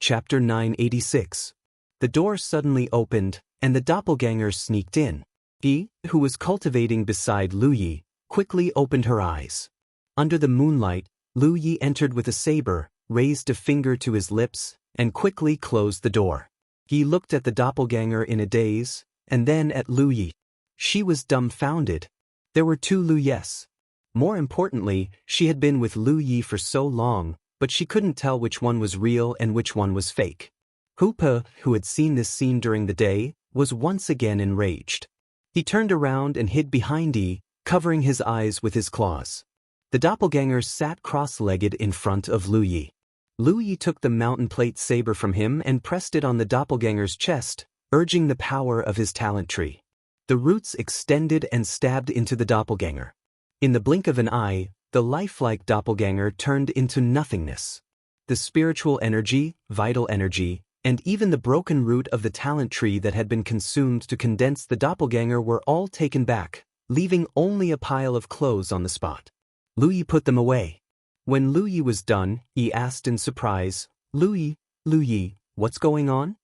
Chapter 986. The door suddenly opened, and the doppelganger sneaked in. He, who was cultivating beside Lu Yi, quickly opened her eyes. Under the moonlight, Lu Yi entered with a saber, raised a finger to his lips, and quickly closed the door. He looked at the doppelganger in a daze, and then at Lu Yi. She was dumbfounded. There were two Lu Yis. More importantly, she had been with Lu Yi for so long, but she couldn't tell which one was real and which one was fake. Hoopa, who had seen this scene during the day, was once again enraged. He turned around and hid behind Yi, covering his eyes with his claws. The doppelganger sat cross-legged in front of Lu Yi. Lu Yi took the mountain plate saber from him and pressed it on the doppelganger's chest, urging the power of his talent tree. The roots extended and stabbed into the doppelganger. In the blink of an eye, the lifelike doppelganger turned into nothingness. The spiritual energy, vital energy, and even the broken root of the talent tree that had been consumed to condense the doppelganger were all taken back, leaving only a pile of clothes on the spot. Lu Yi put them away. When Lu Yi was done, he asked in surprise, Lu Yi, what's going on?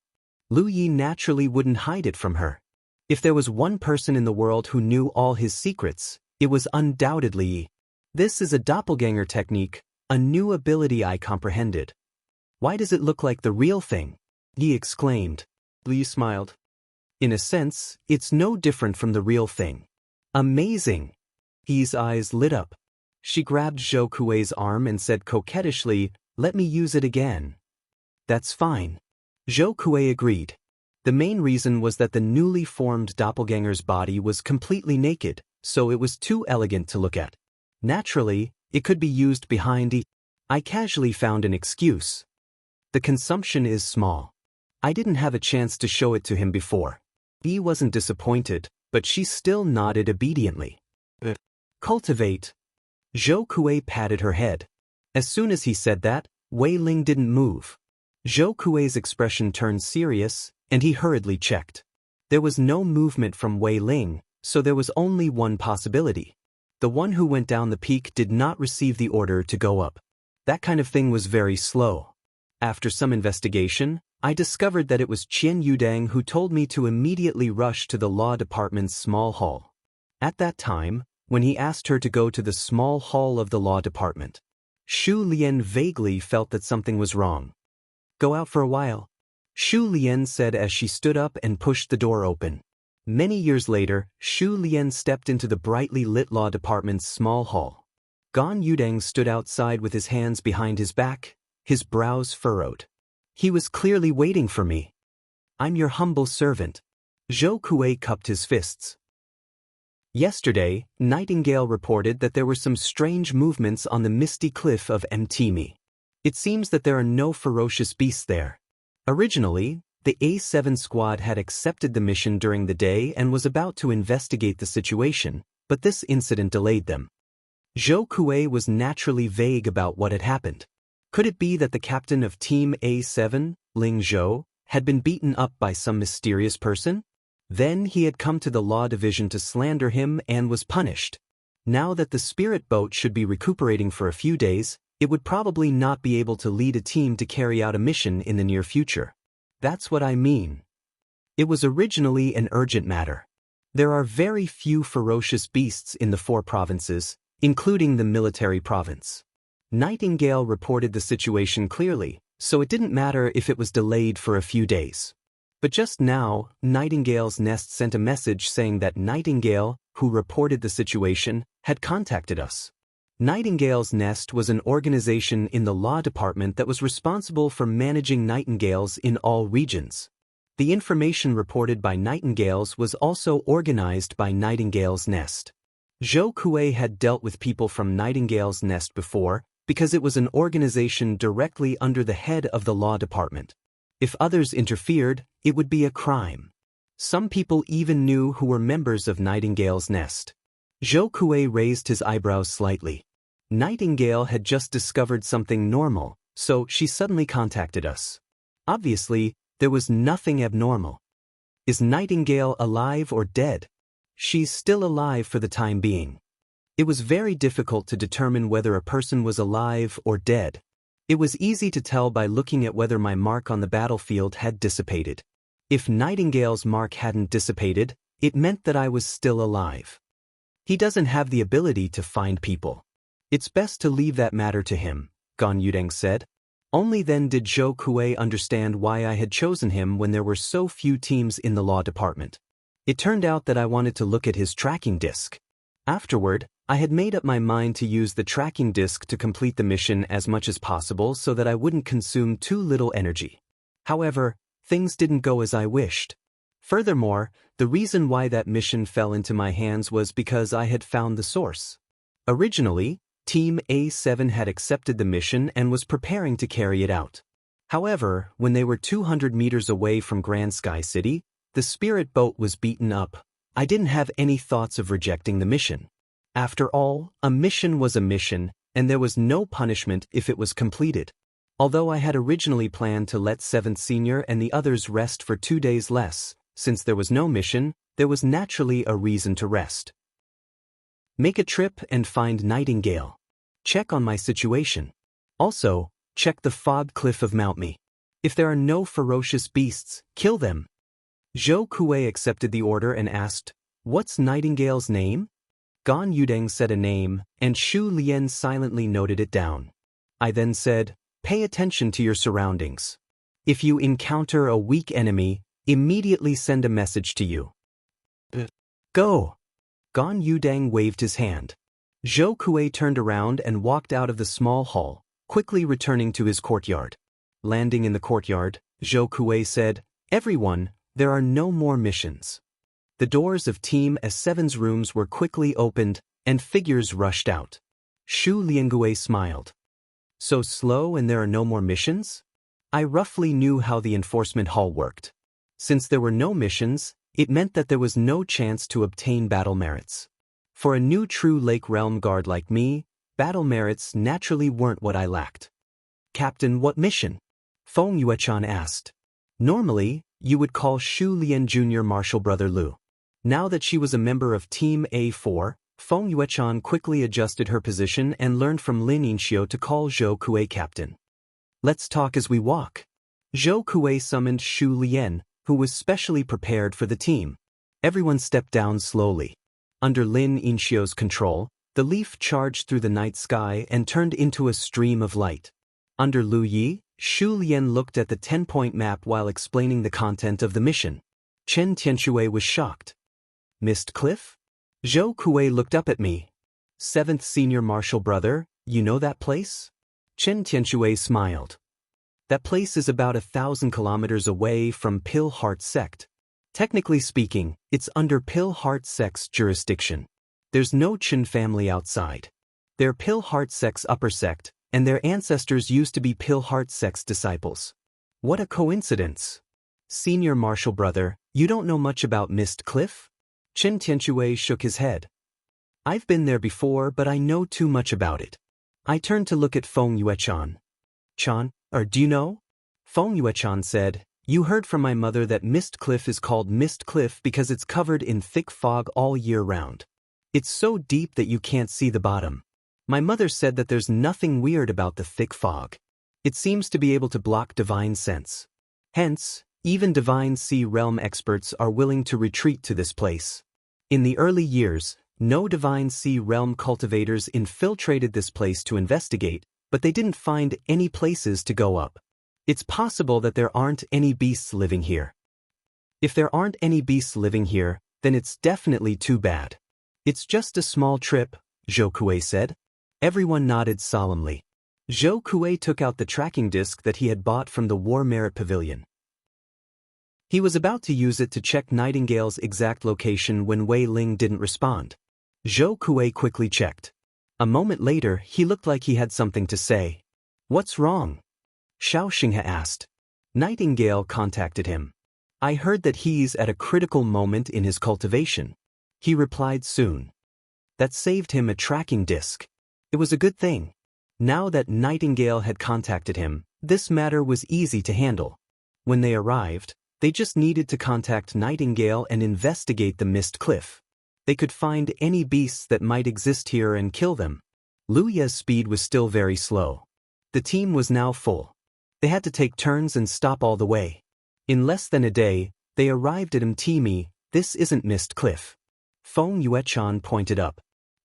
Lu Yi naturally wouldn't hide it from her. If there was one person in the world who knew all his secrets, it was undoubtedly Yi. This is a doppelganger technique, a new ability I comprehended. Why does it look like the real thing? Yi exclaimed. Lu Yi smiled. In a sense, it's no different from the real thing. Amazing! Yi's eyes lit up. She grabbed Zhou Kuei's arm and said coquettishly, let me use it again. That's fine. Zhou Kuei agreed. The main reason was that the newly formed doppelganger's body was completely naked, so it was too elegant to look at. Naturally, it could be used behind Yi. I casually found an excuse. The consumption is small. I didn't have a chance to show it to him before. Yi wasn't disappointed, but she still nodded obediently. Cultivate. Zhou Kuei patted her head. As soon as he said that, Wei Ling didn't move. Zhou Kuei's expression turned serious, and he hurriedly checked. There was no movement from Wei Ling, so there was only one possibility. The one who went down the peak did not receive the order to go up. That kind of thing was very slow. After some investigation, I discovered that it was Qian Yudang who told me to immediately rush to the law department's small hall. At that time, when he asked her to go to the small hall of the law department, Shu Lian vaguely felt that something was wrong. Go out for a while, Shu Lian said as she stood up and pushed the door open. Many years later, Shu Lian stepped into the brightly lit law department's small hall. Gan Yudang stood outside with his hands behind his back, his brows furrowed. He was clearly waiting for me. I'm your humble servant. Zhou Kuei cupped his fists. Yesterday, Nightingale reported that there were some strange movements on the misty cliff of Mtimi. It seems that there are no ferocious beasts there. Originally, the A7 squad had accepted the mission during the day and was about to investigate the situation, but this incident delayed them. Zhou Kuei was naturally vague about what had happened. Could it be that the captain of Team A7, Ling Zhou, had been beaten up by some mysterious person? Then he had come to the law division to slander him and was punished. Now that the spirit boat should be recuperating for a few days, it would probably not be able to lead a team to carry out a mission in the near future. That's what I mean. It was originally an urgent matter. There are very few ferocious beasts in the 4 provinces, including the military province. Nightingale reported the situation clearly, so it didn't matter if it was delayed for a few days. But just now, Nightingale's Nest sent a message saying that Nightingale, who reported the situation, had contacted us. Nightingale's Nest was an organization in the law department that was responsible for managing nightingales in all regions. The information reported by Nightingales was also organized by Nightingale's Nest. Zhou Kuei had dealt with people from Nightingale's Nest before because it was an organization directly under the head of the law department. If others interfered, it would be a crime. Some people even knew who were members of Nightingale's Nest. Zhou Kuei raised his eyebrows slightly. Nightingale had just discovered something normal, so she suddenly contacted us. Obviously, there was nothing abnormal. Is Nightingale alive or dead? She's still alive for the time being. It was very difficult to determine whether a person was alive or dead. It was easy to tell by looking at whether my mark on the battlefield had dissipated. If Nightingale's mark hadn't dissipated, it meant that I was still alive. He doesn't have the ability to find people. It's best to leave that matter to him, Gan Yudeng said. Only then did Zhou Kuei understand why I had chosen him when there were so few teams in the law department. It turned out that I wanted to look at his tracking disc. Afterward, I had made up my mind to use the tracking disc to complete the mission as much as possible so that I wouldn't consume too little energy. However, things didn't go as I wished. Furthermore, the reason why that mission fell into my hands was because I had found the source. Originally, Team A7 had accepted the mission and was preparing to carry it out. However, when they were 200 meters away from Grand Sky City, the spirit boat was beaten up. I didn't have any thoughts of rejecting the mission. After all, a mission was a mission, and there was no punishment if it was completed. Although I had originally planned to let 7th Senior and the others rest for 2 days less, since there was no mission, there was naturally a reason to rest. Make a trip and find Nightingale. Check on my situation. Also, check the fog cliff of Mount Me. If there are no ferocious beasts, kill them. Zhou Kuei accepted the order and asked, "What's Nightingale's name?" Gan Yudeng said a name, and Shu Lian silently noted it down. I then said, "Pay attention to your surroundings. If you encounter a weak enemy, immediately send a message to you. Go." Gan Yudeng waved his hand. Zhou Kuei turned around and walked out of the small hall, quickly returning to his courtyard. Landing in the courtyard, Zhou Kuei said, "Everyone, there are no more missions." The doors of Team S7's rooms were quickly opened, and figures rushed out. Shu Liangue smiled. "So slow and there are no more missions?" I roughly knew how the enforcement hall worked. Since there were no missions, it meant that there was no chance to obtain battle merits. For a new true Lake Realm guard like me, battle merits naturally weren't what I lacked. "Captain, what mission?" Feng Yuechan asked. Normally, you would call Shu Lian Jr. Marshal Brother Lu. Now that she was a member of Team A4, Feng Yuechan quickly adjusted her position and learned from Lin Yinxiu to call Zhou Kuei captain. "Let's talk as we walk." Zhou Kuei summoned Shu Lian, who was specially prepared for the team. Everyone stepped down slowly. Under Lin Yinxiu's control, the leaf charged through the night sky and turned into a stream of light. Under Lu Yi, Shu Lian looked at the 10-point map while explaining the content of the mission. Chen Tianxue was shocked. "Mist Cliff?" Zhou Kuei looked up at me. "7th Senior Marshal Brother, you know that place?" Chen Tianxue smiled. "That place is about 1,000 kilometers away from Pil Heart Sect. Technically speaking, it's under Pil Heart Sect's jurisdiction. There's no Chen family outside. They're Pil Heart Sect's upper sect, and their ancestors used to be Pil Heart Sect's disciples. What a coincidence. Senior Marshal Brother, you don't know much about Mist Cliff?" Chen Tianxue shook his head. "I've been there before, but I know too much about it." I turned to look at Feng Yuechan. Do you know?" Feng Yuechan said, "You heard from my mother that Mist Cliff is called Mist Cliff because it's covered in thick fog all year round. It's so deep that you can't see the bottom. My mother said that there's nothing weird about the thick fog. It seems to be able to block divine sense. Hence, even divine sea realm experts are willing to retreat to this place. In the early years, no divine sea realm cultivators infiltrated this place to investigate, but they didn't find any places to go up. It's possible that there aren't any beasts living here. If there aren't any beasts living here, then it's definitely too bad. It's just a small trip," Zhou Kuei said. Everyone nodded solemnly. Zhou Kuei took out the tracking disc that he had bought from the War Merit Pavilion. He was about to use it to check Nightingale's exact location when Wei Ling didn't respond. Zhou Kuei quickly checked. A moment later, he looked like he had something to say. "What's wrong?" Xiao Xinghe asked. "Nightingale contacted him. I heard that he's at a critical moment in his cultivation." He replied soon. That saved him a tracking disc. It was a good thing. Now that Nightingale had contacted him, this matter was easy to handle. When they arrived, they just needed to contact Nightingale and investigate the Mist Cliff. They could find any beasts that might exist here and kill them. Lu Ye's speed was still very slow. The team was now full. They had to take turns and stop all the way. In less than a day, they arrived at Mtimi. This isn't Mist Cliff. Feng Yuechan pointed up.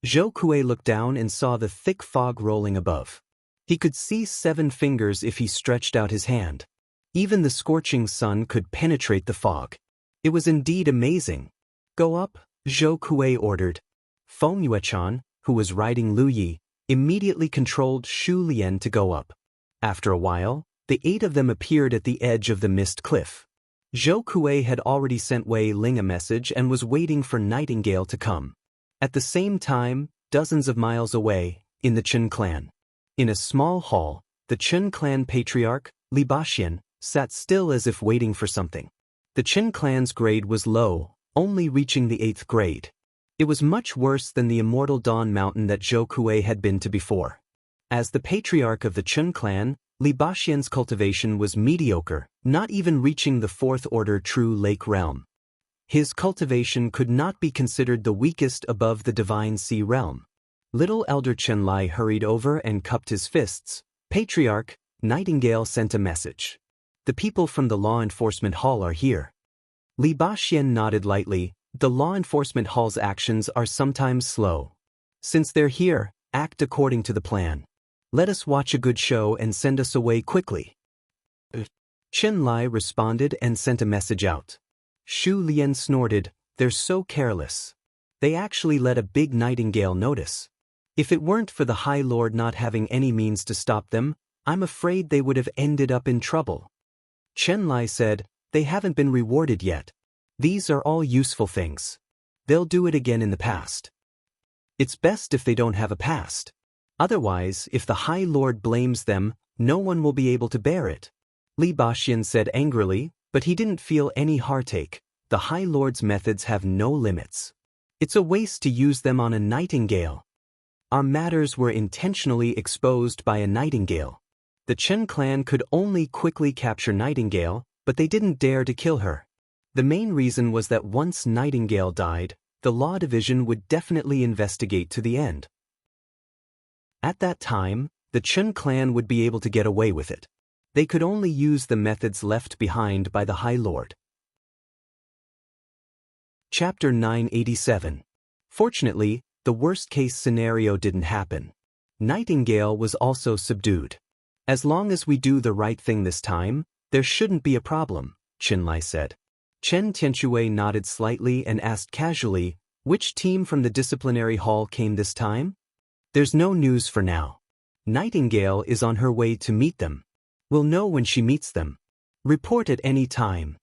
Zhou Kuei looked down and saw the thick fog rolling above. He could see 7 fingers if he stretched out his hand. Even the scorching sun could penetrate the fog. It was indeed amazing. Go up, Zhou Kuei ordered. Feng Yuechan, who was riding Lu Yi, immediately controlled Shu Lian to go up. After a while, the 8 of them appeared at the edge of the mist cliff. Zhou Kuei had already sent Wei Ling a message and was waiting for Nightingale to come. At the same time, dozens of miles away, in the Chen clan. In a small hall, the Chen clan patriarch, Li Baxian, sat still as if waiting for something. The Chen clan's grade was low, only reaching the 8th grade. It was much worse than the Immortal Dawn Mountain that Zhou Kuei had been to before. As the patriarch of the Chen clan, Li Baxian's cultivation was mediocre, not even reaching the 4th order true lake realm. His cultivation could not be considered the weakest above the divine sea realm. Little Elder Chen Lai hurried over and cupped his fists. Patriarch, Nightingale sent a message. The people from the law enforcement hall are here. Li Baxian nodded lightly. The law enforcement hall's actions are sometimes slow. Since they're here, act according to the plan. Let us watch a good show and send us away quickly. Chen Lai responded and sent a message out. Shu Lian snorted, they're so careless. They actually let a big Nightingale notice. If it weren't for the High Lord not having any means to stop them, I'm afraid they would have ended up in trouble. Chen Lai said, they haven't been rewarded yet. These are all useful things. They'll do it again in the past. It's best if they don't have a past. Otherwise, if the High Lord blames them, no one will be able to bear it. Li Baxian said angrily, but he didn't feel any heartache. The High Lord's methods have no limits. It's a waste to use them on a Nightingale. Our matters were intentionally exposed by a Nightingale. The Chen clan could only quickly capture Nightingale, but they didn't dare to kill her. The main reason was that once Nightingale died, the Law Division would definitely investigate to the end. At that time, the Chen clan would be able to get away with it. They could only use the methods left behind by the High Lord. Chapter 987. Fortunately, the worst-case scenario didn't happen. Nightingale was also subdued. As long as we do the right thing this time, there shouldn't be a problem, Chen Lai said. Chen Tianxue nodded slightly and asked casually, which team from the disciplinary hall came this time? There's no news for now. Nightingale is on her way to meet them. We'll know when she meets them. Report at any time.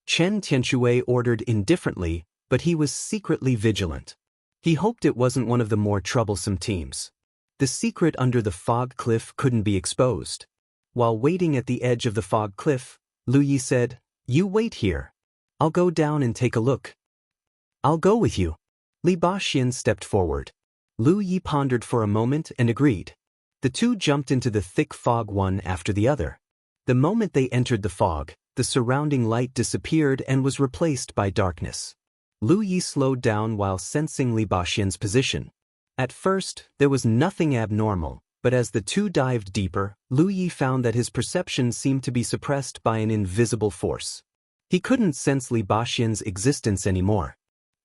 Chen Tianxue ordered indifferently, but he was secretly vigilant. He hoped it wasn't one of the more troublesome teams. The secret under the fog cliff couldn't be exposed. While waiting at the edge of the fog cliff, Lu Yi said, you wait here. I'll go down and take a look. I'll go with you. Li Baxian stepped forward. Lu Yi pondered for a moment and agreed. The two jumped into the thick fog one after the other. The moment they entered the fog, the surrounding light disappeared and was replaced by darkness. Lu Yi slowed down while sensing Li Baxian's position. At first, there was nothing abnormal, but as the two dived deeper, Lu Yi found that his perception seemed to be suppressed by an invisible force. He couldn't sense Li Baxian's existence anymore.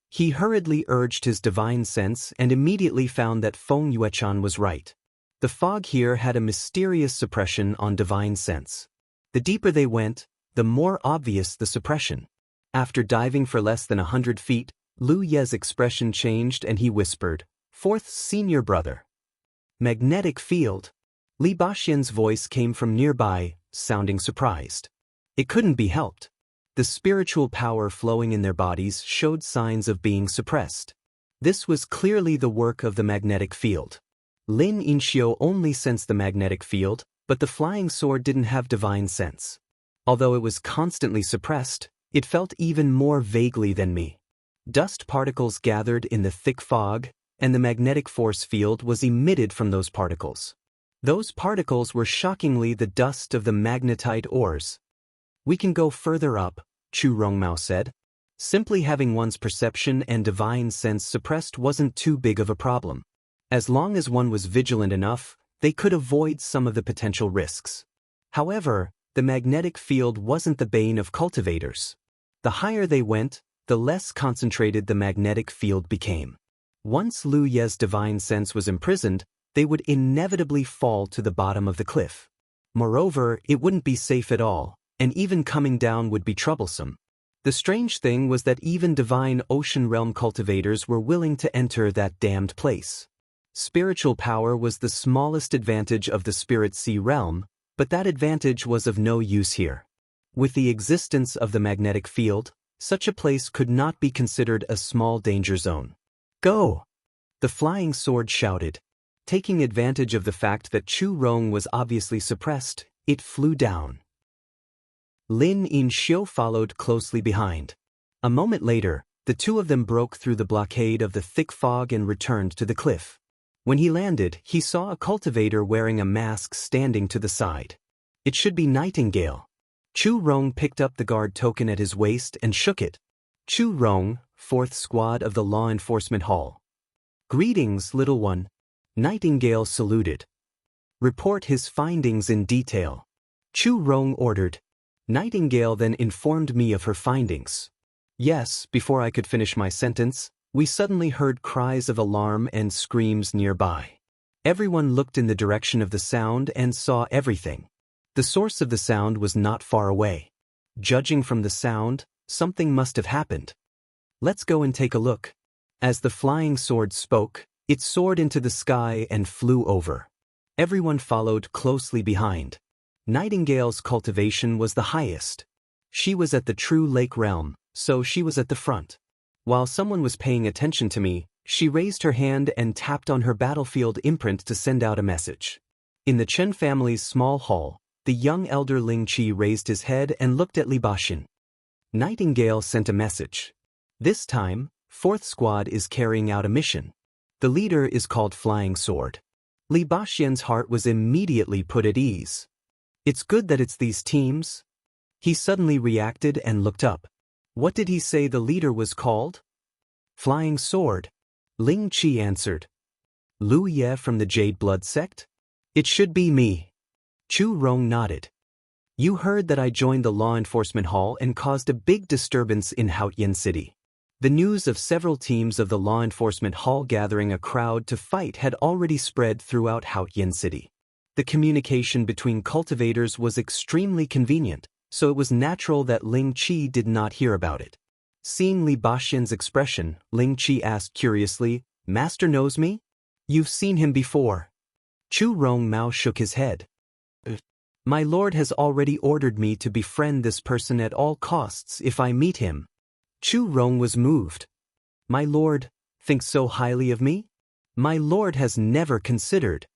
He hurriedly urged his divine sense and immediately found that Feng Yuechan was right. The fog here had a mysterious suppression on divine sense. The deeper they went, the more obvious the suppression. After diving for less than 100 feet, Lu Ye's expression changed and he whispered, Fourth senior brother. Magnetic field. Li Baxian's voice came from nearby, sounding surprised. It couldn't be helped. The spiritual power flowing in their bodies showed signs of being suppressed. This was clearly the work of the magnetic field. Lin Yinxiu only sensed the magnetic field, but the flying sword didn't have divine sense. Although it was constantly suppressed, it felt even more vaguely than me. Dust particles gathered in the thick fog, and the magnetic force field was emitted from those particles. Those particles were shockingly the dust of the magnetite ores. We can go further up, Chu Rongmao said. Simply having one's perception and divine sense suppressed wasn't too big of a problem. As long as one was vigilant enough, they could avoid some of the potential risks. However, the magnetic field wasn't the bane of cultivators. The higher they went, the less concentrated the magnetic field became. Once Lu Ye's divine sense was imprisoned, they would inevitably fall to the bottom of the cliff. Moreover, it wouldn't be safe at all, and even coming down would be troublesome. The strange thing was that even divine ocean realm cultivators were willing to enter that damned place. Spiritual power was the smallest advantage of the spirit sea realm, but that advantage was of no use here. With the existence of the magnetic field, such a place could not be considered a small danger zone. Go! The flying sword shouted. Taking advantage of the fact that Chu Rong was obviously suppressed, it flew down. Lin Yin-xiu followed closely behind. A moment later, the two of them broke through the blockade of the thick fog and returned to the cliff. When he landed, he saw a cultivator wearing a mask standing to the side. It should be Nightingale. Chu Rong picked up the guard token at his waist and shook it. Chu Rong, 4th Squad of the Law Enforcement Hall. Greetings, little one. Nightingale saluted. Report his findings in detail. Chu Rong ordered. Nightingale then informed me of her findings. Yes, before I could finish my sentence, we suddenly heard cries of alarm and screams nearby. Everyone looked in the direction of the sound and saw everything. The source of the sound was not far away. Judging from the sound, something must have happened. Let's go and take a look. As the flying sword spoke, it soared into the sky and flew over. Everyone followed closely behind. Nightingale's cultivation was the highest. She was at the true lake realm, so she was at the front. While someone was paying attention to me, she raised her hand and tapped on her battlefield imprint to send out a message. In the Chen family's small hall, the young elder Ling Qi raised his head and looked at Li Baxin. Nightingale sent a message. This time, 4th Squad is carrying out a mission. The leader is called Flying Sword. Li Baxin's heart was immediately put at ease. It's good that it's these teams. He suddenly reacted and looked up. What did he say the leader was called? Flying Sword. Ling Qi answered. Lu Ye from the Jade Blood Sect? It should be me. Chu Rong nodded. You heard that I joined the law enforcement hall and caused a big disturbance in Haotian City. The news of several teams of the law enforcement hall gathering a crowd to fight had already spread throughout Haotian City. The communication between cultivators was extremely convenient, so it was natural that Ling Qi did not hear about it. Seeing Li Baxin's expression, Ling Qi asked curiously, Master knows me? You've seen him before. Chu Rong Mao shook his head. My lord has already ordered me to befriend this person at all costs if I meet him. Chu Rong was moved. My lord thinks so highly of me? My lord has never considered.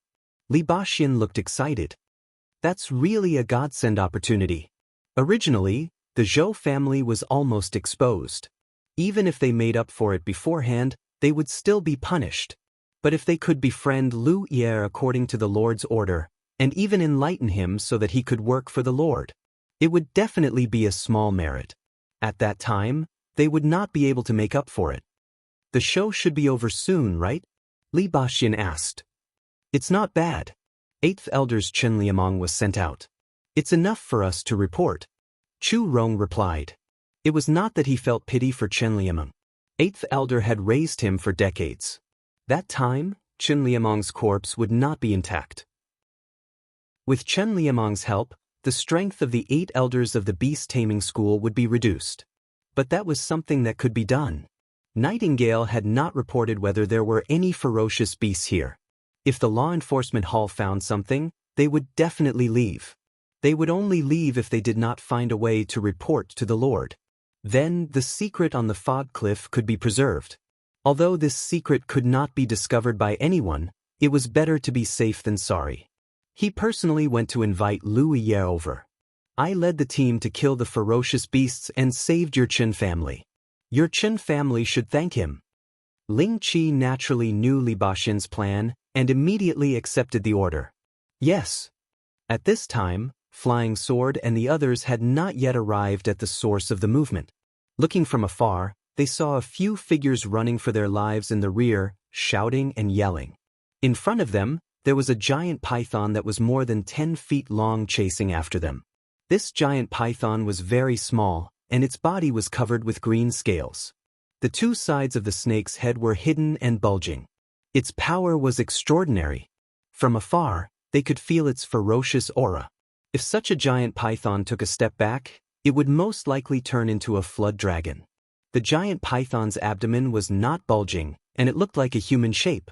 Li Baxin looked excited. That's really a godsend opportunity. Originally, the Zhou family was almost exposed. Even if they made up for it beforehand, they would still be punished. But if they could befriend Lu Ye according to the Lord's order, and even enlighten him so that he could work for the Lord, it would definitely be a small merit. At that time, they would not be able to make up for it. The show should be over soon, right? Li Baxin asked. It's not bad. 8th Elder's Chen Liamong was sent out. It's enough for us to report. Chu Rong replied. It was not that he felt pity for Chen Liamong. 8th Elder had raised him for decades. That time, Chen Liamong's corpse would not be intact. With Chen Liamong's help, the strength of the 8 elders of the beast-taming school would be reduced. But that was something that could be done. Nightingale had not reported whether there were any ferocious beasts here. If the law enforcement hall found something, they would definitely leave. They would only leave if they did not find a way to report to the Lord. Then the secret on the fog cliff could be preserved. Although this secret could not be discovered by anyone, it was better to be safe than sorry. He personally went to invite Lu Ye over. I led the team to kill the ferocious beasts and saved your Chen family. Your Chen family should thank him. Ling Qi naturally knew Li Baxin's plan and immediately accepted the order. Yes. At this time, Flying Sword and the others had not yet arrived at the source of the movement. Looking from afar, they saw a few figures running for their lives in the rear, shouting and yelling. In front of them, there was a giant python that was more than 10 feet long chasing after them. This giant python was very small, and its body was covered with green scales. The two sides of the snake's head were hidden and bulging. Its power was extraordinary. From afar, they could feel its ferocious aura. If such a giant python took a step back, it would most likely turn into a flood dragon. The giant python's abdomen was not bulging, and it looked like a human shape.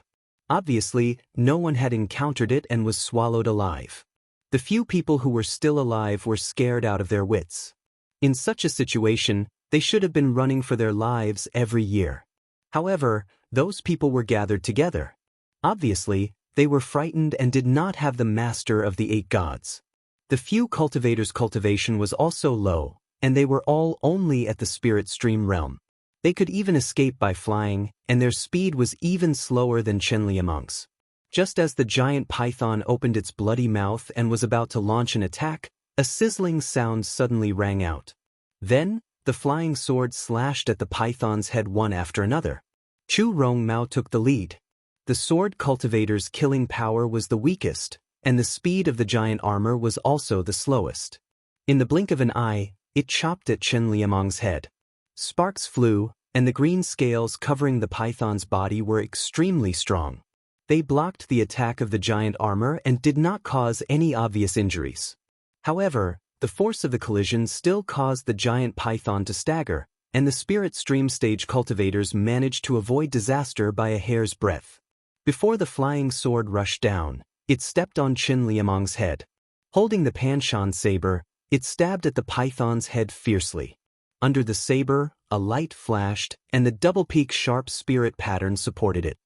Obviously, no one had encountered it and was swallowed alive. The few people who were still alive were scared out of their wits. In such a situation, they should have been running for their lives every year. However, those people were gathered together. Obviously, they were frightened and did not have the master of the 8 gods. The few cultivators' cultivation was also low, and they were all only at the spirit stream realm. They could even escape by flying, and their speed was even slower than Chenliamang's. Just as the giant python opened its bloody mouth and was about to launch an attack, a sizzling sound suddenly rang out. Then, the flying sword slashed at the python's head one after another. Chu Rongmao took the lead. The sword cultivator's killing power was the weakest, and the speed of the giant armor was also the slowest. In the blink of an eye, it chopped at Chenliamang's head. Sparks flew, and the green scales covering the python's body were extremely strong. They blocked the attack of the giant armor and did not cause any obvious injuries. However, the force of the collision still caused the giant python to stagger, and the spirit stream stage cultivators managed to avoid disaster by a hair's breadth. Before the flying sword rushed down, it stepped on Chenliamang's head. Holding the Panshan saber, it stabbed at the python's head fiercely. Under the saber, a light flashed, and the double-peak sharp spirit pattern supported it.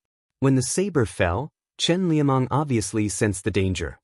When the saber fell, Chenliamang obviously sensed the danger.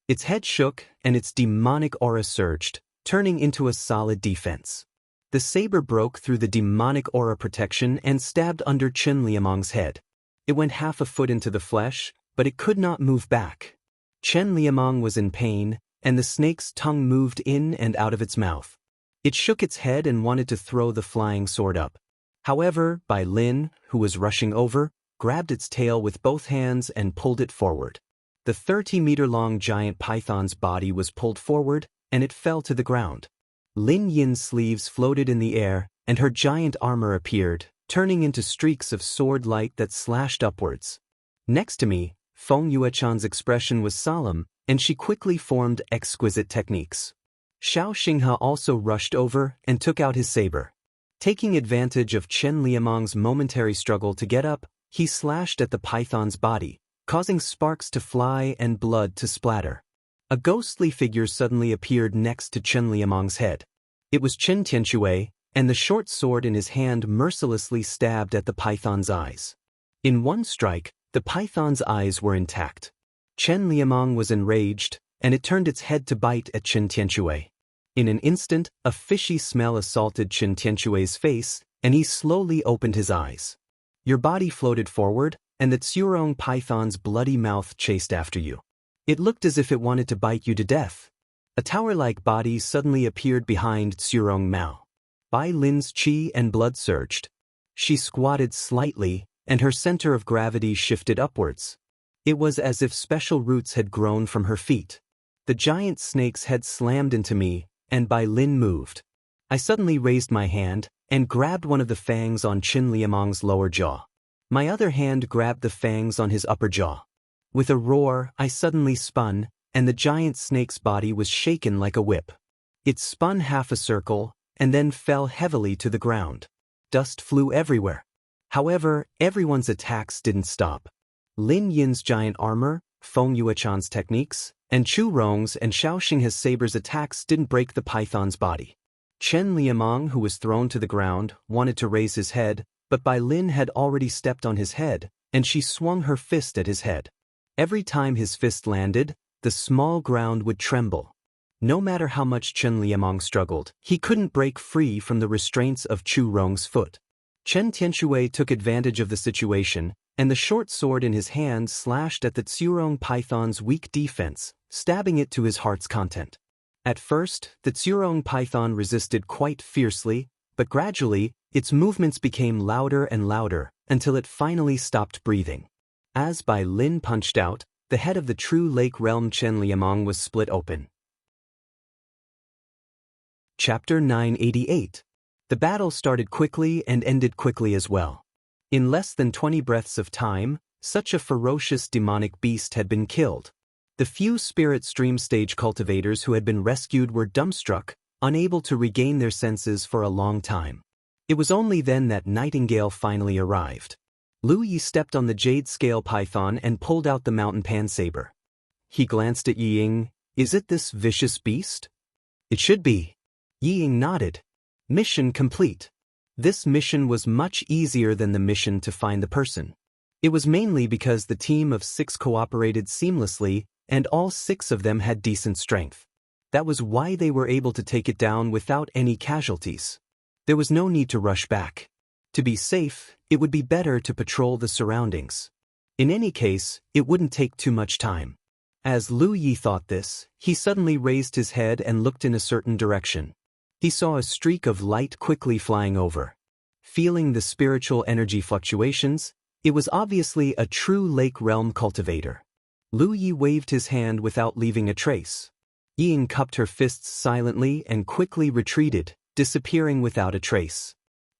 Its head shook, and its demonic aura surged, turning into a solid defense. The saber broke through the demonic aura protection and stabbed under Chenliamang's head. It went half a foot into the flesh, but it could not move back. Chenliamang was in pain, and the snake's tongue moved in and out of its mouth. It shook its head and wanted to throw the flying sword up. However, Bai Lin, who was rushing over, grabbed its tail with both hands and pulled it forward. The 30-meter-long giant python's body was pulled forward, and it fell to the ground. Lin Yin's sleeves floated in the air, and her giant armor appeared, turning into streaks of sword light that slashed upwards. Next to me, Feng Yuechan's expression was solemn, and she quickly formed exquisite techniques. Xiao Xinghe also rushed over and took out his saber. Taking advantage of Chenliamang's momentary struggle to get up, he slashed at the python's body, causing sparks to fly and blood to splatter. A ghostly figure suddenly appeared next to Chenliamang's head. It was Chen Tianxue, and the short sword in his hand mercilessly stabbed at the python's eyes. In one strike, the python's eyes were intact. Chenliamang was enraged, and it turned its head to bite at Chen Tianxue. In an instant, a fishy smell assaulted Chen Tianxue's face, and he slowly opened his eyes. Your body floated forward, and the Tsurong python's bloody mouth chased after you. It looked as if it wanted to bite you to death. A tower-like body suddenly appeared behind Tsurong Mao. Bai Lin's chi and blood surged. She squatted slightly, and her center of gravity shifted upwards. It was as if special roots had grown from her feet. The giant snake's head slammed into me, and Bai Lin moved. I suddenly raised my hand and grabbed one of the fangs on Chenliamang's lower jaw. My other hand grabbed the fangs on his upper jaw. With a roar, I suddenly spun, and the giant snake's body was shaken like a whip. It spun half a circle, and then fell heavily to the ground. Dust flew everywhere. However, everyone's attacks didn't stop. Lin Yin's giant armor, Feng Yuechan's techniques, and Chu Rong's and Xiao Xinghe's saber's attacks didn't break the python's body. Chenliamang, who was thrown to the ground, wanted to raise his head, but Bai Lin had already stepped on his head, and she swung her fist at his head. Every time his fist landed, the small ground would tremble. No matter how much Chenliamang struggled, he couldn't break free from the restraints of Chu Rong's foot. Chen Tianxue took advantage of the situation, and the short sword in his hand slashed at the Tsurong python's weak defense, stabbing it to his heart's content. At first, the Tsurong python resisted quite fiercely, but gradually, its movements became louder and louder, until it finally stopped breathing. As Bai Lin punched out, the head of the true lake realm Chen Liamong was split open. Chapter 988. The battle started quickly and ended quickly as well. In less than 20 breaths of time, such a ferocious demonic beast had been killed. The few spirit stream stage cultivators who had been rescued were dumbstruck, unable to regain their senses for a long time. It was only then that Nightingale finally arrived. Lu Yi stepped on the jade scale python and pulled out the mountain pan saber. He glanced at Yi Ying. Is it this vicious beast? It should be. Yi Ying nodded. Mission complete. This mission was much easier than the mission to find the person. It was mainly because the team of 6 cooperated seamlessly, and all 6 of them had decent strength. That was why they were able to take it down without any casualties. There was no need to rush back. To be safe, it would be better to patrol the surroundings. In any case, it wouldn't take too much time. As Lu Yi thought this, he suddenly raised his head and looked in a certain direction. He saw a streak of light quickly flying over. Feeling the spiritual energy fluctuations, it was obviously a true lake realm cultivator. Lu Yi waved his hand without leaving a trace. Yi Ying cupped her fists silently and quickly retreated, disappearing without a trace.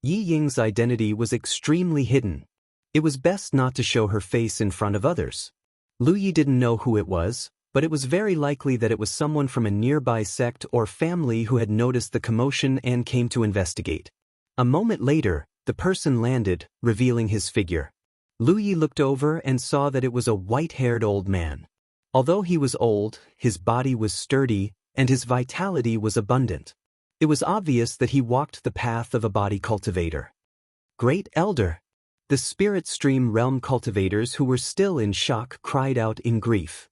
Yi Ying's identity was extremely hidden. It was best not to show her face in front of others. Lu Yi didn't know who it was, but it was very likely that it was someone from a nearby sect or family who had noticed the commotion and came to investigate. A moment later, the person landed, revealing his figure. Lu Yi looked over and saw that it was a white-haired old man. Although he was old, his body was sturdy, and his vitality was abundant. It was obvious that he walked the path of a body cultivator. Great Elder! The spirit stream realm cultivators who were still in shock cried out in grief.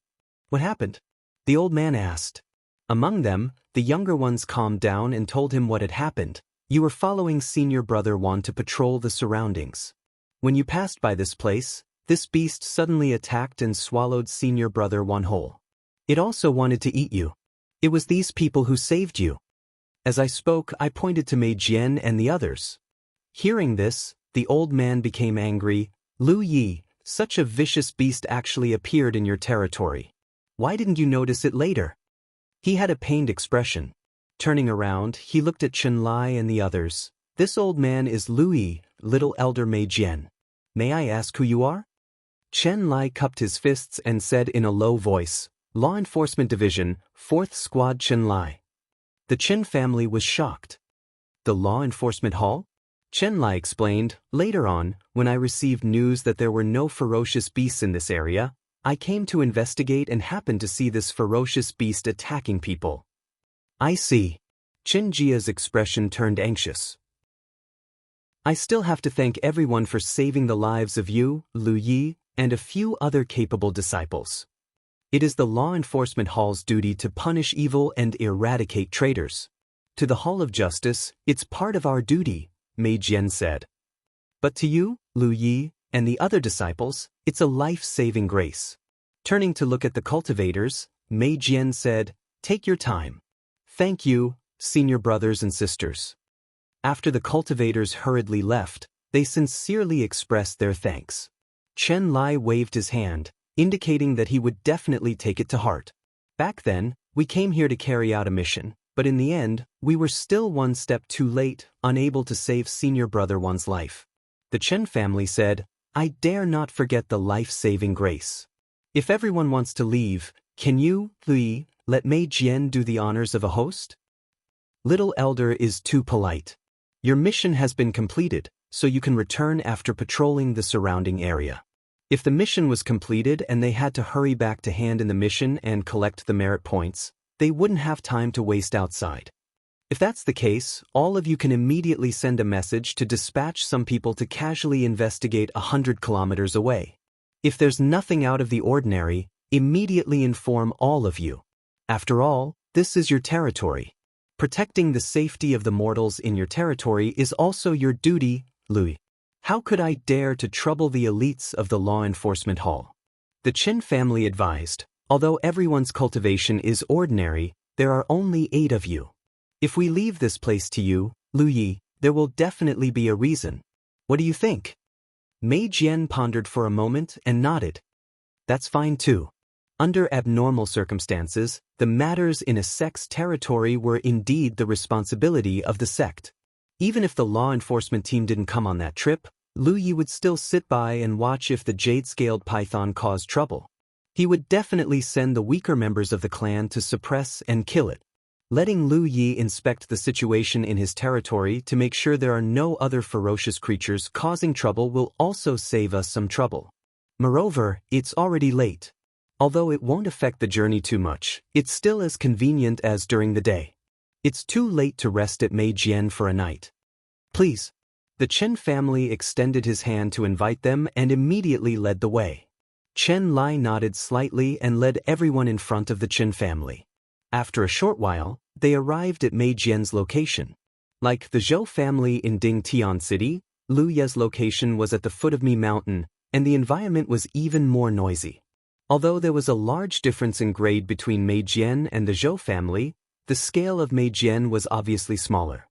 What happened? The old man asked. Among them, the younger ones calmed down and told him what had happened. You were following senior brother Wan to patrol the surroundings. When you passed by this place, this beast suddenly attacked and swallowed senior brother Wan whole. It also wanted to eat you. It was these people who saved you. As I spoke, I pointed to Mei Jian and the others. Hearing this, the old man became angry. Lu Yi, such a vicious beast actually appeared in your territory. Why didn't you notice it later? He had a pained expression. Turning around, he looked at Chen Lai and the others. This old man is Lu Yi, little elder Mei Jian. May I ask who you are? Chen Lai cupped his fists and said in a low voice, Law Enforcement Division, 4th Squad Chen Lai. The Chen family was shocked. The Law Enforcement Hall? Chen Lai explained, later on, when I received news that there were no ferocious beasts in this area, I came to investigate and happened to see this ferocious beast attacking people. I see. Chen Jia's expression turned anxious. I still have to thank everyone for saving the lives of you, Lu Yi, and a few other capable disciples. It is the Law Enforcement Hall's duty to punish evil and eradicate traitors. To the Hall of Justice, it's part of our duty, Mei Jian said. But to you, Lu Yi, and the other disciples, it's a life-saving grace. Turning to look at the cultivators, Mei Jian said, Take your time. Thank you, senior brothers and sisters. After the cultivators hurriedly left, they sincerely expressed their thanks. Chen Lai waved his hand, indicating that he would definitely take it to heart. Back then, we came here to carry out a mission, but in the end, we were still one step too late, unable to save senior brother Wan's life. The Chen family said, I dare not forget the life-saving grace. If everyone wants to leave, can you, Lu Yi, let Mei Jian do the honors of a host? Little Elder is too polite. Your mission has been completed, so you can return after patrolling the surrounding area. If the mission was completed and they had to hurry back to hand in the mission and collect the merit points, they wouldn't have time to waste outside. If that's the case, all of you can immediately send a message to dispatch some people to casually investigate 100 kilometers away. If there's nothing out of the ordinary, immediately inform all of you. After all, this is your territory. Protecting the safety of the mortals in your territory is also your duty, Lu Yi. How could I dare to trouble the elites of the Law Enforcement Hall? The Chen family advised, although everyone's cultivation is ordinary, there are only 8 of you. If we leave this place to you, Lu Yi, there will definitely be a reason. What do you think? Mei Jian pondered for a moment and nodded. That's fine too. Under abnormal circumstances, the matters in a sect's territory were indeed the responsibility of the sect. Even if the law enforcement team didn't come on that trip, Lu Yi would still sit by and watch if the jade-scaled python caused trouble. He would definitely send the weaker members of the clan to suppress and kill it. Letting Lu Yi inspect the situation in his territory to make sure there are no other ferocious creatures causing trouble will also save us some trouble. Moreover, it's already late. Although it won't affect the journey too much, it's still as convenient as during the day. It's too late to rest at Mei Jian for a night. Please. The Chen family extended his hand to invite them and immediately led the way. Chen Lai nodded slightly and led everyone in front of the Chen family. After a short while, they arrived at Mei Jian's location. Like the Zhou family in Dingtian City, Lu Ye's location was at the foot of Mi Mountain, and the environment was even more noisy. Although there was a large difference in grade between Mei Jian and the Zhou family, the scale of Mei Jian was obviously smaller.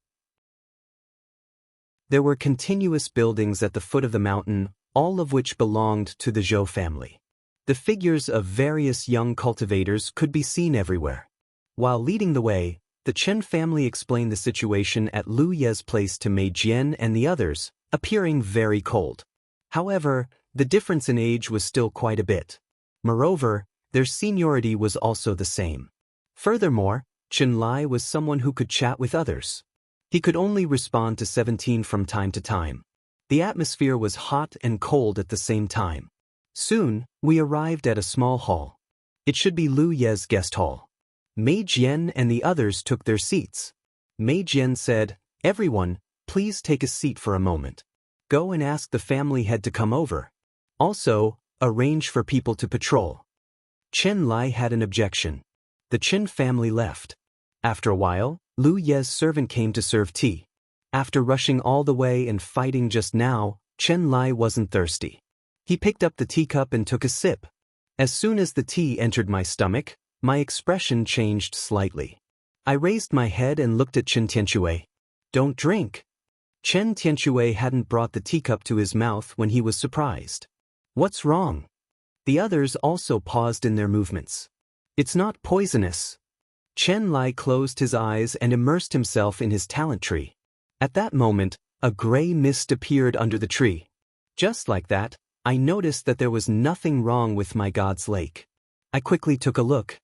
There were continuous buildings at the foot of the mountain, all of which belonged to the Zhou family. The figures of various young cultivators could be seen everywhere. While leading the way, the Chen family explained the situation at Lu Ye's place to Mei Jian and the others, appearing very cold. However, the difference in age was still quite a bit. Moreover, their seniority was also the same. Furthermore, Chen Lai was someone who could chat with others. He could only respond to 17 from time to time. The atmosphere was hot and cold at the same time. Soon, we arrived at a small hall. It should be Lu Ye's guest hall. Mei Jian and the others took their seats. Mei Jian said, "Everyone, please take a seat for a moment. Go and ask the family head to come over. Also, arrange for people to patrol." Chen Lai had an objection. The Chen family left. After a while, Lu Ye's servant came to serve tea. After rushing all the way and fighting just now, Chen Lai wasn't thirsty. He picked up the teacup and took a sip. As soon as the tea entered my stomach, my expression changed slightly. I raised my head and looked at Chen Tianxue. "Don't drink." Chen Tianxue hadn't brought the teacup to his mouth when he was surprised. "What's wrong?" The others also paused in their movements. "It's not poisonous." Chen Lai closed his eyes and immersed himself in his talent tree. At that moment, a gray mist appeared under the tree. Just like that, I noticed that there was nothing wrong with my god's lake. I quickly took a look.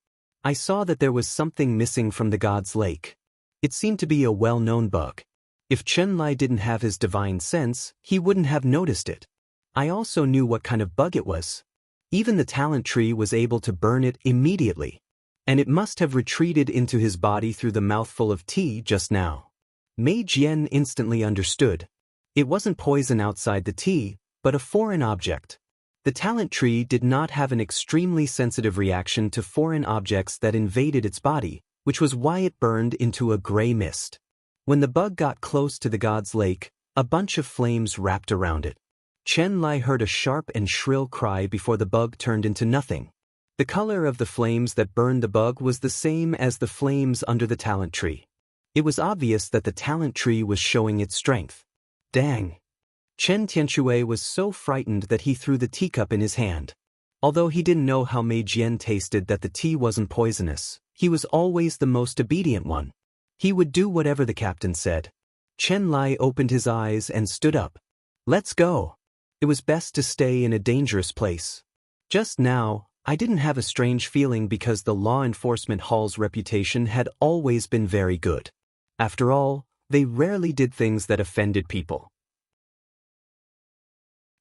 I saw that there was something missing from the god's lake. It seemed to be a well-known bug. If Chen Lai didn't have his divine sense, he wouldn't have noticed it. I also knew what kind of bug it was. Even the talent tree was able to burn it immediately. And it must have retreated into his body through the mouthful of tea just now. Mei Jian instantly understood. It wasn't poison outside the tea, but a foreign object. The talent tree did not have an extremely sensitive reaction to foreign objects that invaded its body, which was why it burned into a gray mist. When the bug got close to the god's lake, a bunch of flames wrapped around it. Chen Lai heard a sharp and shrill cry before the bug turned into nothing. The color of the flames that burned the bug was the same as the flames under the talent tree. It was obvious that the talent tree was showing its strength. Dang! Chen Tianxue was so frightened that he threw the teacup in his hand. Although he didn't know how Mei Jian tasted that the tea wasn't poisonous, he was always the most obedient one. He would do whatever the captain said. Chen Lai opened his eyes and stood up. "Let's go." It was best to stay in a dangerous place. Just now, I didn't have a strange feeling because the law enforcement hall's reputation had always been very good. After all, they rarely did things that offended people.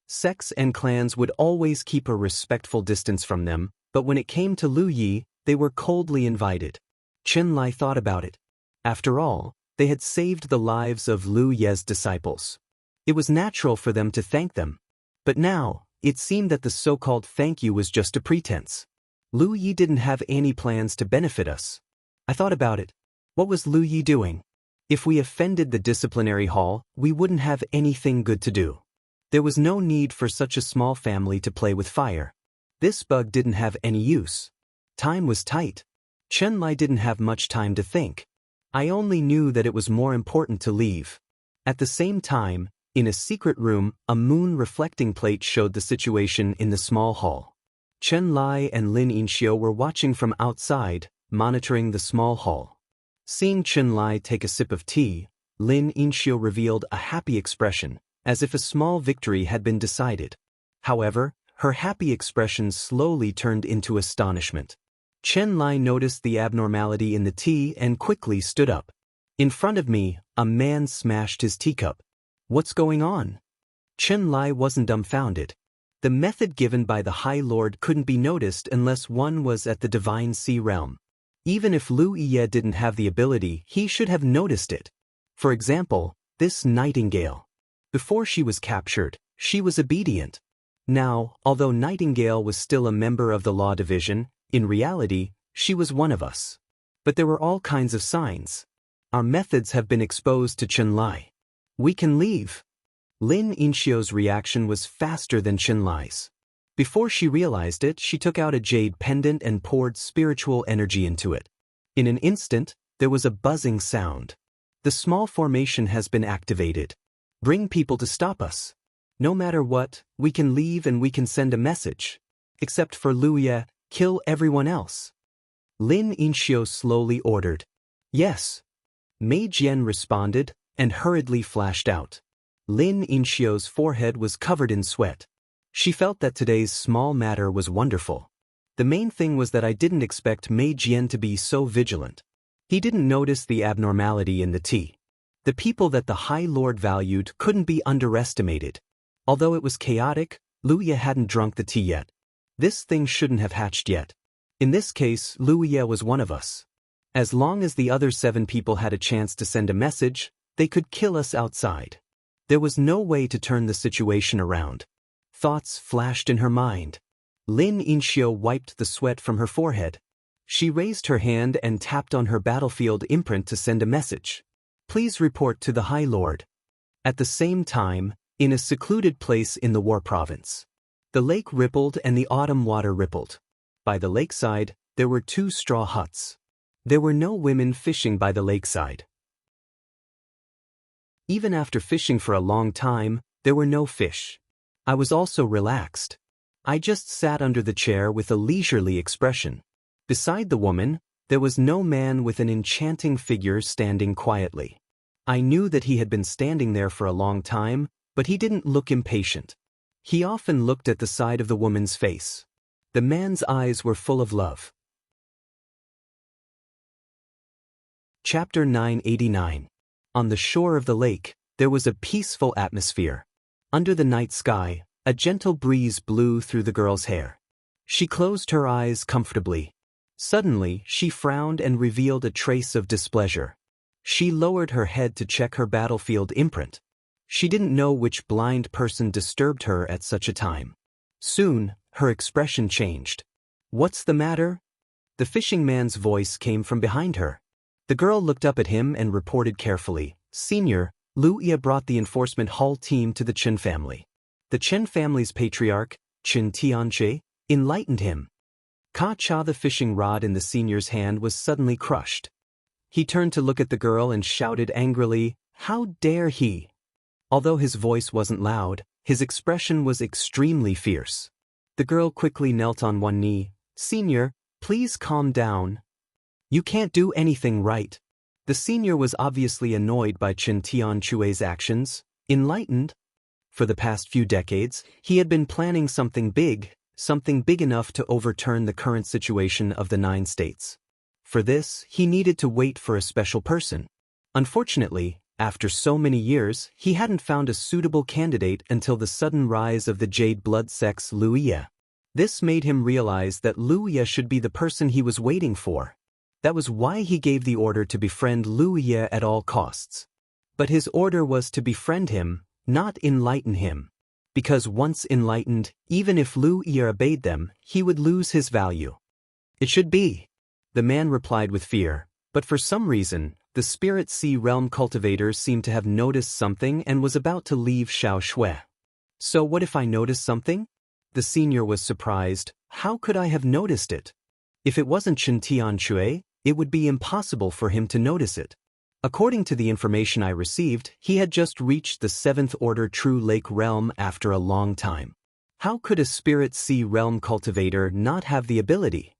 Sects and clans would always keep a respectful distance from them, but when it came to Lu Yi, they were coldly invited. Chen Lai thought about it. After all, they had saved the lives of Lu Ye's disciples. It was natural for them to thank them. But now, it seemed that the so-called thank you was just a pretense. Lu Yi didn't have any plans to benefit us. I thought about it. What was Lu Yi doing? If we offended the disciplinary hall, we wouldn't have anything good to do. There was no need for such a small family to play with fire. This bug didn't have any use. Time was tight. Chen Lai didn't have much time to think. I only knew that it was more important to leave. At the same time, In a secret room, a moon reflecting plate showed the situation in the small hall. Chen Lai and Lin Yinxiu were watching from outside, monitoring the small hall. Seeing Chen Lai take a sip of tea, Lin Yinxiu revealed a happy expression, as if a small victory had been decided. However, her happy expression slowly turned into astonishment. Chen Lai noticed the abnormality in the tea and quickly stood up. In front of me, a man smashed his teacup. What's going on? Chen Lai wasn't dumbfounded. The method given by the High Lord couldn't be noticed unless one was at the Divine Sea realm. Even if Lu Ye didn't have the ability, he should have noticed it. For example, this Nightingale. Before she was captured, she was obedient. Now, although Nightingale was still a member of the Law Division, in reality, she was one of us. But there were all kinds of signs. Our methods have been exposed to Chen Lai. We can leave. Lin Yinxiu's reaction was faster than Chen Lai's. Before she realized it, she took out a jade pendant and poured spiritual energy into it. In an instant, there was a buzzing sound. The small formation has been activated. Bring people to stop us. No matter what, we can leave and we can send a message. Except for Lu Ye, kill everyone else. Lin Yinxiu slowly ordered. Yes. Mei Jian responded and hurriedly flashed out. Lin Yinxiu's forehead was covered in sweat. She felt that today's small matter was wonderful. The main thing was that I didn't expect Mei Jian to be so vigilant. He didn't notice the abnormality in the tea. The people that the High Lord valued couldn't be underestimated. Although it was chaotic, Lu Ye hadn't drunk the tea yet. This thing shouldn't have hatched yet. In this case, Lu Ye was one of us. As long as the other 7 people had a chance to send a message, they could kill us outside. There was no way to turn the situation around. Thoughts flashed in her mind. Lin Yinxiu wiped the sweat from her forehead. She raised her hand and tapped on her battlefield imprint to send a message. Please report to the High Lord. At the same time, in a secluded place in the War Province, the lake rippled and the autumn water rippled. By the lakeside, there were 2 straw huts. There were no women fishing by the lakeside. Even after fishing for a long time, there were no fish. I was also relaxed. I just sat under the chair with a leisurely expression. Beside the woman, there was no man with an enchanting figure standing quietly. I knew that he had been standing there for a long time, but he didn't look impatient. He often looked at the side of the woman's face. The man's eyes were full of love. Chapter 989. On the shore of the lake, there was a peaceful atmosphere. Under the night sky, a gentle breeze blew through the girl's hair. She closed her eyes comfortably. Suddenly, she frowned and revealed a trace of displeasure. She lowered her head to check her battlefield imprint. She didn't know which blind person disturbed her at such a time. Soon, her expression changed. What's the matter? The fishing man's voice came from behind her. The girl looked up at him and reported carefully, Senior, Lu Ye brought the enforcement hull team to the Chen family. The Chen family's patriarch, Qin Tianche, enlightened him. Ka Cha, the fishing rod in the senior's hand, was suddenly crushed. He turned to look at the girl and shouted angrily, How dare he? Although his voice wasn't loud, his expression was extremely fierce. The girl quickly knelt on one knee. Senior, please calm down. You can't do anything right. The senior was obviously annoyed by Qin Tianchue's actions. Enlightened? For the past few decades, he had been planning something big enough to overturn the current situation of the 9 states. For this, he needed to wait for a special person. Unfortunately, after so many years, he hadn't found a suitable candidate until the sudden rise of the Jade blood sex Lu Ye. This made him realize that Lu Ye should be the person he was waiting for. That was why he gave the order to befriend Lu Ye at all costs. But his order was to befriend him, not enlighten him. Because once enlightened, even if Lu Ye obeyed them, he would lose his value. It should be. The man replied with fear, but for some reason, the Spirit Sea Realm cultivator seemed to have noticed something and was about to leave Xiao Shui. So what if I noticed something? The senior was surprised. How could I have noticed it? If it wasn't Qin Tianchue, it would be impossible for him to notice it. According to the information I received, he had just reached the 7th Order True Lake Realm after a long time. How could a Spirit Sea Realm cultivator not have the ability?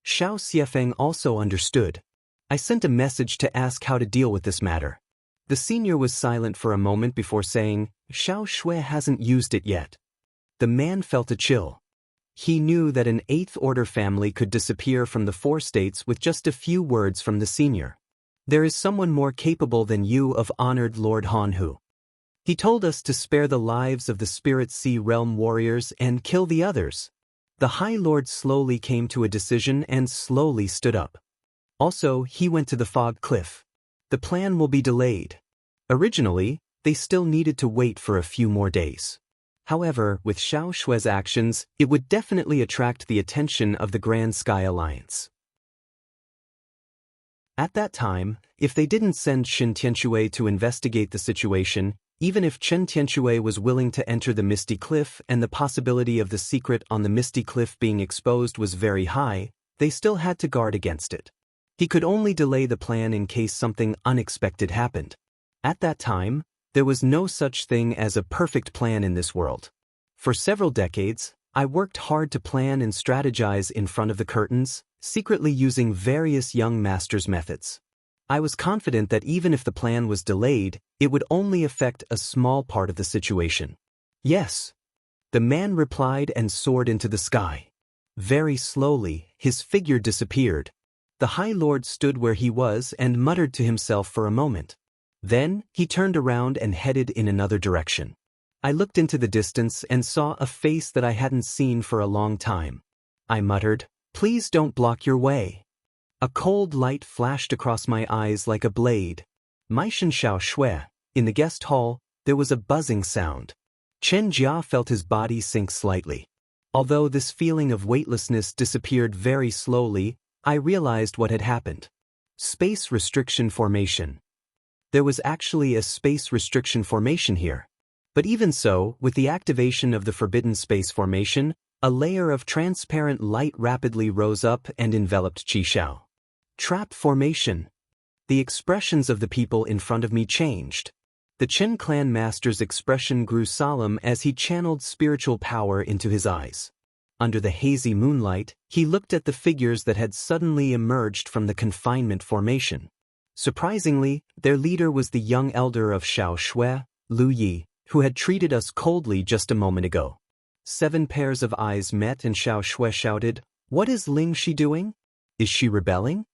Xiao Xiefeng also understood. I sent a message to ask how to deal with this matter. The senior was silent for a moment before saying, Xiao Shui hasn't used it yet. The man felt a chill. He knew that an 8th Order family could disappear from the 4 states with just a few words from the senior. There is someone more capable than you of honored Lord Hanhu. He told us to spare the lives of the Spirit Sea Realm warriors and kill the others. The High Lord slowly came to a decision and slowly stood up. Also, he went to the Fog Cliff. The plan will be delayed. Originally, they still needed to wait for a few more days. However, with Xiao Shui's actions, it would definitely attract the attention of the Grand Sky Alliance. At that time, if they didn't send Shen Tianxue to investigate the situation, even if Chen Tianxue was willing to enter the Misty Cliff and the possibility of the secret on the Misty Cliff being exposed was very high, they still had to guard against it. He could only delay the plan in case something unexpected happened. At that time, there was no such thing as a perfect plan in this world. For several decades, I worked hard to plan and strategize in front of the curtains, secretly using various young masters' methods. I was confident that even if the plan was delayed, it would only affect a small part of the situation. Yes. The man replied and soared into the sky. Very slowly, his figure disappeared. The High Lord stood where he was and muttered to himself for a moment. Then, he turned around and headed in another direction. I looked into the distance and saw a face that I hadn't seen for a long time. I muttered, "Please don't block your way." A cold light flashed across my eyes like a blade. Meishan Xiao Shui. In the guest hall, there was a buzzing sound. Chen Jia felt his body sink slightly. Although this feeling of weightlessness disappeared very slowly, I realized what had happened. Space restriction formation. There was actually a space restriction formation here. But even so, with the activation of the forbidden space formation, a layer of transparent light rapidly rose up and enveloped Qishao. Trap formation. The expressions of the people in front of me changed. The Chen clan master's expression grew solemn as he channeled spiritual power into his eyes. Under the hazy moonlight, he looked at the figures that had suddenly emerged from the confinement formation. Surprisingly, their leader was the young elder of Xiao Shui, Lu Yi, who had treated us coldly just a moment ago. 7 pairs of eyes met and Xiao Shui shouted, "What is Ling Shi doing? Is she rebelling?"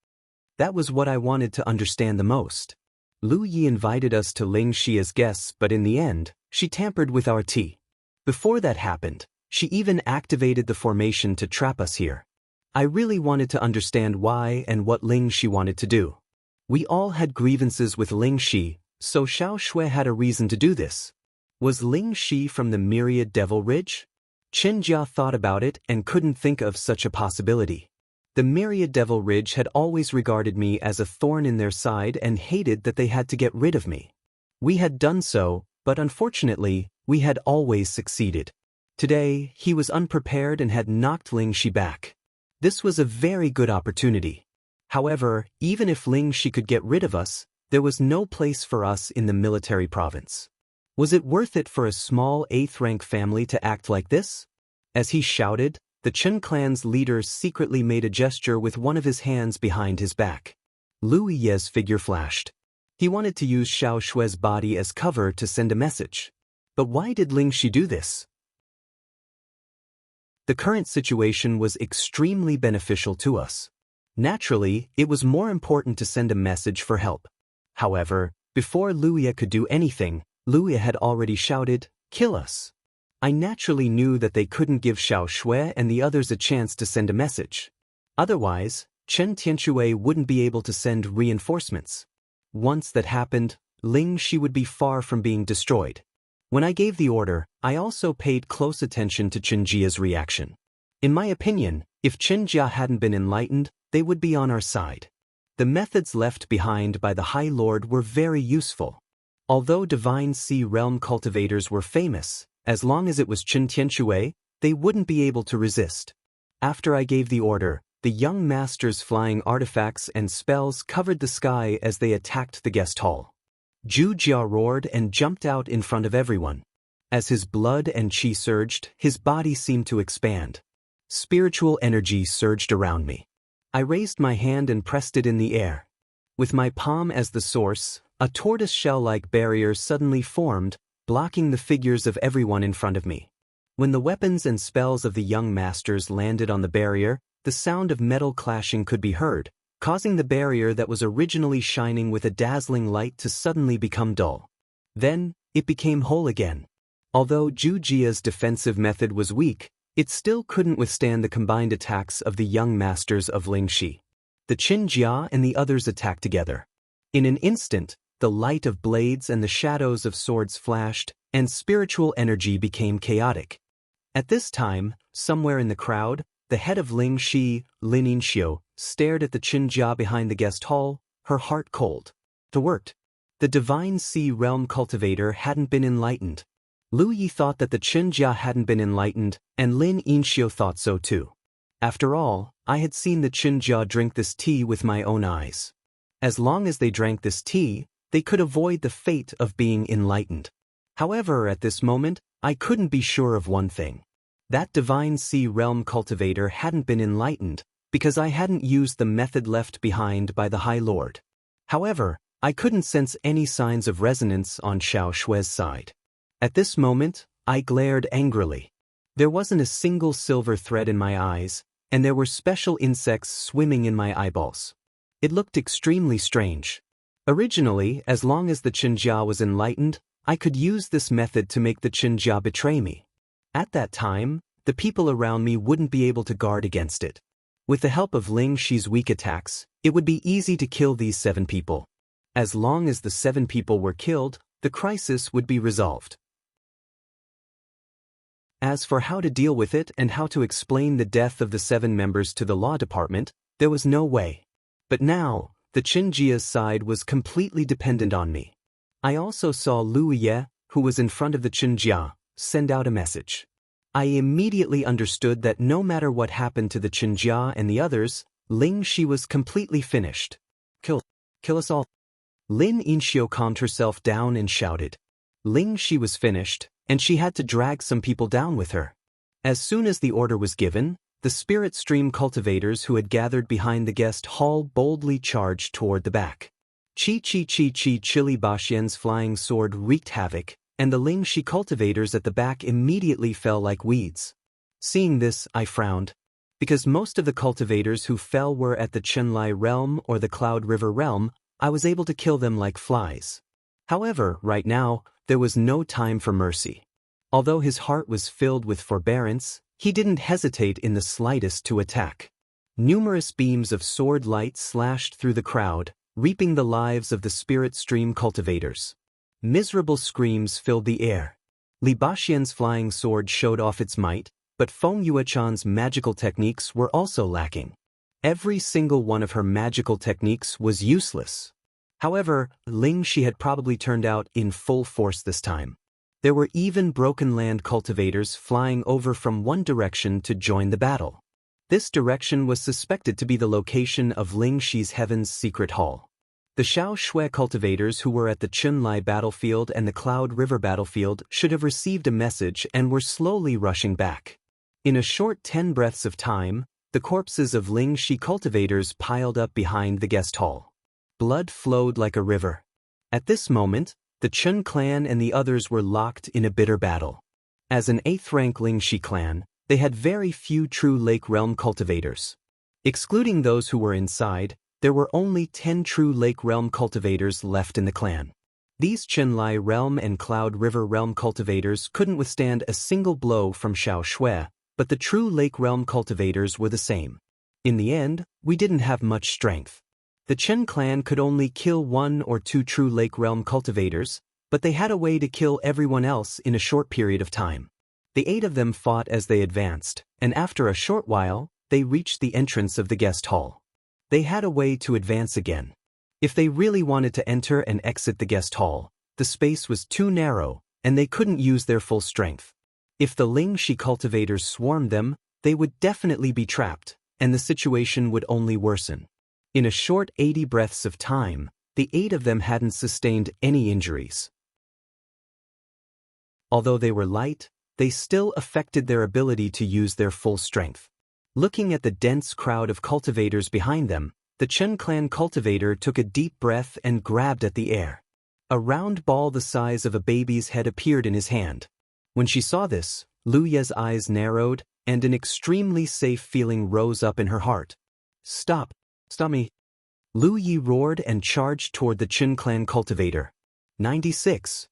That was what I wanted to understand the most. Lu Yi invited us to Ling Shi as guests, but in the end, she tampered with our tea. Before that happened, she even activated the formation to trap us here. I really wanted to understand why and what Ling Shi wanted to do. We all had grievances with Ling Shi, so Xiao Shui had a reason to do this. Was Ling Shi from the Myriad Devil Ridge? Chen Jia thought about it and couldn't think of such a possibility. The Myriad Devil Ridge had always regarded me as a thorn in their side and hated that they had to get rid of me. We had done so, but unfortunately, we had always succeeded. Today, he was unprepared and had knocked Ling Shi back. This was a very good opportunity. However, even if Ling Shi could get rid of us, there was no place for us in the military province. Was it worth it for a small 8th-rank family to act like this? As he shouted, the Chen clan's leader secretly made a gesture with one of his hands behind his back. Lu Yi's figure flashed. He wanted to use Xiao Shui's body as cover to send a message. But why did Ling Shi do this? The current situation was extremely beneficial to us. Naturally, it was more important to send a message for help. However, before Lu Yi could do anything, Lu Yi had already shouted, "Kill us." I naturally knew that they couldn't give Xiao Shui and the others a chance to send a message. Otherwise, Chen Tianxue wouldn't be able to send reinforcements. Once that happened, Ling Shi would be far from being destroyed. When I gave the order, I also paid close attention to Chen Jia's reaction. In my opinion, if Chen Jia hadn't been enlightened, they would be on our side. The methods left behind by the High Lord were very useful. Although Divine Sea Realm cultivators were famous, as long as it was Chen Tianxue, they wouldn't be able to resist. After I gave the order, the young masters flying artifacts and spells covered the sky as they attacked the guest hall. Zhu Jia roared and jumped out in front of everyone. As his blood and qi surged, his body seemed to expand. Spiritual energy surged around me. I raised my hand and pressed it in the air. With my palm as the source, a tortoise-shell-like barrier suddenly formed, blocking the figures of everyone in front of me. When the weapons and spells of the young masters landed on the barrier, the sound of metal clashing could be heard, causing the barrier that was originally shining with a dazzling light to suddenly become dull. Then, it became whole again. Although Zhu Jia's defensive method was weak, it still couldn't withstand the combined attacks of the young masters of Lingxi. The Qin Jia and the others attacked together. In an instant, the light of blades and the shadows of swords flashed, and spiritual energy became chaotic. At this time, somewhere in the crowd, the head of Lingxi, Lin Yinxiu, stared at the Qin Jia behind the guest hall, her heart cold. It worked. The divine sea realm cultivator hadn't been enlightened. Lu Yi thought that the Qin Jia hadn't been enlightened, and Lin Yinxiu thought so too. After all, I had seen the Qin Jia drink this tea with my own eyes. As long as they drank this tea, they could avoid the fate of being enlightened. However, at this moment, I couldn't be sure of one thing. That divine sea realm cultivator hadn't been enlightened, because I hadn't used the method left behind by the High Lord. However, I couldn't sense any signs of resonance on Xiao Shui's side. At this moment, I glared angrily. There wasn't a single silver thread in my eyes, and there were special insects swimming in my eyeballs. It looked extremely strange. Originally, as long as the Qin Jia was enlightened, I could use this method to make the Qin Jia betray me. At that time, the people around me wouldn't be able to guard against it. With the help of Ling Shi's weak attacks, it would be easy to kill these 7 people. As long as the 7 people were killed, the crisis would be resolved. As for how to deal with it and how to explain the death of the 7 members to the law department, there was no way. But now, the Qin Jia's side was completely dependent on me. I also saw Lu Ye, who was in front of the Qin Jia, send out a message. I immediately understood that no matter what happened to the Qin Jia and the others, Ling Shi was completely finished. Kill us all. Lin Yinxiu calmed herself down and shouted. Ling Shi was finished, and she had to drag some people down with her. As soon as the order was given, the spirit stream cultivators who had gathered behind the guest hall boldly charged toward the back. Chili Baxian's flying sword wreaked havoc, and the Ling Shi cultivators at the back immediately fell like weeds. Seeing this, I frowned. Because most of the cultivators who fell were at the Chenlai realm or the Cloud River realm, I was able to kill them like flies. However, right now, there was no time for mercy. Although his heart was filled with forbearance, he didn't hesitate in the slightest to attack. Numerous beams of sword light slashed through the crowd, reaping the lives of the spirit stream cultivators. Miserable screams filled the air. Li Baxian's flying sword showed off its might, but Feng Yuechan's magical techniques were also lacking. Every single one of her magical techniques was useless. However, Ling Shi had probably turned out in full force this time. There were even broken land cultivators flying over from one direction to join the battle. This direction was suspected to be the location of Ling Shi's Heaven's Secret Hall. The Xiao Shui cultivators who were at the Chunlai battlefield and the Cloud River battlefield should have received a message and were slowly rushing back. In a short 10 breaths of time, the corpses of Ling Shi cultivators piled up behind the guest hall. Blood flowed like a river. At this moment, the Chun clan and the others were locked in a bitter battle. As an 8th-rank Ling Shi clan, they had very few true Lake Realm cultivators. Excluding those who were inside, there were only 10 true Lake Realm cultivators left in the clan. These Chenlai Realm and Cloud River Realm cultivators couldn't withstand a single blow from Xiao Shui, but the true Lake Realm cultivators were the same. In the end, we didn't have much strength. The Chen clan could only kill 1 or 2 true Lake Realm cultivators, but they had a way to kill everyone else in a short period of time. The 8 of them fought as they advanced, and after a short while, they reached the entrance of the guest hall. They had a way to advance again. If they really wanted to enter and exit the guest hall, the space was too narrow, and they couldn't use their full strength. If the Ling Shi cultivators swarmed them, they would definitely be trapped, and the situation would only worsen. In a short 80 breaths of time, the 8 of them hadn't sustained any injuries. Although they were light, they still affected their ability to use their full strength. Looking at the dense crowd of cultivators behind them, the Chen clan cultivator took a deep breath and grabbed at the air. A round ball the size of a baby's head appeared in his hand. When she saw this, Lu Ye's eyes narrowed, and an extremely safe feeling rose up in her heart. Stop me! Lu Yi roared and charged toward the Chen clan cultivator. 96.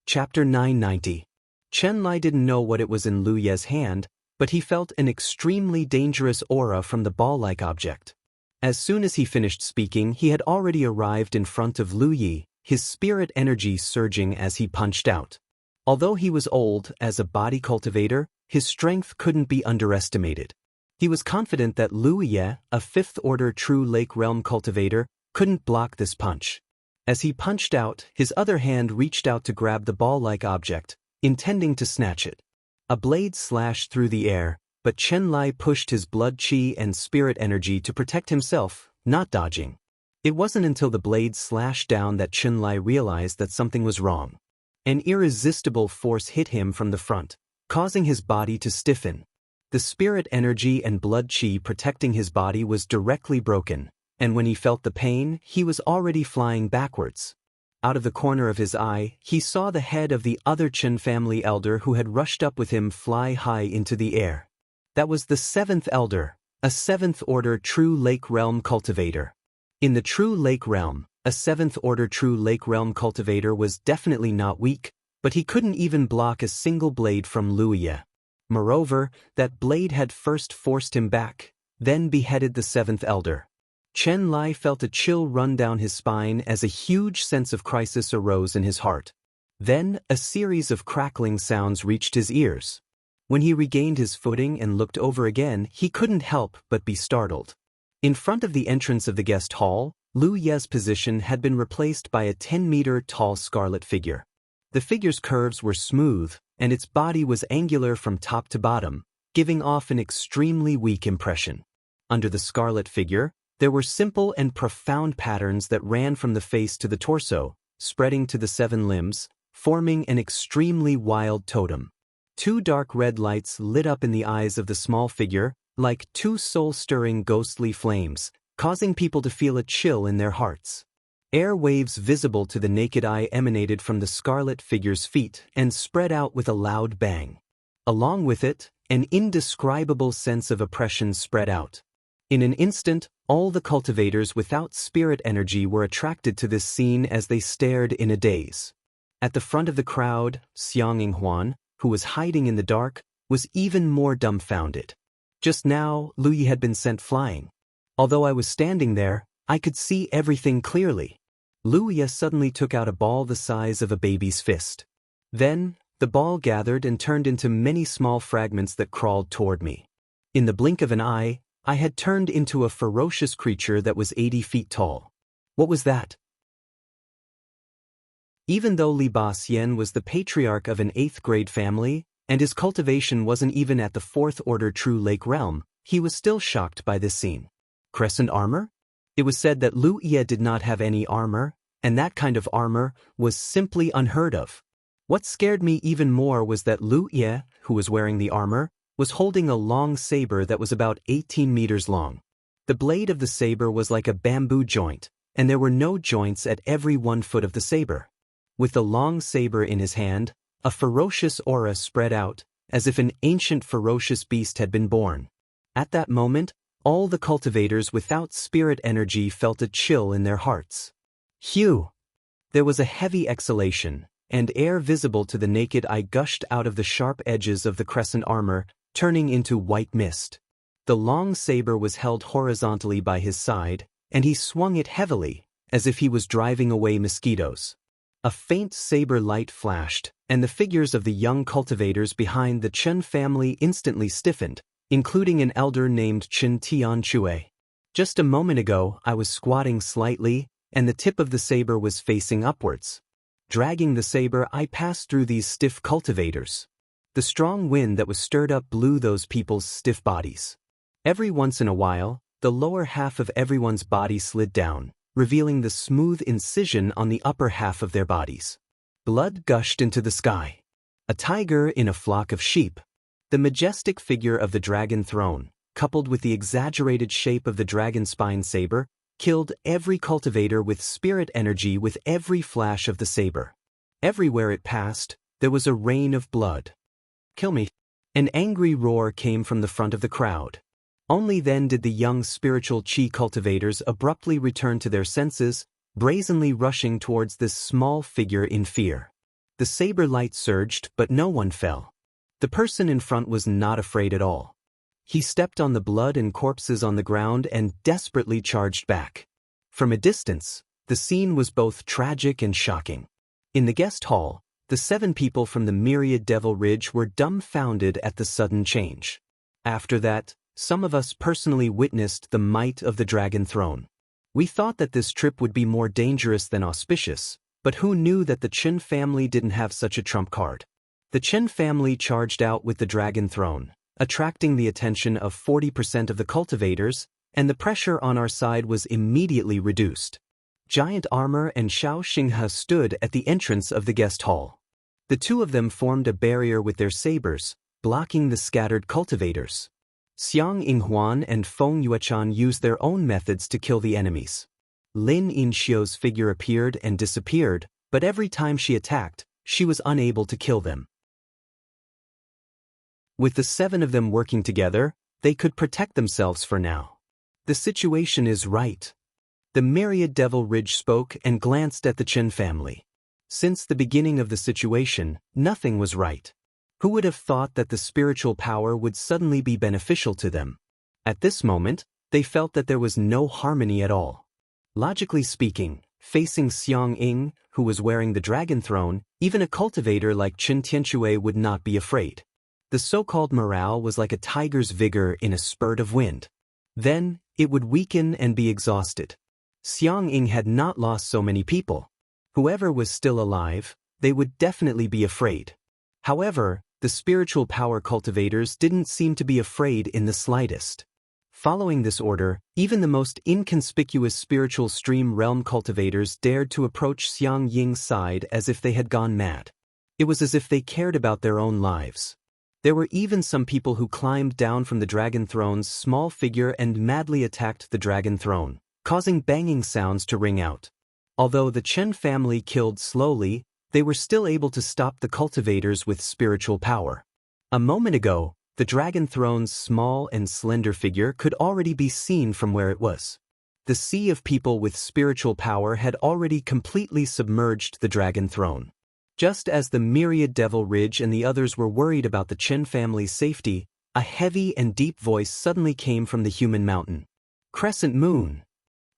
Chapter 990. Chen Lai didn't know what it was in Lu Ye's hand, but he felt an extremely dangerous aura from the ball-like object. As soon as he finished speaking, he had already arrived in front of Lu Yi, his spirit energy surging as he punched out. Although he was old as a body cultivator, his strength couldn't be underestimated. He was confident that Lu Yi, a 5th-order true Lake Realm cultivator, couldn't block this punch. As he punched out, his other hand reached out to grab the ball-like object, intending to snatch it. A blade slashed through the air, but Chen Lai pushed his blood chi and spirit energy to protect himself, not dodging. It wasn't until the blade slashed down that Chen Lai realized that something was wrong. An irresistible force hit him from the front, causing his body to stiffen. The spirit energy and blood chi protecting his body was directly broken, and when he felt the pain, he was already flying backwards. Out of the corner of his eye, he saw the head of the other Chen family elder who had rushed up with him fly high into the air. That was the 7th elder, a 7th-order true Lake Realm cultivator. In the true Lake Realm, a 7th-order true Lake Realm cultivator was definitely not weak, but he couldn't even block a single blade from Lu Yi. Moreover, that blade had first forced him back, then beheaded the 7th elder. Chen Lai felt a chill run down his spine as a huge sense of crisis arose in his heart. Then, a series of crackling sounds reached his ears. When he regained his footing and looked over again, he couldn't help but be startled. In front of the entrance of the guest hall, Lu Ye's position had been replaced by a 10-meter-tall scarlet figure. The figure's curves were smooth, and its body was angular from top to bottom, giving off an extremely weak impression. Under the scarlet figure, there were simple and profound patterns that ran from the face to the torso, spreading to the 7 limbs, forming an extremely wild totem. 2 dark red lights lit up in the eyes of the small figure, like 2 soul-stirring ghostly flames, causing people to feel a chill in their hearts. Air waves visible to the naked eye emanated from the scarlet figure's feet and spread out with a loud bang. Along with it, an indescribable sense of oppression spread out. In an instant, all the cultivators without spirit energy were attracted to this scene as they stared in a daze. At the front of the crowd, Xiang Yinghuan, who was hiding in the dark, was even more dumbfounded. Just now, Lu Yi had been sent flying. Although I was standing there, I could see everything clearly. Lu Yi suddenly took out a ball the size of a baby's fist. Then, the ball gathered and turned into many small fragments that crawled toward me. In the blink of an eye, I had turned into a ferocious creature that was 80 feet tall. What was that? Even though Li Baxian was the patriarch of an 8th-grade family, and his cultivation wasn't even at the 4th-order true Lake Realm, he was still shocked by this scene. Crescent armor? It was said that Lu Yi did not have any armor, and that kind of armor was simply unheard of. What scared me even more was that Lu Yi, who was wearing the armor, was holding a long saber that was about 18 meters long. The blade of the saber was like a bamboo joint, and there were no joints at every 1 foot of the saber. With the long saber in his hand, a ferocious aura spread out, as if an ancient ferocious beast had been born. At that moment, all the cultivators without spirit energy felt a chill in their hearts. Phew! There was a heavy exhalation, and air visible to the naked eye gushed out of the sharp edges of the crescent armor, turning into white mist. The long saber was held horizontally by his side, and he swung it heavily, as if he was driving away mosquitoes. A faint saber light flashed, and the figures of the young cultivators behind the Chen family instantly stiffened, including an elder named Chen Tianchue. Just a moment ago, I was squatting slightly, and the tip of the saber was facing upwards. Dragging the saber, I passed through these stiff cultivators. The strong wind that was stirred up blew those people's stiff bodies. Every once in a while, the lower half of everyone's body slid down, revealing the smooth incision on the upper half of their bodies. Blood gushed into the sky. A tiger in a flock of sheep. The majestic figure of the dragon throne, coupled with the exaggerated shape of the dragon spine saber, killed every cultivator with spirit energy with every flash of the saber. Everywhere it passed, there was a rain of blood. "Kill me!" An angry roar came from the front of the crowd. Only then did the young spiritual chi cultivators abruptly return to their senses, brazenly rushing towards this small figure in fear. The saber light surged, but no one fell. The person in front was not afraid at all. He stepped on the blood and corpses on the ground and desperately charged back. From a distance, the scene was both tragic and shocking. In the guest hall, the 7 people from the myriad Devil Ridge were dumbfounded at the sudden change. After that, some of us personally witnessed the might of the dragon throne. We thought that this trip would be more dangerous than auspicious, but who knew that the Chen family didn't have such a trump card? The Chen family charged out with the dragon throne, attracting the attention of 40% of the cultivators, and the pressure on our side was immediately reduced. Giant Armor and Xiao Xinghe stood at the entrance of the guest hall. The two of them formed a barrier with their sabers, blocking the scattered cultivators. Xiang Yinghuan and Feng Yuechan used their own methods to kill the enemies. Lin Yinxiu's figure appeared and disappeared, but every time she attacked, she was unable to kill them. With the 7 of them working together, they could protect themselves for now. The situation is right. The myriad Devil Ridge spoke and glanced at the Chen family. Since the beginning of the situation, nothing was right. Who would have thought that the spiritual power would suddenly be beneficial to them? At this moment, they felt that there was no harmony at all. Logically speaking, facing Xiang Ying, who was wearing the dragon throne, even a cultivator like Chen Tianxue would not be afraid. The so-called morale was like a tiger's vigor in a spurt of wind. Then, it would weaken and be exhausted. Xiang Ying had not lost so many people. Whoever was still alive, they would definitely be afraid. However, the spiritual power cultivators didn't seem to be afraid in the slightest. Following this order, even the most inconspicuous spiritual stream realm cultivators dared to approach Xiang Ying's side as if they had gone mad. It was as if they cared about their own lives. There were even some people who climbed down from the dragon throne's small figure and madly attacked the dragon throne, causing banging sounds to ring out. Although the Chen family killed slowly, they were still able to stop the cultivators with spiritual power. A moment ago, the dragon throne's small and slender figure could already be seen from where it was. The sea of people with spiritual power had already completely submerged the dragon throne. Just as the myriad Devil Ridge and the others were worried about the Chen family's safety, a heavy and deep voice suddenly came from the human mountain. "Crescent Moon."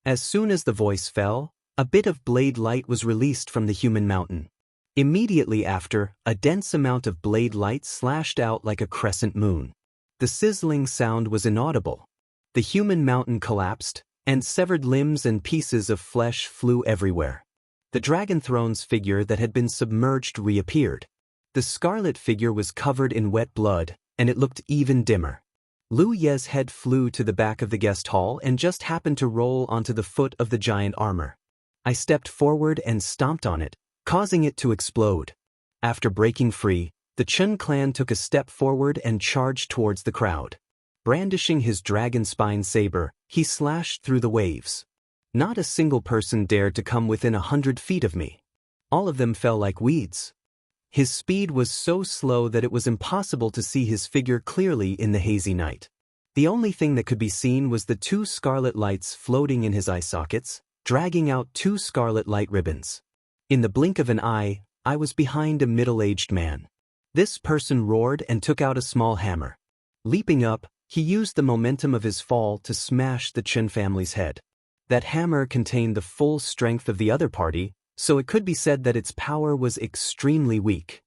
As soon as the voice fell, a bit of blade light was released from the human mountain. Immediately after, a dense amount of blade light slashed out like a crescent moon. The sizzling sound was inaudible. The human mountain collapsed, and severed limbs and pieces of flesh flew everywhere. The dragon throne's figure that had been submerged reappeared. The scarlet figure was covered in wet blood, and it looked even dimmer. Lu Ye's head flew to the back of the guest hall and just happened to roll onto the foot of the giant armor. I stepped forward and stomped on it, causing it to explode. After breaking free, the Chen clan took a step forward and charged towards the crowd. Brandishing his dragon spine saber, he slashed through the waves. Not a single person dared to come within 100 feet of me. All of them fell like weeds. His speed was so slow that it was impossible to see his figure clearly in the hazy night. The only thing that could be seen was the 2 scarlet lights floating in his eye sockets, dragging out 2 scarlet light ribbons. In the blink of an eye, I was behind a middle-aged man. This person roared and took out a small hammer. Leaping up, he used the momentum of his fall to smash the Chen family's head. That hammer contained the full strength of the other party, so it could be said that its power was extremely weak.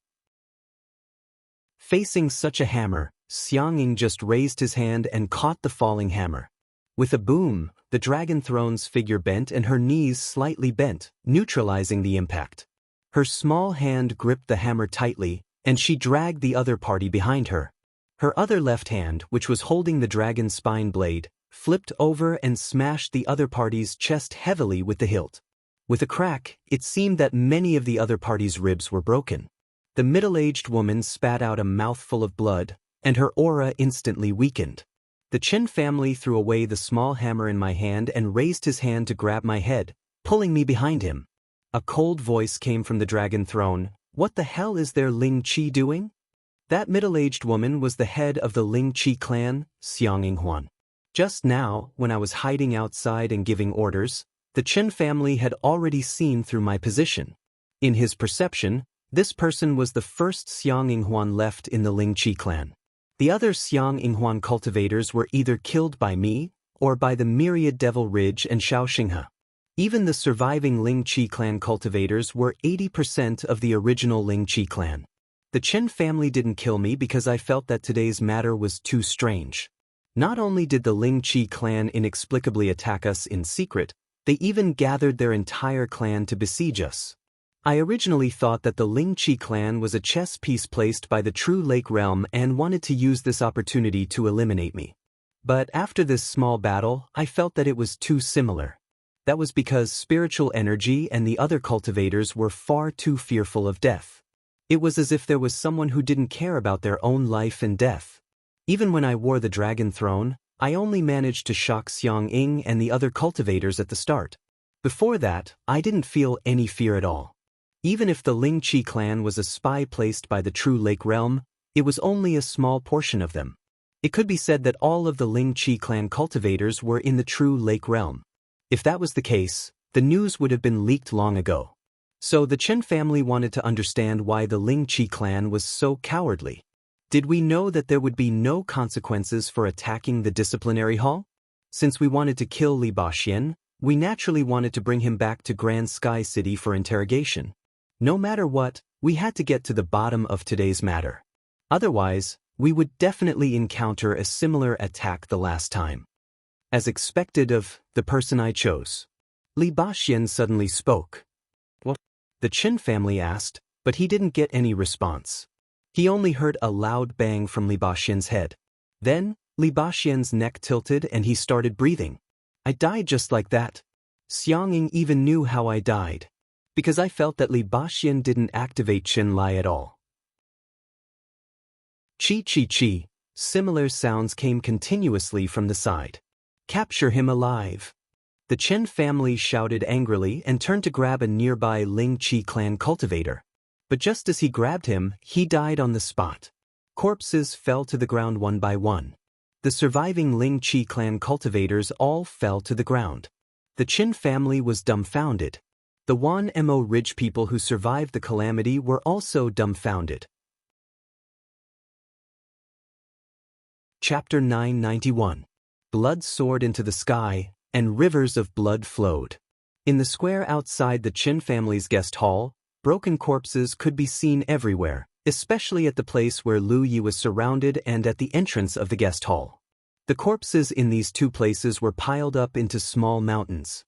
Facing such a hammer, Xiang Ying just raised his hand and caught the falling hammer. With a boom, the dragon throne's figure bent and her knees slightly bent, neutralizing the impact. Her small hand gripped the hammer tightly, and she dragged the other party behind her. Her other left hand, which was holding the dragon's spine blade, flipped over and smashed the other party's chest heavily with the hilt. With a crack, it seemed that many of the other party's ribs were broken. The middle-aged woman spat out a mouthful of blood, and her aura instantly weakened. The Chen family threw away the small hammer in my hand and raised his hand to grab my head, pulling me behind him. A cold voice came from the dragon throne. "What the hell is their Ling Qi doing?" That middle-aged woman was the head of the Ling Qi clan, Xiang Huan. Just now, when I was hiding outside and giving orders, the Chen family had already seen through my position. In his perception, this person was the first Xiang Huan left in the Ling Qi clan. The other Xiang Huan cultivators were either killed by me or by the myriad Devil Ridge and Shaoxinghe. Even the surviving Ling Qi clan cultivators were 80% of the original Ling Qi clan. The Chen family didn't kill me because I felt that today's matter was too strange. Not only did the Ling Qi clan inexplicably attack us in secret, they even gathered their entire clan to besiege us. I originally thought that the Ling Qi clan was a chess piece placed by the true Lake Realm and wanted to use this opportunity to eliminate me. But after this small battle, I felt that it was too similar. That was because spiritual energy and the other cultivators were far too fearful of death. It was as if there was someone who didn't care about their own life and death. Even when I wore the dragon throne, I only managed to shock Xiang Ying and the other cultivators at the start. Before that, I didn't feel any fear at all. Even if the Ling Qi clan was a spy placed by the true Lake Realm, it was only a small portion of them. It could be said that all of the Ling Qi clan cultivators were in the true Lake Realm. If that was the case, the news would have been leaked long ago. So the Chen family wanted to understand why the Ling Qi clan was so cowardly. Did we know that there would be no consequences for attacking the disciplinary hall? Since we wanted to kill Li Baxian, we naturally wanted to bring him back to Grand Sky City for interrogation. No matter what, we had to get to the bottom of today's matter. Otherwise, we would definitely encounter a similar attack the last time. As expected of the person I chose, Li Baxian suddenly spoke. "What?" the Chen family asked, but he didn't get any response. He only heard a loud bang from Li Baxian's head. Then, Li Baxian's neck tilted and he started breathing. I died just like that. Xiang Ying even knew how I died. Because I felt that Li Baxian didn't activate Qin Lai at all. Chi chi chi, similar sounds came continuously from the side. "Capture him alive." The Chen family shouted angrily and turned to grab a nearby Ling Qi clan cultivator. But just as he grabbed him, he died on the spot. Corpses fell to the ground one by one. The surviving Ling Qi clan cultivators all fell to the ground. The Qin family was dumbfounded. The Wan Mo Ridge people who survived the calamity were also dumbfounded. Chapter 991. Blood soared into the sky, and rivers of blood flowed. In the square outside the Qin family's guest hall, broken corpses could be seen everywhere, especially at the place where Lu Yi was surrounded and at the entrance of the guest hall. The corpses in these two places were piled up into small mountains.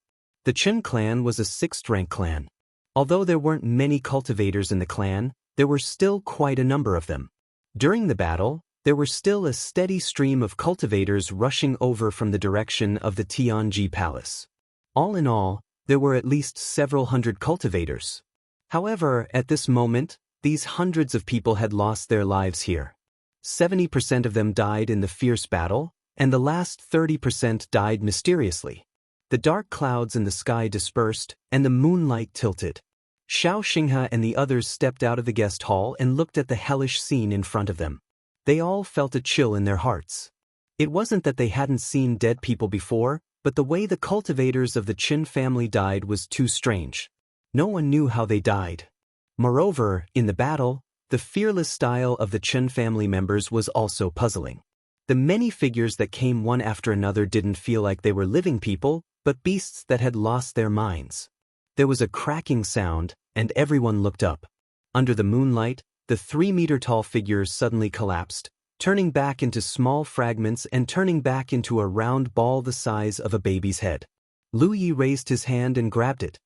The Chen clan was a 6th-rank clan. Although there weren't many cultivators in the clan, there were still quite a number of them. During the battle, there were still a steady stream of cultivators rushing over from the direction of the Tianji Palace. All in all, there were at least several hundred cultivators. However, at this moment, these hundreds of people had lost their lives here. 70% of them died in the fierce battle, and the last 30% died mysteriously. The dark clouds in the sky dispersed, and the moonlight tilted. Shaoxinghe and the others stepped out of the guest hall and looked at the hellish scene in front of them. They all felt a chill in their hearts. It wasn't that they hadn't seen dead people before, but the way the cultivators of the Qin family died was too strange. No one knew how they died. Moreover, in the battle, the fearless style of the Qin family members was also puzzling. The many figures that came one after another didn't feel like they were living people, but beasts that had lost their minds. There was a cracking sound, and everyone looked up. Under the moonlight, the 3-meter-tall figures suddenly collapsed, turning back into small fragments and turning back into a round ball the size of a baby's head. Lu Yi raised his hand and grabbed it.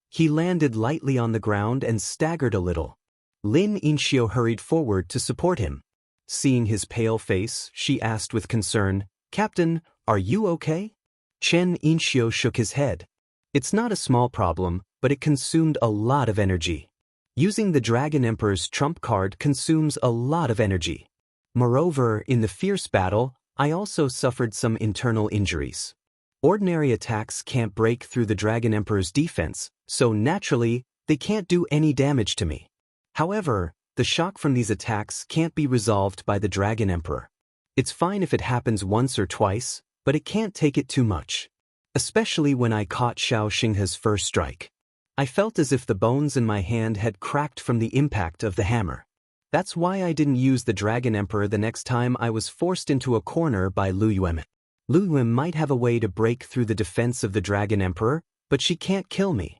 He landed lightly on the ground and staggered a little. Lin Inxio hurried forward to support him. Seeing his pale face, she asked with concern, "Captain, are you okay?" Chen Inxio shook his head. "It's not a small problem, but it consumed a lot of energy. Using the Dragon Emperor's trump card consumes a lot of energy. Moreover, in the fierce battle, I also suffered some internal injuries. Ordinary attacks can't break through the Dragon Emperor's defense, so naturally, they can't do any damage to me. However, the shock from these attacks can't be resolved by the Dragon Emperor. It's fine if it happens once or twice, but it can't take it too much. Especially when I caught Xiao Xinghe's first strike. I felt as if the bones in my hand had cracked from the impact of the hammer. That's why I didn't use the Dragon Emperor the next time I was forced into a corner by Lu Yuan. Lu Yuan might have a way to break through the defense of the Dragon Emperor, but she can't kill me.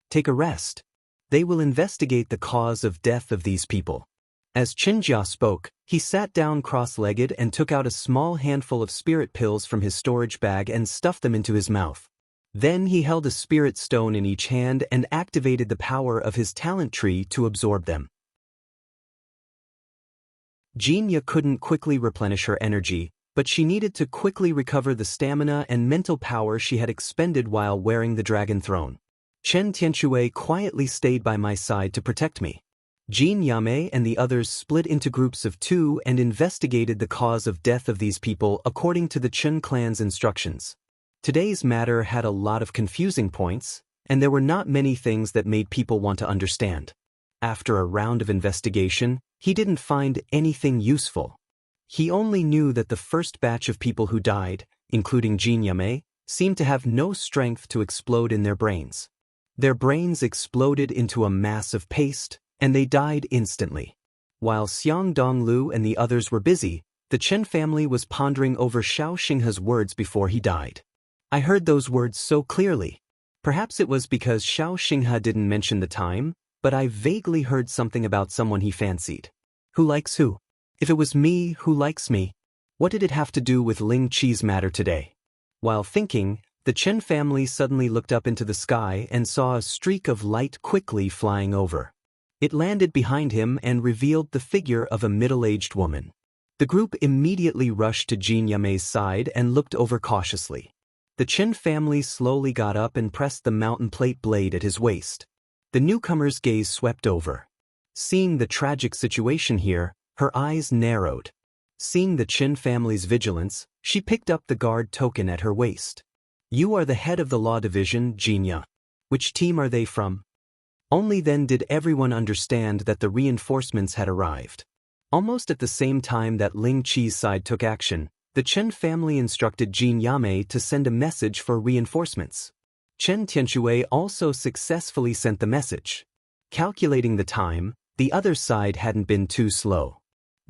Take a rest. They will investigate the cause of death of these people." As Qinjia spoke, he sat down cross-legged and took out a small handful of spirit pills from his storage bag and stuffed them into his mouth. Then he held a spirit stone in each hand and activated the power of his talent tree to absorb them. Jinya couldn't quickly replenish her energy, but she needed to quickly recover the stamina and mental power she had expended while wearing the dragon throne. Chen Tianxue quietly stayed by my side to protect me. Jin Yame and the others split into groups of 2 and investigated the cause of death of these people according to the Chen clan's instructions. Today's matter had a lot of confusing points, and there were not many things that made people want to understand. After a round of investigation, he didn't find anything useful. He only knew that the first batch of people who died, including Jin Yame, seemed to have no strength to explode in their brains. Their brains exploded into a mass of paste, and they died instantly. While Xiang Donglu and the others were busy, the Chen family was pondering over Xiao Xinghe's words before he died. I heard those words so clearly. Perhaps it was because Xiao Xinghe didn't mention the time, but I vaguely heard something about someone he fancied. Who likes who? If it was me, who likes me? What did it have to do with Ling Qi's matter today? While thinking, the Chen family suddenly looked up into the sky and saw a streak of light quickly flying over. It landed behind him and revealed the figure of a middle-aged woman. The group immediately rushed to Jin Yame's side and looked over cautiously. The Chen family slowly got up and pressed the mountain plate blade at his waist. The newcomer's gaze swept over. Seeing the tragic situation here, her eyes narrowed. Seeing the Chen family's vigilance, she picked up the guard token at her waist. "You are the head of the law division, Jinya. Which team are they from?" Only then did everyone understand that the reinforcements had arrived. Almost at the same time that Ling Qi's side took action, the Chen family instructed Jin Yame to send a message for reinforcements. Chen Tianxue also successfully sent the message. Calculating the time, the other side hadn't been too slow.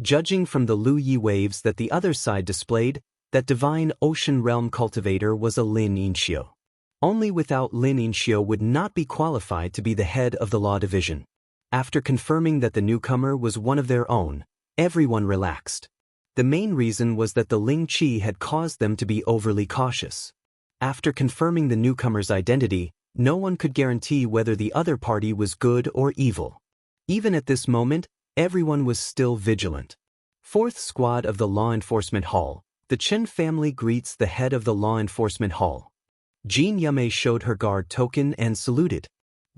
Judging from the Lu Yi waves that the other side displayed, that divine ocean realm cultivator was a Lin Inxio. Only without Lin Inxio would not be qualified to be the head of the law division. After confirming that the newcomer was one of their own, everyone relaxed. The main reason was that the Ling Qi had caused them to be overly cautious. After confirming the newcomer's identity, no one could guarantee whether the other party was good or evil. Even at this moment, everyone was still vigilant. Fourth squad of the Law Enforcement Hall. The Chen family greets the head of the Law Enforcement Hall. Jin Yame showed her guard token and saluted.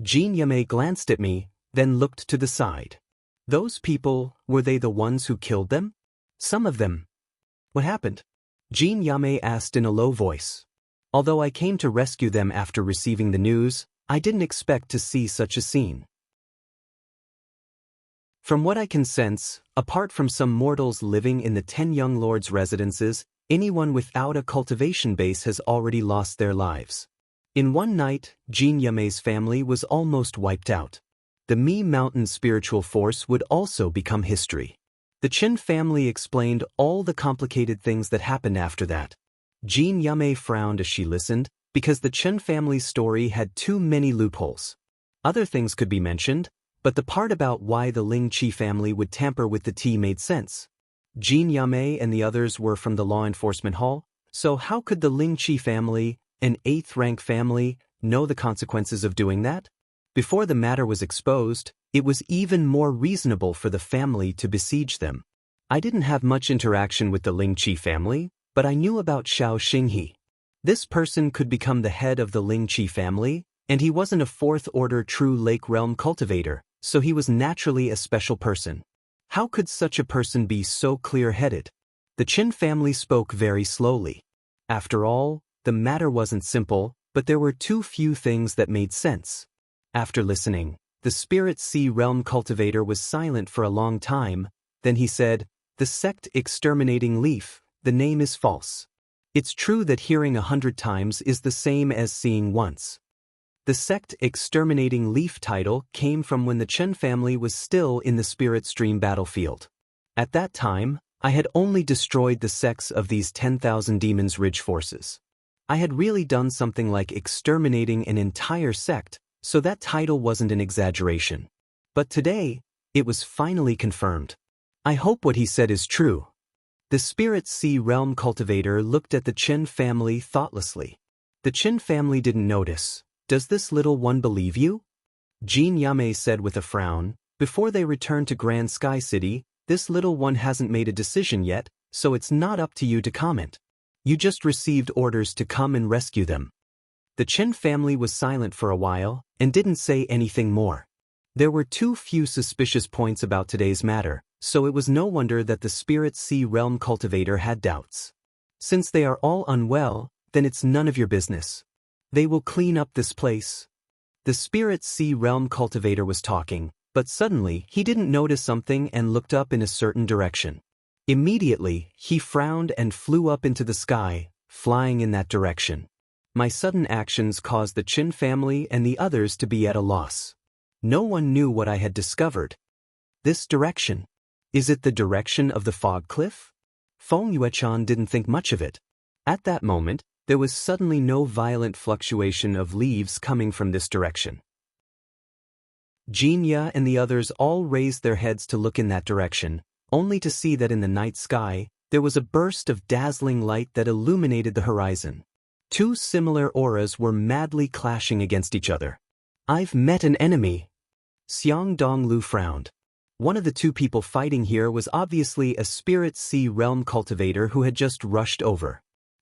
Jin Yame glanced at me, then looked to the side. Those people, were they the ones who killed them? Some of them. What happened? Jin Yame asked in a low voice. Although I came to rescue them after receiving the news, I didn't expect to see such a scene. From what I can sense, apart from some mortals living in the 10 young lords' residences, anyone without a cultivation base has already lost their lives. In one night, Jin Yame's family was almost wiped out. The Mi Mountain spiritual force would also become history. The Chen family explained all the complicated things that happened after that. Jin Yame frowned as she listened, because the Chen family's story had too many loopholes. Other things could be mentioned, but the part about why the Ling Qi family would tamper with the tea made sense. Jin Yame and the others were from the Law Enforcement Hall, so how could the Ling Qi family, an 8th rank family, know the consequences of doing that? Before the matter was exposed, it was even more reasonable for the family to besiege them. I didn't have much interaction with the Lingqi family, but I knew about Xiao Xinghe. This person could become the head of the Lingqi family, and he wasn't a fourth-order true Lake Realm cultivator, so he was naturally a special person. How could such a person be so clear-headed? The Qin family spoke very slowly. After all, the matter wasn't simple, but there were too few things that made sense. After listening, the Spirit Sea Realm cultivator was silent for a long time, then he said, "The sect exterminating leaf, the name is false. It's true that hearing 100 times is the same as seeing once." The sect exterminating leaf title came from when the Chen family was still in the Spirit Stream battlefield. At that time, I had only destroyed the sects of these 10,000 demons' ridge forces. I had really done something like exterminating an entire sect, so that title wasn't an exaggeration. But today, it was finally confirmed. I hope what he said is true. The Spirit Sea Realm cultivator looked at the Chen family thoughtlessly. The Chen family didn't notice. "Does this little one believe you?" Jin Yamei said with a frown. "Before they return to Grand Sky City, this little one hasn't made a decision yet, so it's not up to you to comment. You just received orders to come and rescue them." The Chen family was silent for a while, and didn't say anything more. There were too few suspicious points about today's matter, so it was no wonder that the Spirit Sea Realm cultivator had doubts. Since they are all unwell, then it's none of your business. They will clean up this place. The Spirit Sea Realm cultivator was talking, but suddenly he didn't notice something and looked up in a certain direction. Immediately, he frowned and flew up into the sky, flying in that direction. My sudden actions caused the Qin family and the others to be at a loss. No one knew what I had discovered. This direction. Is it the direction of the fog cliff? Feng Yuechan didn't think much of it. At that moment, there was suddenly no violent fluctuation of leaves coming from this direction. Jin Ya and the others all raised their heads to look in that direction, only to see that in the night sky, there was a burst of dazzling light that illuminated the horizon. Two similar auras were madly clashing against each other. "I've met an enemy." Xiang Donglu frowned. One of the two people fighting here was obviously a Spirit Sea Realm cultivator who had just rushed over.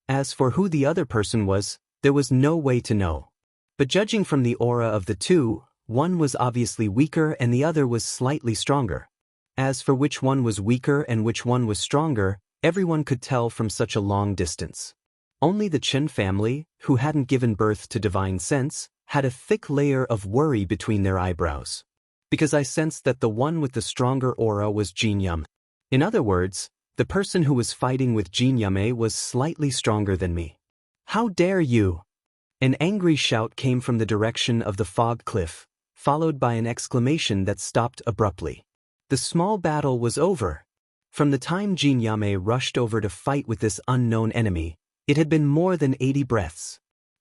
As for who the other person was, there was no way to know. But judging from the aura of the two, one was obviously weaker and the other was slightly stronger. As for which one was weaker and which one was stronger, everyone could tell from such a long distance. Only the Chen family, who hadn't given birth to divine sense, had a thick layer of worry between their eyebrows. Because I sensed that the one with the stronger aura was Jin Yam. In other words, the person who was fighting with Jin Yamei was slightly stronger than me. "How dare you!" An angry shout came from the direction of the fog cliff, followed by an exclamation that stopped abruptly. The small battle was over. From the time Jin Yamei rushed over to fight with this unknown enemy, it had been more than 80 breaths.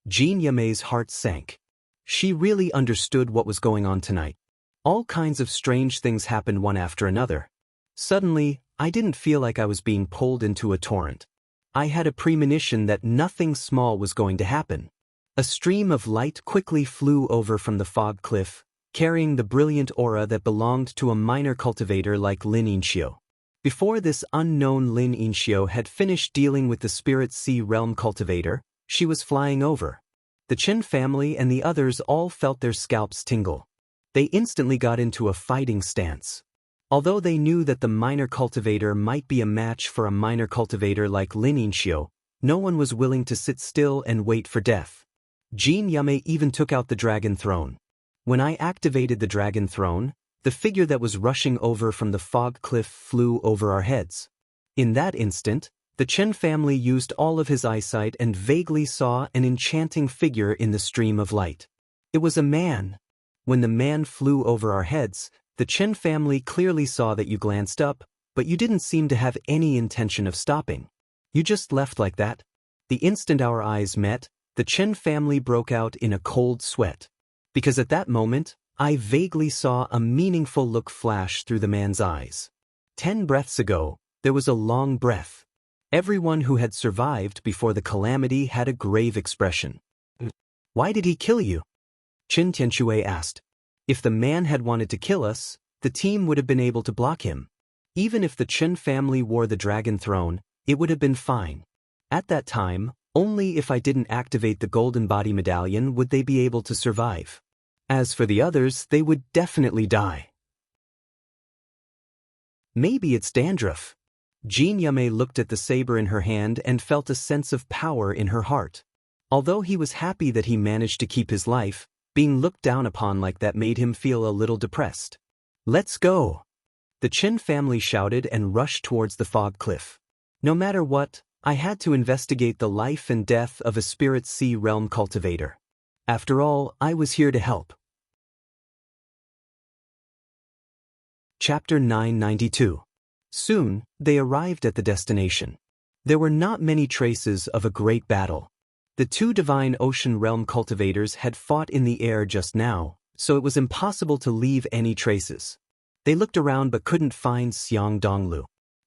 Jin Yamei's heart sank. She really understood what was going on tonight. All kinds of strange things happened one after another. Suddenly, I didn't feel like I was being pulled into a torrent. I had a premonition that nothing small was going to happen. A stream of light quickly flew over from the fog cliff, carrying the brilliant aura that belonged to a minor cultivator like Lin Yinxiu. Before this unknown Lin Yinxiu had finished dealing with the Spirit Sea Realm cultivator, she was flying over. The Chen family and the others all felt their scalps tingle. They instantly got into a fighting stance. Although they knew that the minor cultivator might be a match for a minor cultivator like Lin Yinxiu, no one was willing to sit still and wait for death. Jin Yamei even took out the dragon throne. When I activated the dragon throne, the figure that was rushing over from the fog cliff flew over our heads. In that instant, the Chen family used all of his eyesight and vaguely saw an enchanting figure in the stream of light. It was a man. When the man flew over our heads, the Chen family clearly saw that you glanced up, but you didn't seem to have any intention of stopping. You just left like that. The instant our eyes met, the Chen family broke out in a cold sweat. Because at that moment, I vaguely saw a meaningful look flash through the man's eyes. 10 breaths ago, there was a long breath. Everyone who had survived before the calamity had a grave expression. "Why did he kill you?" Qin Tianxue asked. If the man had wanted to kill us, the team would have been able to block him. Even if the Chen family wore the dragon throne, it would have been fine. At that time, only if I didn't activate the golden body medallion would they be able to survive. As for the others, they would definitely die. Maybe it's dandruff. Jean Yamei looked at the saber in her hand and felt a sense of power in her heart. Although he was happy that he managed to keep his life, being looked down upon like that made him feel a little depressed. Let's go! The Chen family shouted and rushed towards the fog cliff. No matter what, I had to investigate the life and death of a spirit sea realm cultivator. After all, I was here to help. Chapter 992. Soon, they arrived at the destination. There were not many traces of a great battle. The two divine ocean realm cultivators had fought in the air just now, so it was impossible to leave any traces. They looked around but couldn't find Xiang Donglu.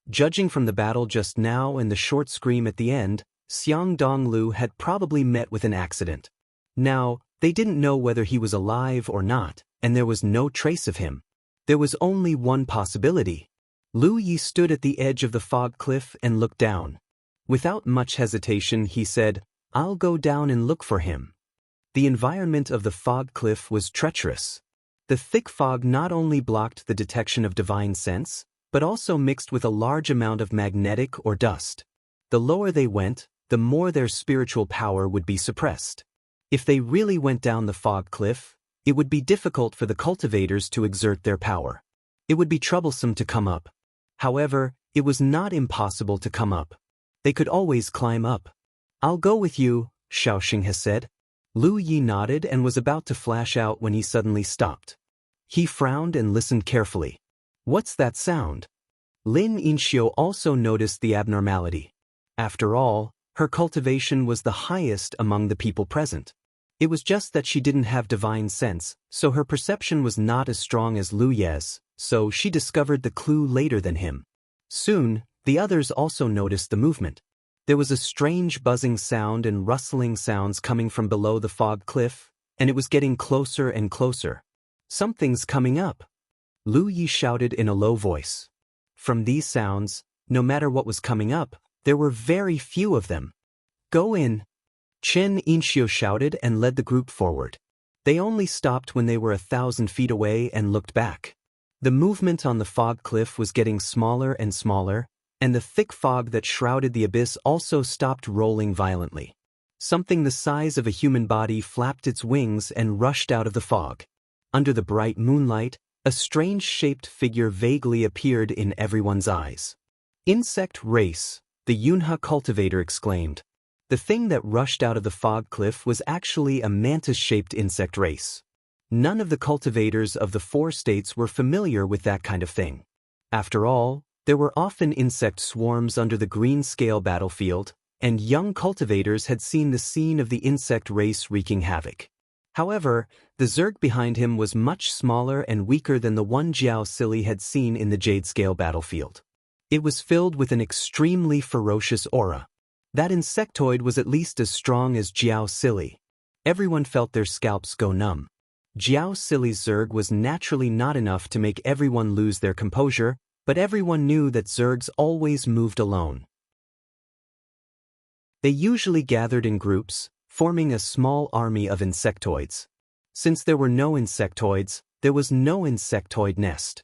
Judging from the battle just now and the short scream at the end, Xiang Donglu had probably met with an accident. Now, they didn't know whether he was alive or not, and there was no trace of him. There was only one possibility. Lu Yi stood at the edge of the fog cliff and looked down. Without much hesitation, he said, "I'll go down and look for him." The environment of the fog cliff was treacherous. The thick fog not only blocked the detection of divine sense, but also mixed with a large amount of magnetic or dust. The lower they went, the more their spiritual power would be suppressed. If they really went down the fog cliff, it would be difficult for the cultivators to exert their power. It would be troublesome to come up. However, it was not impossible to come up. They could always climb up. "I'll go with you," Shaoxing has said. Lu Yi nodded and was about to flash out when he suddenly stopped. He frowned and listened carefully. What's that sound? Lin Yinxiu also noticed the abnormality. After all, her cultivation was the highest among the people present. It was just that she didn't have divine sense, so her perception was not as strong as Lu Ye's, so she discovered the clue later than him. Soon, the others also noticed the movement. There was a strange buzzing sound and rustling sounds coming from below the fog cliff, and it was getting closer and closer. "Something's coming up," Lu Yi shouted in a low voice. From these sounds, no matter what was coming up, there were very few of them. "Go in," Chen Yinxiu shouted and led the group forward. They only stopped when they were 1,000 feet away and looked back. The movement on the fog cliff was getting smaller and smaller, and the thick fog that shrouded the abyss also stopped rolling violently. Something the size of a human body flapped its wings and rushed out of the fog. Under the bright moonlight, a strange-shaped figure vaguely appeared in everyone's eyes. "Insect race," the Yunhe cultivator exclaimed. The thing that rushed out of the fog cliff was actually a mantis-shaped insect race. None of the cultivators of the 4 states were familiar with that kind of thing. After all, there were often insect swarms under the green scale battlefield, and young cultivators had seen the scene of the insect race wreaking havoc. However, the Zerg behind him was much smaller and weaker than the one Jiao Sili had seen in the jade scale battlefield. It was filled with an extremely ferocious aura. That insectoid was at least as strong as Jiao Sili. Everyone felt their scalps go numb. Jiao Sili's Zerg was naturally not enough to make everyone lose their composure, but everyone knew that Zergs always moved alone. They usually gathered in groups, forming a small army of insectoids. Since there were no insectoids, there was no insectoid nest.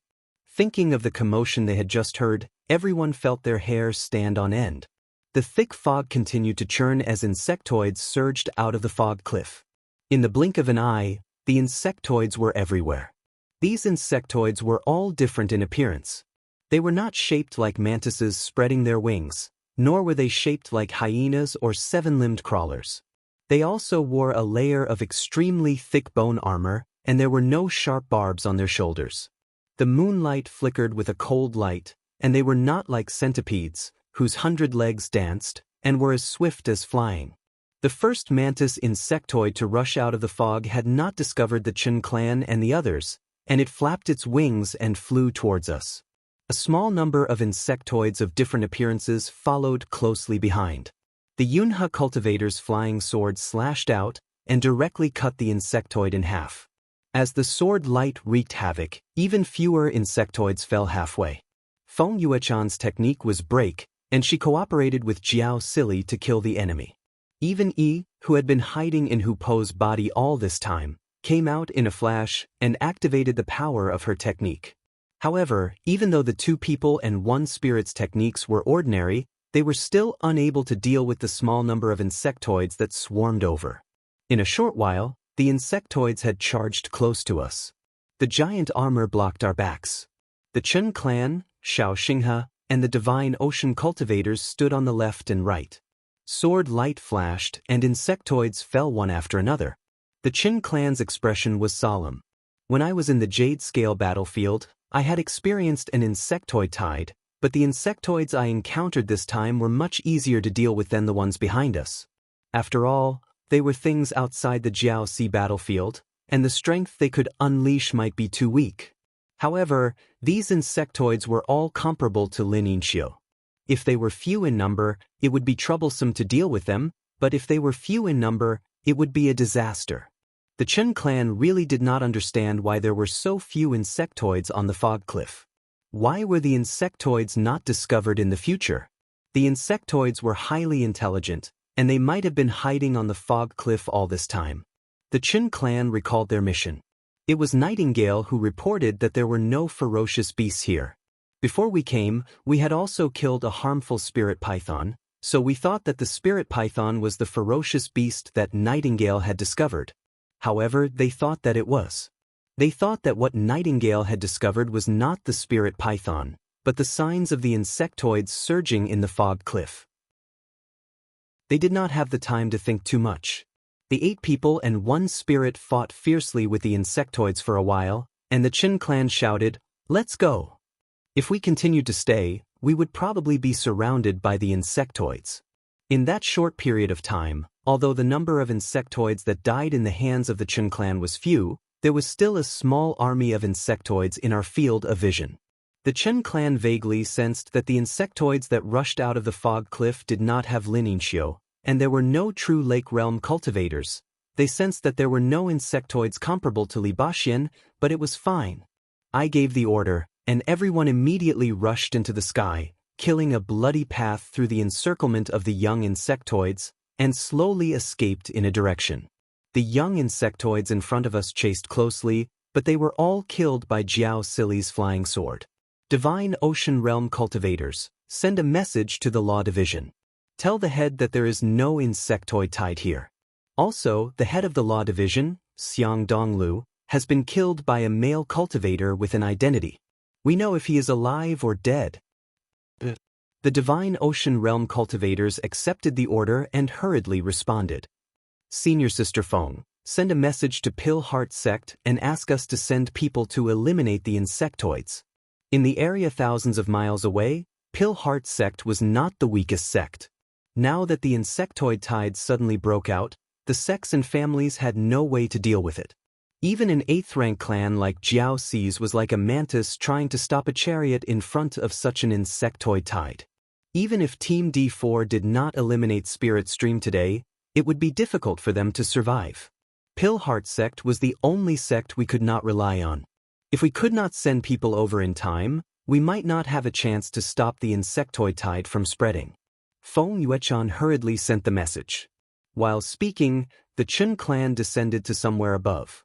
Thinking of the commotion they had just heard, everyone felt their hair stand on end. The thick fog continued to churn as insectoids surged out of the fog cliff. In the blink of an eye, the insectoids were everywhere. These insectoids were all different in appearance. They were not shaped like mantises spreading their wings, nor were they shaped like hyenas or 7-limbed crawlers. They also wore a layer of extremely thick bone armor, and there were no sharp barbs on their shoulders. The moonlight flickered with a cold light, and they were not like centipedes, whose 100 legs danced, and were as swift as flying. The first mantis insectoid to rush out of the fog had not discovered the Chen clan and the others, and it flapped its wings and flew towards us. A small number of insectoids of different appearances followed closely behind. The Yunhe cultivator's flying sword slashed out and directly cut the insectoid in half. As the sword light wreaked havoc, even fewer insectoids fell halfway. Feng Yuechan's technique was break, and she cooperated with Jiao Sili to kill the enemy. Even Yi, who had been hiding in Hu Po's body all this time, came out in a flash and activated the power of her technique. However, even though the 2 people and 1 spirit's techniques were ordinary, they were still unable to deal with the small number of insectoids that swarmed over. In a short while, the insectoids had charged close to us. The giant armor blocked our backs. The Chen clan, Shao Xinghe, and the Divine Ocean cultivators stood on the left and right. Sword light flashed and insectoids fell one after another. The Qin clan's expression was solemn. When I was in the Jade Scale battlefield, I had experienced an insectoid tide, but the insectoids I encountered this time were much easier to deal with than the ones behind us. After all, they were things outside the Jiaoxi battlefield, and the strength they could unleash might be too weak. However, these insectoids were all comparable to Lin Yinxiu. If they were few in number, it would be troublesome to deal with them, but if they were few in number, it would be a disaster. The Chen clan really did not understand why there were so few insectoids on the fog cliff. Why were the insectoids not discovered in the future? The insectoids were highly intelligent, and they might have been hiding on the fog cliff all this time. The Chen clan recalled their mission. It was Nightingale who reported that there were no ferocious beasts here. Before we came, we had also killed a harmful spirit python, so we thought that the spirit python was the ferocious beast that Nightingale had discovered. However, they thought that it was. They thought that what Nightingale had discovered was not the spirit python, but the signs of the insectoids surging in the fog cliff. They did not have the time to think too much. The 8 people and 1 spirit fought fiercely with the insectoids for a while, and the Qin clan shouted, "Let's go!" If we continued to stay, we would probably be surrounded by the insectoids. In that short period of time, although the number of insectoids that died in the hands of the Qin clan was few, there was still a small army of insectoids in our field of vision. The Chen clan vaguely sensed that the insectoids that rushed out of the fog cliff did not have Lin Yinxiu, and there were no true lake realm cultivators. They sensed that there were no insectoids comparable to Li Baxian, but it was fine. I gave the order, and everyone immediately rushed into the sky, killing a bloody path through the encirclement of the young insectoids, and slowly escaped in a direction. The young insectoids in front of us chased closely, but they were all killed by Jiao Sili's flying sword. Divine Ocean Realm cultivators, send a message to the Law Division. Tell the head that there is no insectoid tide here. Also, the head of the Law Division, Xiang Donglu, has been killed by a male cultivator with an identity. We know if he is alive or dead. The Divine Ocean Realm cultivators accepted the order and hurriedly responded. Senior Sister Feng, send a message to Pill Heart Sect and ask us to send people to eliminate the insectoids. In the area thousands of miles away, Pill Heart Sect was not the weakest sect. Now that the insectoid tide suddenly broke out, the sects and families had no way to deal with it. Even an 8th rank clan like Jiao Xi's was like a mantis trying to stop a chariot in front of such an insectoid tide. Even if Team D4 did not eliminate Spirit Stream today, it would be difficult for them to survive. Pill Heart Sect was the only sect we could not rely on. If we could not send people over in time, we might not have a chance to stop the insectoid tide from spreading. Feng Yuechan hurriedly sent the message. While speaking, the Chen clan descended to somewhere above.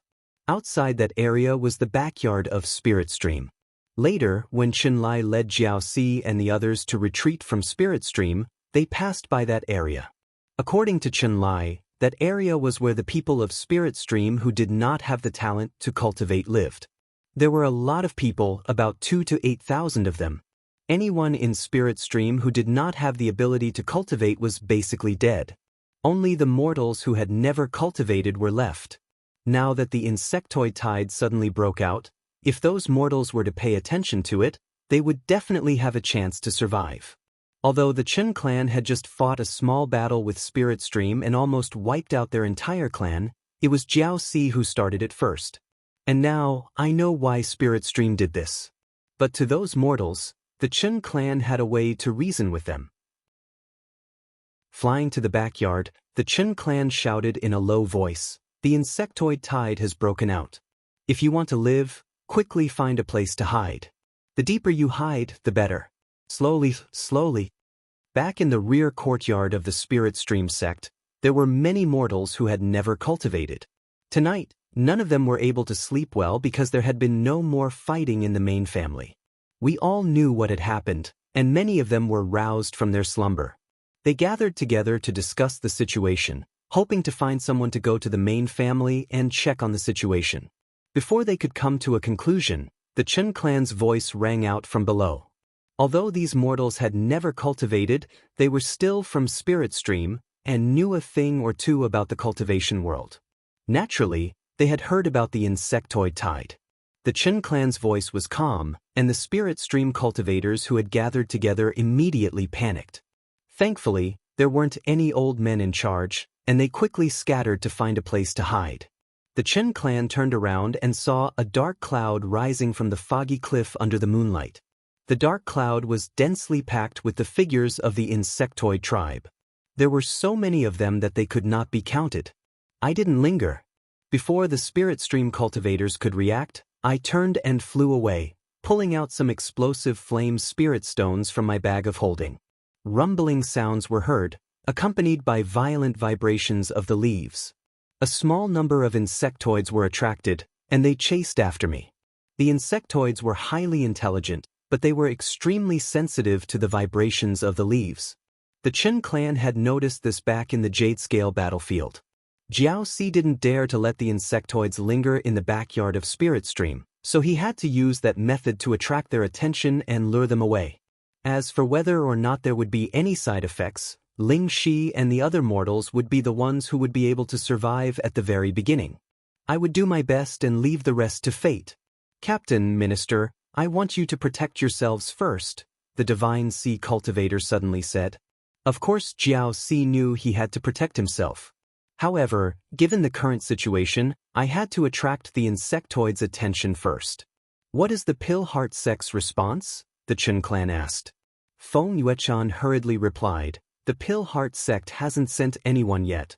Outside that area was the backyard of Spirit Stream. Later, when Chen Lai led Jiao Si and the others to retreat from Spirit Stream, they passed by that area. According to Chen Lai, that area was where the people of Spirit Stream who did not have the talent to cultivate lived. There were a lot of people, about 2,000 to 8,000 of them. Anyone in Spirit Stream who did not have the ability to cultivate was basically dead. Only the mortals who had never cultivated were left. Now that the insectoid tide suddenly broke out, if those mortals were to pay attention to it, they would definitely have a chance to survive. Although the Chen clan had just fought a small battle with Spirit Stream and almost wiped out their entire clan, it was Jiao Si who started it first. And now, I know why Spirit Stream did this. But to those mortals, the Chen clan had a way to reason with them. Flying to the backyard, the Chen clan shouted in a low voice, "The insectoid tide has broken out." If you want to live, quickly find a place to hide. The deeper you hide, the better. Slowly. Back in the rear courtyard of the Spirit Stream sect, there were many mortals who had never cultivated. Tonight, none of them were able to sleep well because there had been no more fighting in the main family. We all knew what had happened, and many of them were roused from their slumber. They gathered together to discuss the situation, hoping to find someone to go to the main family and check on the situation. Before they could come to a conclusion, the Chen clan's voice rang out from below. Although these mortals had never cultivated, they were still from Spirit Stream and knew a thing or two about the cultivation world. Naturally, they had heard about the insectoid tide. The Chen clan's voice was calm, and the Spirit Stream cultivators who had gathered together immediately panicked. Thankfully, there weren't any old men in charge, and they quickly scattered to find a place to hide. The Chen clan turned around and saw a dark cloud rising from the foggy cliff under the moonlight. The dark cloud was densely packed with the figures of the insectoid tribe. There were so many of them that they could not be counted. I didn't linger. Before the Spirit Stream cultivators could react, I turned and flew away, pulling out some explosive flame spirit stones from my bag of holding. Rumbling sounds were heard, accompanied by violent vibrations of the leaves. A small number of insectoids were attracted, and they chased after me. The insectoids were highly intelligent, but they were extremely sensitive to the vibrations of the leaves. The Chen clan had noticed this back in the Jade Scale battlefield. Jianghu didn't dare to let the insectoids linger in the backyard of Spirit Stream, so he had to use that method to attract their attention and lure them away. As for whether or not there would be any side effects, Ling Shi and the other mortals would be the ones who would be able to survive at the very beginning. I would do my best and leave the rest to fate. Captain, Minister, I want you to protect yourselves first, the Divine Sea Cultivator suddenly said. Of course Jianghu knew he had to protect himself. However, given the current situation, I had to attract the insectoid's attention first. What is the Pill Heart sect's response? The Chen clan asked. Feng Yuechan hurriedly replied, the Pill Heart sect hasn't sent anyone yet.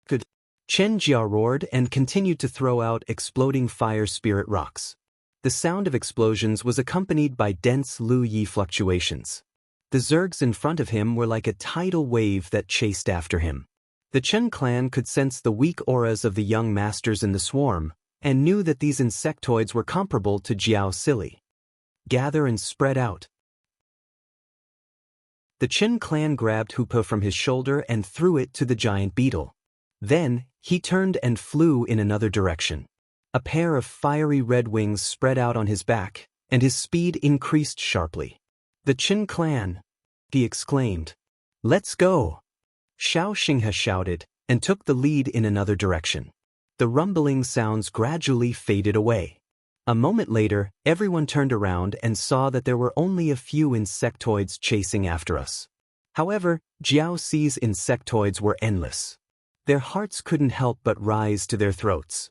Good. Chen Jia roared and continued to throw out exploding fire spirit rocks. The sound of explosions was accompanied by dense Lu Yi fluctuations. The zergs in front of him were like a tidal wave that chased after him. The Chen clan could sense the weak auras of the young masters in the swarm, and knew that these insectoids were comparable to Jiao Sili. Gather and spread out. The Chen clan grabbed Hupa from his shoulder and threw it to the giant beetle. Then, he turned and flew in another direction. A pair of fiery red wings spread out on his back, and his speed increased sharply. The Chen clan! He exclaimed. Let's go! Xiao Xinghe shouted, and took the lead in another direction. The rumbling sounds gradually faded away. A moment later, everyone turned around and saw that there were only a few insectoids chasing after us. However, Jiaoxi's insectoids were endless. Their hearts couldn't help but rise to their throats.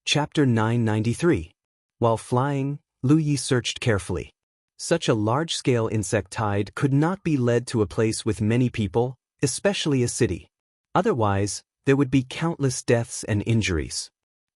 Chapter 993. While flying, Lu Yi searched carefully. Such a large-scale insect tide could not be led to a place with many people, especially a city. Otherwise, there would be countless deaths and injuries.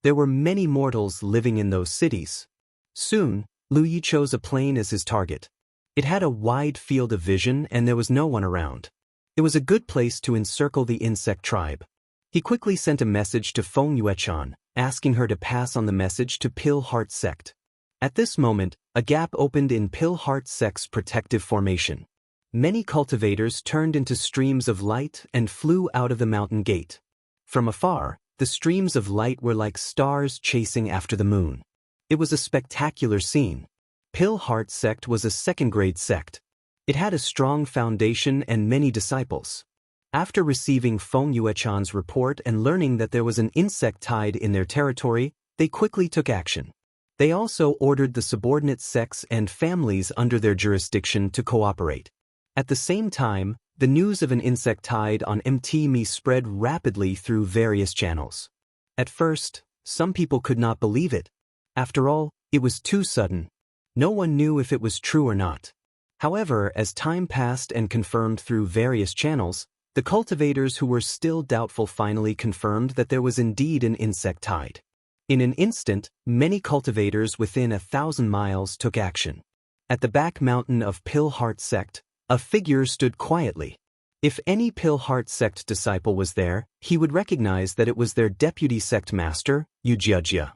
There were many mortals living in those cities. Soon, Lu Yi chose a plain as his target. It had a wide field of vision and there was no one around. It was a good place to encircle the insect tribe. He quickly sent a message to Feng Yuechan, asking her to pass on the message to Pill Heart sect. At this moment, a gap opened in Pill Heart sect's protective formation. Many cultivators turned into streams of light and flew out of the mountain gate. From afar, the streams of light were like stars chasing after the moon. It was a spectacular scene. Pill Heart sect was a second-grade sect. It had a strong foundation and many disciples. After receiving Feng Yuechan's report and learning that there was an insect tide in their territory, they quickly took action. They also ordered the subordinate sects and families under their jurisdiction to cooperate. At the same time, the news of an insect tide on MT-Me spread rapidly through various channels. At first, some people could not believe it. After all, it was too sudden. No one knew if it was true or not. However, as time passed and confirmed through various channels, The cultivators who were still doubtful finally confirmed that there was indeed an insect tide. In an instant, many cultivators within 1,000 miles took action. At the back mountain of Pilheart sect, a figure stood quietly. If any Pilheart sect disciple was there, he would recognize that it was their deputy sect master, Wuxia.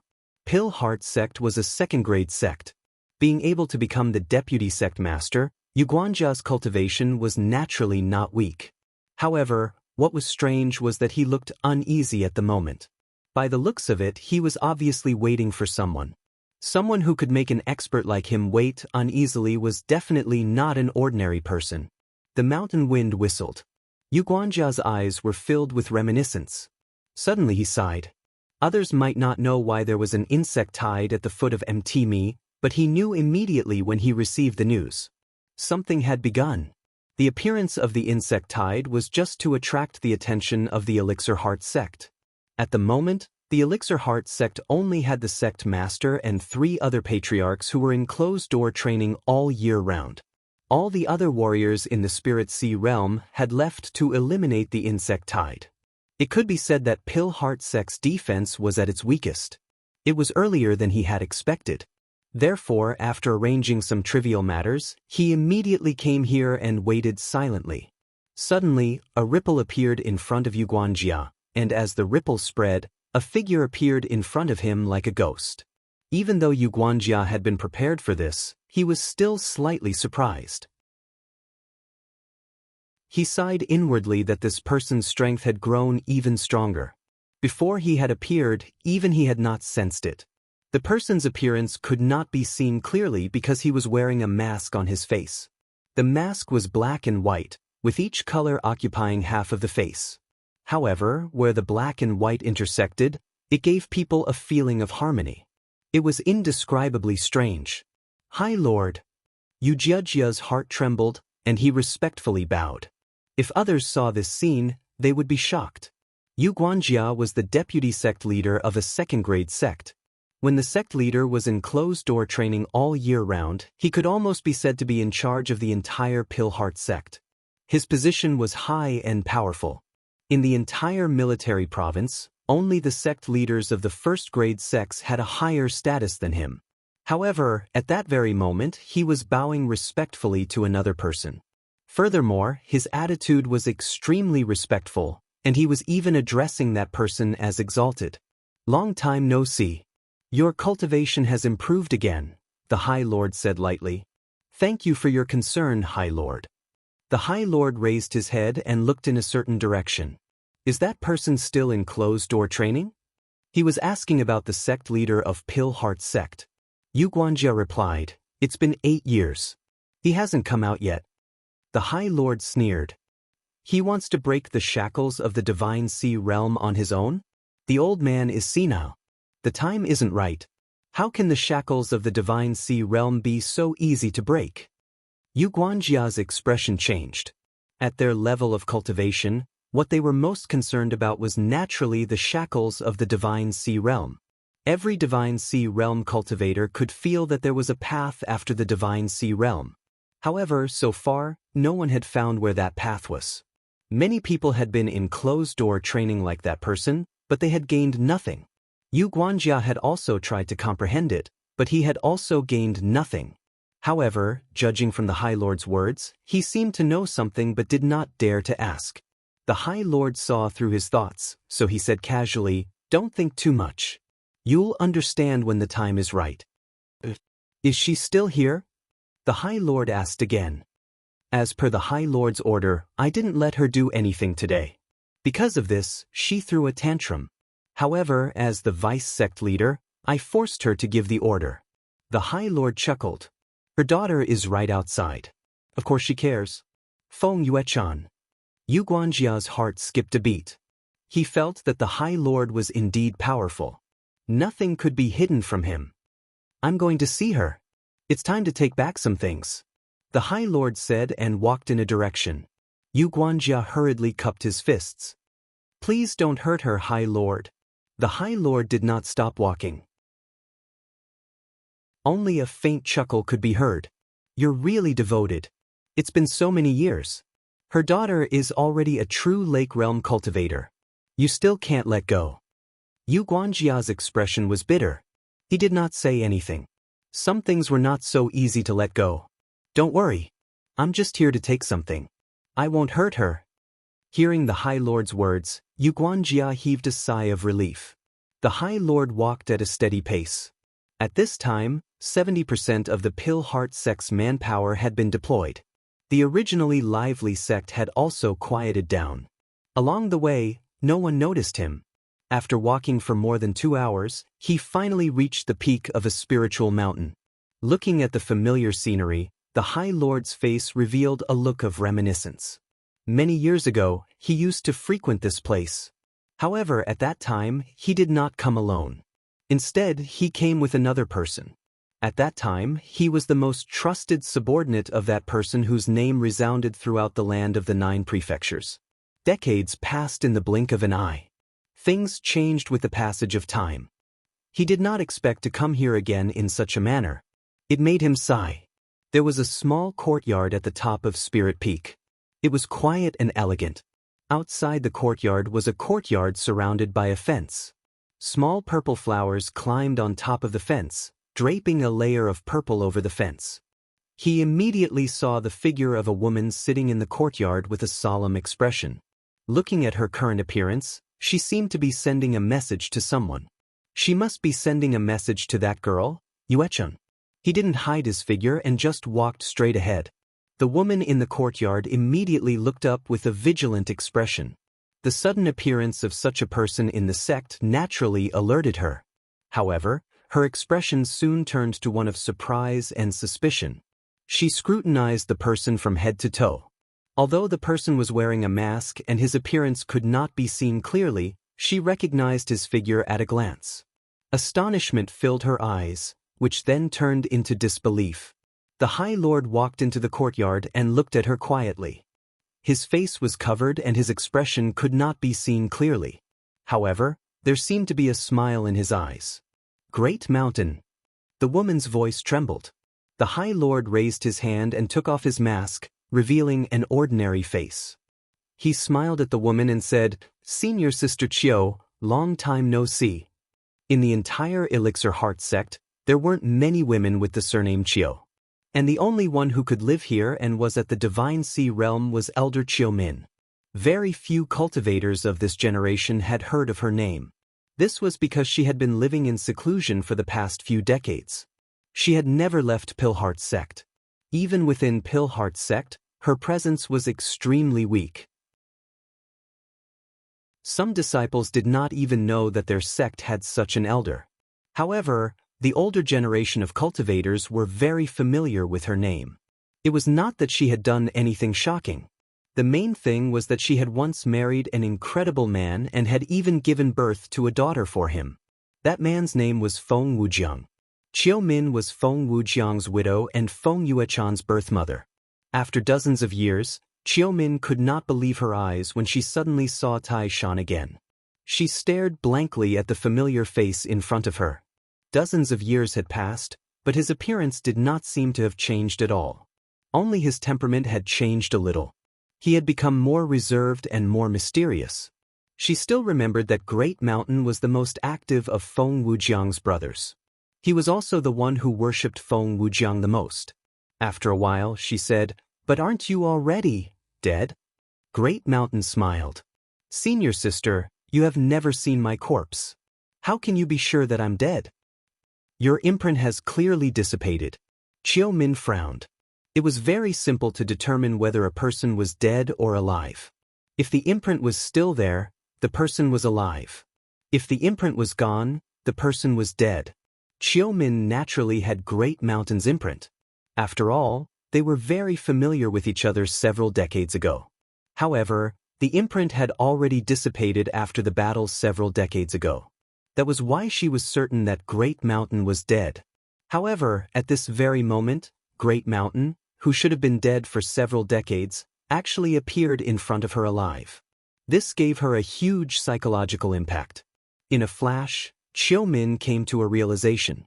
Pilheart sect was a second-grade sect. Being able to become the deputy sect master, Wuxia's cultivation was naturally not weak. However, what was strange was that he looked uneasy at the moment. By the looks of it, he was obviously waiting for someone. Someone who could make an expert like him wait uneasily was definitely not an ordinary person. The mountain wind whistled. Wuxia's eyes were filled with reminiscence. Suddenly he sighed. Others might not know why there was an insect tide at the foot of Mtmi, but he knew immediately when he received the news. Something had begun. The appearance of the insect tide was just to attract the attention of the Elixir Heart sect. At the moment, the Elixir Heart sect only had the sect master and 3 other patriarchs who were in closed-door training all year round. All the other warriors in the Spirit Sea realm had left to eliminate the insect tide. It could be said that Pilheart sect's defense was at its weakest. It was earlier than he had expected. Therefore, after arranging some trivial matters, he immediately came here and waited silently. Suddenly, a ripple appeared in front of Wuxia, and as the ripple spread, a figure appeared in front of him like a ghost. Even though Wuxia had been prepared for this, he was still slightly surprised. He sighed inwardly that this person's strength had grown even stronger. Before he had appeared, even he had not sensed it. The person's appearance could not be seen clearly because he was wearing a mask on his face. The mask was black and white, with each color occupying half of the face. However, where the black and white intersected, it gave people a feeling of harmony. It was indescribably strange. "High Lord." Wuxia's heart trembled, and he respectfully bowed. If others saw this scene, they would be shocked. Wuxia was the deputy sect leader of a second-grade sect. When the sect leader was in closed-door training all year round, he could almost be said to be in charge of the entire Pilheart sect. His position was high and powerful. In the entire military province, only the sect leaders of the first-grade sects had a higher status than him. However, at that very moment, he was bowing respectfully to another person. Furthermore, his attitude was extremely respectful, and he was even addressing that person as exalted. "Long time no see. Your cultivation has improved again," the High Lord said lightly. "Thank you for your concern, High Lord." The High Lord raised his head and looked in a certain direction. "Is that person still in closed-door training?" He was asking about the sect leader of Pilheart sect. Wuxia replied, "It's been 8 years. He hasn't come out yet." The High Lord sneered. "He wants to break the shackles of the Divine Sea realm on his own? The old man is senile. The time isn't right. How can the shackles of the Divine Sea realm be so easy to break?" Wuxia's expression changed. At their level of cultivation, what they were most concerned about was naturally the shackles of the Divine Sea realm. Every Divine Sea realm cultivator could feel that there was a path after the Divine Sea realm. However, so far, no one had found where that path was. Many people had been in closed-door training like that person, but they had gained nothing. Wuxia had also tried to comprehend it, but he had also gained nothing. However, judging from the High Lord's words, he seemed to know something but did not dare to ask. The High Lord saw through his thoughts, so he said casually, "Don't think too much. You'll understand when the time is right." "Is she still here?" the High Lord asked again. "As per the High Lord's order, I didn't let her do anything today. Because of this, she threw a tantrum. However, as the vice sect leader, I forced her to give the order." The High Lord chuckled. "Her daughter is right outside. Of course she cares." Feng Yuechan. Wuxia's heart skipped a beat. He felt that the High Lord was indeed powerful. Nothing could be hidden from him. "I'm going to see her. It's time to take back some things," the High Lord said and walked in a direction. Wuxia hurriedly cupped his fists. "Please don't hurt her, High Lord." The High Lord did not stop walking. Only a faint chuckle could be heard. "You're really devoted. It's been so many years." Her daughter is already a true Lake Realm cultivator. You still can't let go. Yu Guanjia's expression was bitter. He did not say anything. Some things were not so easy to let go. Don't worry. I'm just here to take something. I won't hurt her. Hearing the High Lord's words, Yu Guanjia heaved a sigh of relief. The High Lord walked at a steady pace. At this time, 70% of the Pill Heart sect's manpower had been deployed. The originally lively sect had also quieted down. Along the way, no one noticed him. After walking for more than 2 hours, he finally reached the peak of a spiritual mountain. Looking at the familiar scenery, the High Lord's face revealed a look of reminiscence. Many years ago, he used to frequent this place. However, at that time, he did not come alone. Instead, he came with another person. At that time, he was the most trusted subordinate of that person whose name resounded throughout the land of the 9 prefectures. Decades passed in the blink of an eye. Things changed with the passage of time. He did not expect to come here again in such a manner. It made him sigh. There was a small courtyard at the top of Spirit Peak. It was quiet and elegant. Outside the courtyard was a courtyard surrounded by a fence. Small purple flowers climbed on top of the fence, draping a layer of purple over the fence. He immediately saw the figure of a woman sitting in the courtyard with a solemn expression. Looking at her current appearance, she seemed to be sending a message to someone. She must be sending a message to that girl, Yuechun. He didn't hide his figure and just walked straight ahead. The woman in the courtyard immediately looked up with a vigilant expression. The sudden appearance of such a person in the sect naturally alerted her. However, her expression soon turned to one of surprise and suspicion. She scrutinized the person from head to toe. Although the person was wearing a mask and his appearance could not be seen clearly, she recognized his figure at a glance. Astonishment filled her eyes, which then turned into disbelief. The High Lord walked into the courtyard and looked at her quietly. His face was covered and his expression could not be seen clearly. However, there seemed to be a smile in his eyes. Great Mountain. The woman's voice trembled. The High Lord raised his hand and took off his mask, revealing an ordinary face. He smiled at the woman and said, "Senior Sister Chiu, long time no see." In the entire Elixir Heart sect, there weren't many women with the surname Chiu. And the only one who could live here and was at the Divine Sea realm was Elder Chiu Min. Very few cultivators of this generation had heard of her name. This was because she had been living in seclusion for the past few decades. She had never left Pillheart sect. Even within Pillheart sect, her presence was extremely weak. Some disciples did not even know that their sect had such an elder. However, the older generation of cultivators were very familiar with her name. It was not that she had done anything shocking. The main thing was that she had once married an incredible man and had even given birth to a daughter for him. That man's name was Feng Wujiang. Chiu Min was Feng Wujiang's widow and Feng Yuechan's birth mother. After dozens of years, Chiu Min could not believe her eyes when she suddenly saw Tai Shan again. She stared blankly at the familiar face in front of her. Dozens of years had passed, but his appearance did not seem to have changed at all. Only his temperament had changed a little. He had become more reserved and more mysterious. She still remembered that Great Mountain was the most active of Feng Wujiang's brothers. He was also the one who worshipped Feng Wujiang the most. After a while, she said, "But aren't you already dead?" Great Mountain smiled. "Senior sister, you have never seen my corpse. How can you be sure that I'm dead? Your imprint has clearly dissipated." Chiu Min frowned. It was very simple to determine whether a person was dead or alive. If the imprint was still there, the person was alive. If the imprint was gone, the person was dead. Chiu Min naturally had Great Mountain's imprint. After all, they were very familiar with each other several decades ago. However, the imprint had already dissipated after the battle several decades ago. That was why she was certain that Great Mountain was dead. However, at this very moment, Great Mountain, who should have been dead for several decades, actually appeared in front of her alive. This gave her a huge psychological impact. In a flash, Chiu Min came to a realization.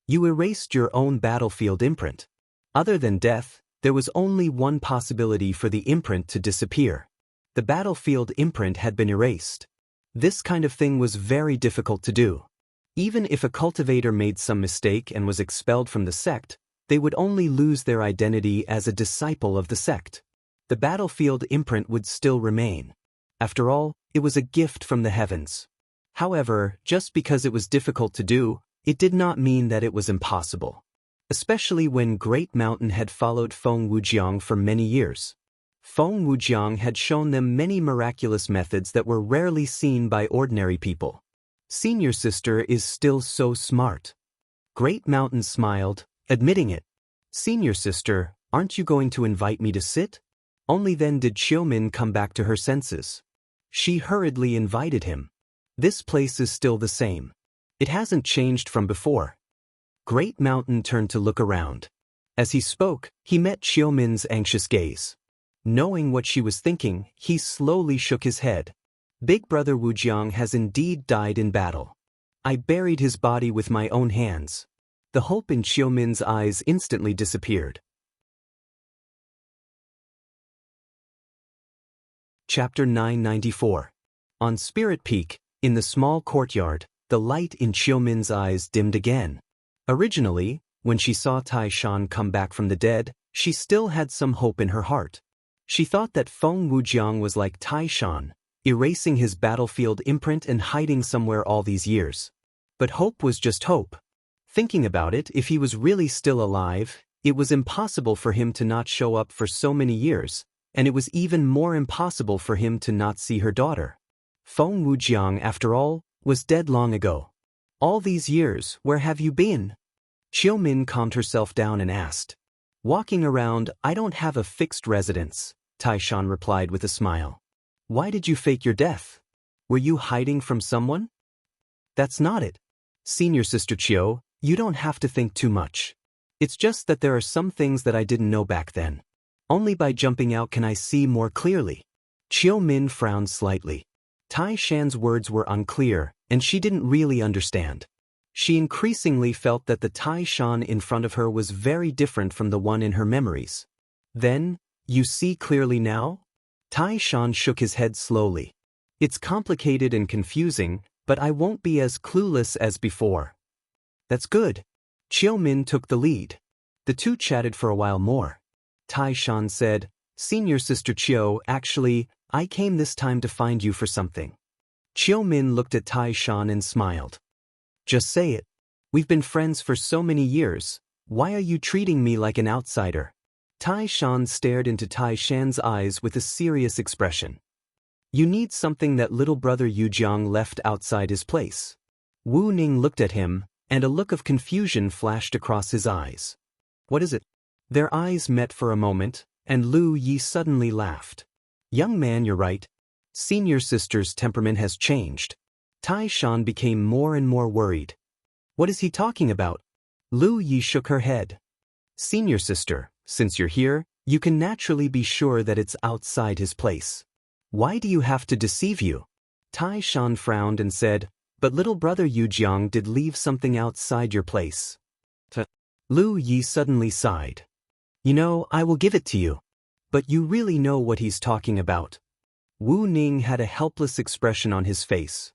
You erased your own battlefield imprint. Other than death, There was only one possibility for the imprint to disappear. The battlefield imprint had been erased. This kind of thing was very difficult to do. Even if a cultivator made some mistake and was expelled from the sect, they would only lose their identity as a disciple of the sect. The battlefield imprint would still remain. After all, it was a gift from the heavens. However, just because it was difficult to do, it did not mean that it was impossible. Especially when Great Mountain had followed Feng Wujiang for many years. Feng Wujiang had shown them many miraculous methods that were rarely seen by ordinary people. Senior sister is still so smart. Great Mountain smiled, admitting it. Senior sister, aren't you going to invite me to sit? Only then did Xiaomin come back to her senses. She hurriedly invited him. This place is still the same. It hasn't changed from before. Great Mountain turned to look around. As he spoke, he met Xiaomin's anxious gaze. Knowing what she was thinking, he slowly shook his head. Big brother Wujiang has indeed died in battle. I buried his body with my own hands. The hope in Xiaomin's eyes instantly disappeared. Chapter 994. On Spirit Peak, in the small courtyard, the light in Xiaomin's eyes dimmed again. Originally, when she saw Tai Shan come back from the dead, she still had some hope in her heart. She thought that Feng Wujiang was like Tai Shan, erasing his battlefield imprint and hiding somewhere all these years. But hope was just hope. Thinking about it, if he was really still alive, it was impossible for him to not show up for so many years, and it was even more impossible for him to not see her daughter. Feng Wujiang, after all, was dead long ago. All these years, where have you been? Xiaomin calmed herself down and asked. Walking around, I don't have a fixed residence, Tai Shan replied with a smile. Why did you fake your death? Were you hiding from someone? That's not it. Senior sister Qiu, you don't have to think too much. It's just that there are some things that I didn't know back then. Only by jumping out can I see more clearly. Xiaomin frowned slightly. Tai Shan's words were unclear, and she didn't really understand. She increasingly felt that the Tai Shan in front of her was very different from the one in her memories. Then, you see clearly now? Tai Shan shook his head slowly. It's complicated and confusing, but I won't be as clueless as before. That's good. Xiaomin took the lead. The two chatted for a while more. Tai Shan said, Senior sister Qiu, actually, I came this time to find you for something. Xiaomin looked at Tai Shan and smiled. Just say it. We've been friends for so many years. Why are you treating me like an outsider? Tai Shan stared into Tai Shan's eyes with a serious expression. You need something that little brother Yujiang left outside his place. Wu Ning looked at him, and a look of confusion flashed across his eyes. What is it? Their eyes met for a moment, and Lu Yi suddenly laughed. Young man, you're right. Senior sister's temperament has changed. Tai Shan became more and more worried. What is he talking about? Lu Yi shook her head. Senior sister, since you're here, you can naturally be sure that it's outside his place. Why do you have to deceive you? Tai Shan frowned and said, but little brother Yujiang did leave something outside your place. Lu Yi suddenly sighed. You know, I will give it to you. But you really know what he's talking about. Wu Ning had a helpless expression on his face.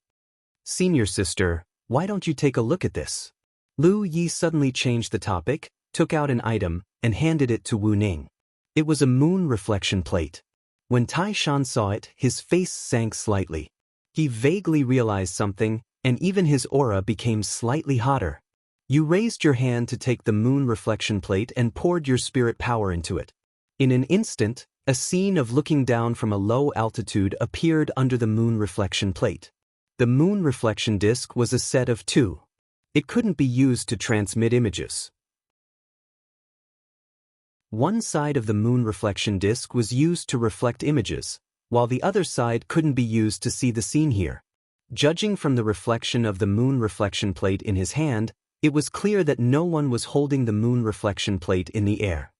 Senior sister, why don't you take a look at this? Lu Yi suddenly changed the topic, took out an item, and handed it to Wu Ning. It was a moon reflection plate. When Tai Shan saw it, his face sank slightly. He vaguely realized something, and even his aura became slightly hotter. You raised your hand to take the moon reflection plate and poured your spirit power into it. In an instant, a scene of looking down from a low altitude appeared under the moon reflection plate. The moon reflection disc was a set of two. It couldn't be used to transmit images. One side of the moon reflection disc was used to reflect images, while the other side couldn't be used to see the scene here. Judging from the reflection of the moon reflection plate in his hand, it was clear that no one was holding the moon reflection plate in the air.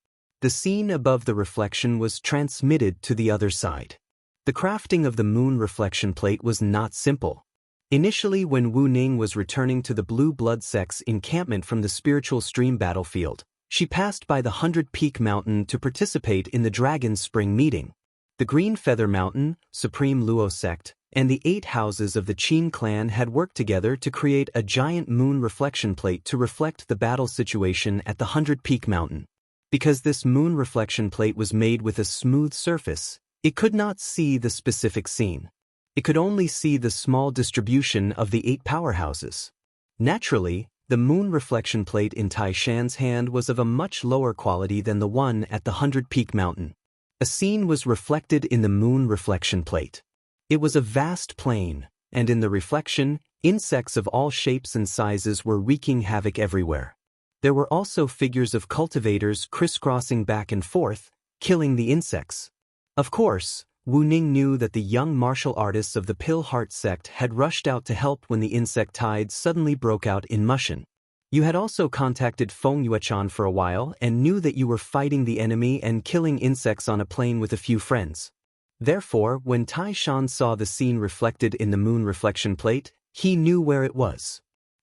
The scene above the reflection was transmitted to the other side. The crafting of the moon reflection plate was not simple. Initially, when Wu Ning was returning to the Blue Blood Sect's encampment from the spiritual stream battlefield, She passed by the 100-Peak Mountain to participate in the Dragon's Spring meeting. The Green Feather Mountain, Supreme Luo sect, and the 8 houses of the Qin clan had worked together to create a giant moon reflection plate to reflect the battle situation at the 100-Peak Mountain. Because this moon reflection plate was made with a smooth surface, it could not see the specific scene. It could only see the small distribution of the 8 powerhouses. Naturally, the moon reflection plate in Tai Shan's hand was of a much lower quality than the one at the 100-Peak Mountain. A scene was reflected in the moon reflection plate. It was a vast plain, and in the reflection, insects of all shapes and sizes were wreaking havoc everywhere. There were also figures of cultivators crisscrossing back and forth, killing the insects. Of course, Wu Ning knew that the young martial artists of the Pill Heart sect had rushed out to help when the insect tide suddenly broke out in Mushan. You had also contacted Feng Yuechan for a while and knew that you were fighting the enemy and killing insects on a plain with a few friends. Therefore, when Tai Shan saw the scene reflected in the moon reflection plate, he knew where it was.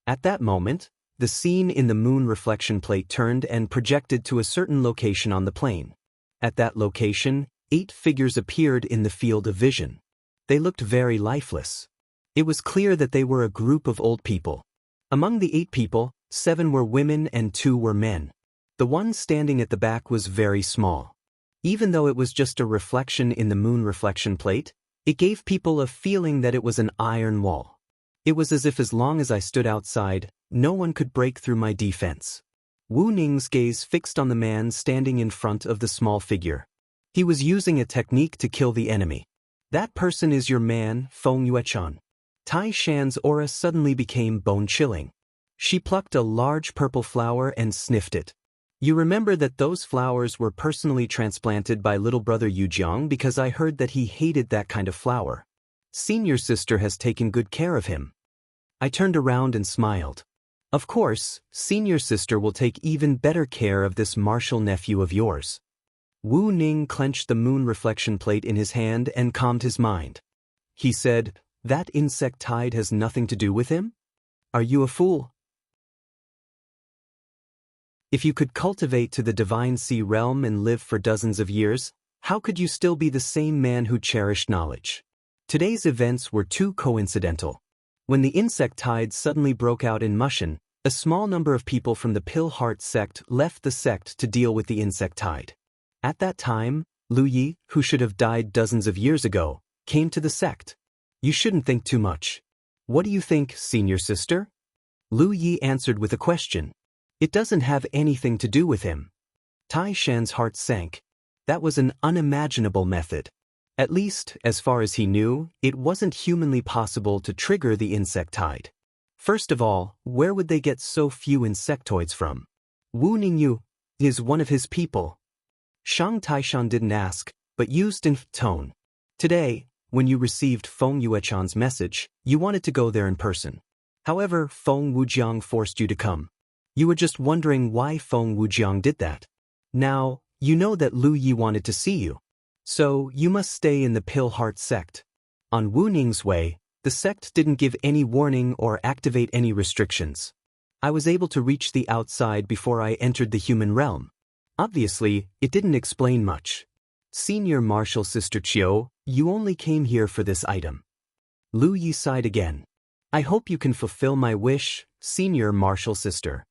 At that moment, the scene in the moon reflection plate turned and projected to a certain location on the plain. At that location, 8 figures appeared in the field of vision. They looked very lifeless. It was clear that they were a group of old people. Among the 8 people, 7 were women and 2 were men. The one standing at the back was very small. Even though it was just a reflection in the moon reflection plate, it gave people a feeling that it was an iron wall. It was as long as I stood outside, no one could break through my defense. Wu Ning's gaze fixed on the man standing in front of the small figure. He was using a technique to kill the enemy. That person is your man, Feng Yuechan. Tai Shan's aura suddenly became bone-chilling. She plucked a large purple flower and sniffed it. You remember that those flowers were personally transplanted by little brother Yu Jiang because I heard that he hated that kind of flower. Senior sister has taken good care of him. I turned around and smiled. Of course, senior sister will take even better care of this martial nephew of yours. Wu Ning clenched the moon reflection plate in his hand and calmed his mind. He said, "That insect tide has nothing to do with him? Are you a fool? If you could cultivate to the divine sea realm and live for dozens of years, how could you still be the same man who cherished knowledge?" Today's events were too coincidental. When the insect tide suddenly broke out in Mushan, a small number of people from the Pill Heart sect left the sect to deal with the insect tide. At that time, Lu Yi, who should have died dozens of years ago, came to the sect. You shouldn't think too much. What do you think, senior sister? Lu Yi answered with a question. It doesn't have anything to do with him. Tai Shan's heart sank. That was an unimaginable method. At least, as far as he knew, it wasn't humanly possible to trigger the insect tide. First of all, where would they get so few insectoids from? Wu Ningyu is one of his people. Shang Taishan didn't ask, but used in tone. Today, when you received Feng Yuechan's message, you wanted to go there in person. However, Feng Wujiang forced you to come. You were just wondering why Feng Wujiang did that. Now, you know that Lu Yi wanted to see you. So, you must stay in the Pill Heart sect. On Wu Ning's way, the sect didn't give any warning or activate any restrictions. I was able to reach the outside before I entered the human realm. Obviously, it didn't explain much. Senior Martial Sister Chiu, you only came here for this item. Lu Yi sighed again. I hope you can fulfill my wish, Senior Martial Sister.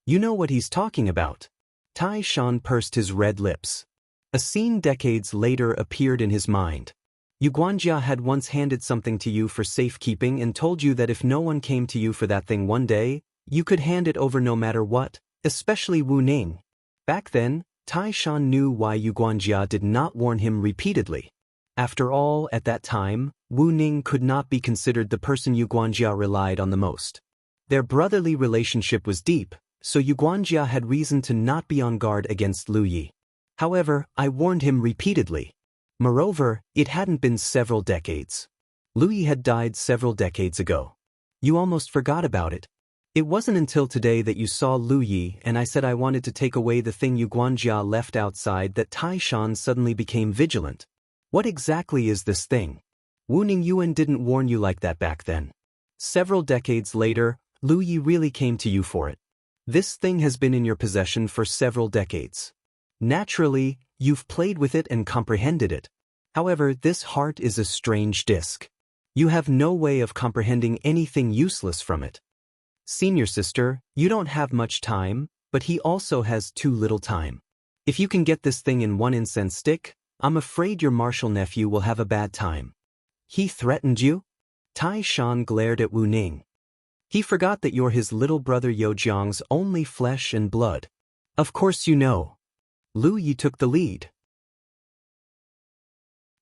You know what he's talking about. Tai Shan pursed his red lips. A scene decades later appeared in his mind. Yu Guanjia had once handed something to you for safekeeping and told you that if no one came to you for that thing one day, you could hand it over no matter what, especially Wu Ning. Back then, Tai Shan knew why Yu Guanjia did not warn him repeatedly. After all, at that time, Wu Ning could not be considered the person Yu Guanjia relied on the most. Their brotherly relationship was deep, so Yu Guanjia had reason to not be on guard against Lu Yi. However, I warned him repeatedly. Moreover, it hadn't been several decades. Lu Yi had died several decades ago. You almost forgot about it. It wasn't until today that you saw Lu Yi and I said I wanted to take away the thing Yu Guanjia left outside that Tai Shan suddenly became vigilant. What exactly is this thing? Wu Ningyuan didn't warn you like that back then. Several decades later, Lu Yi really came to you for it. This thing has been in your possession for several decades. Naturally, you've played with it and comprehended it. However, this heart is a strange disc. You have no way of comprehending anything useless from it. Senior sister, you don't have much time, but he also has too little time. If you can get this thing in one incense stick, I'm afraid your martial nephew will have a bad time. He threatened you? Tai Shan glared at Wu Ning. He forgot that you're his little brother Youjiang's only flesh and blood. Of course you know. Lu Yi took the lead.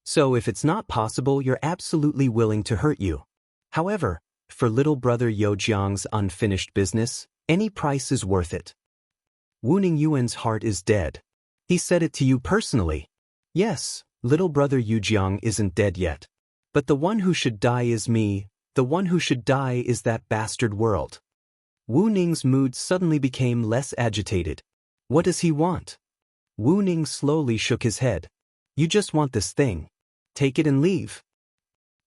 So if it's not possible, you're absolutely willing to hurt you. However, for little brother Youjiang's unfinished business, any price is worth it. Wu Ningyuan's heart is dead. He said it to you personally. Yes, little brother Youjiang isn't dead yet. But the one who should die is me, the one who should die is that bastard world. Wu Ning's mood suddenly became less agitated. What does he want? Wu Ning slowly shook his head. You just want this thing. Take it and leave.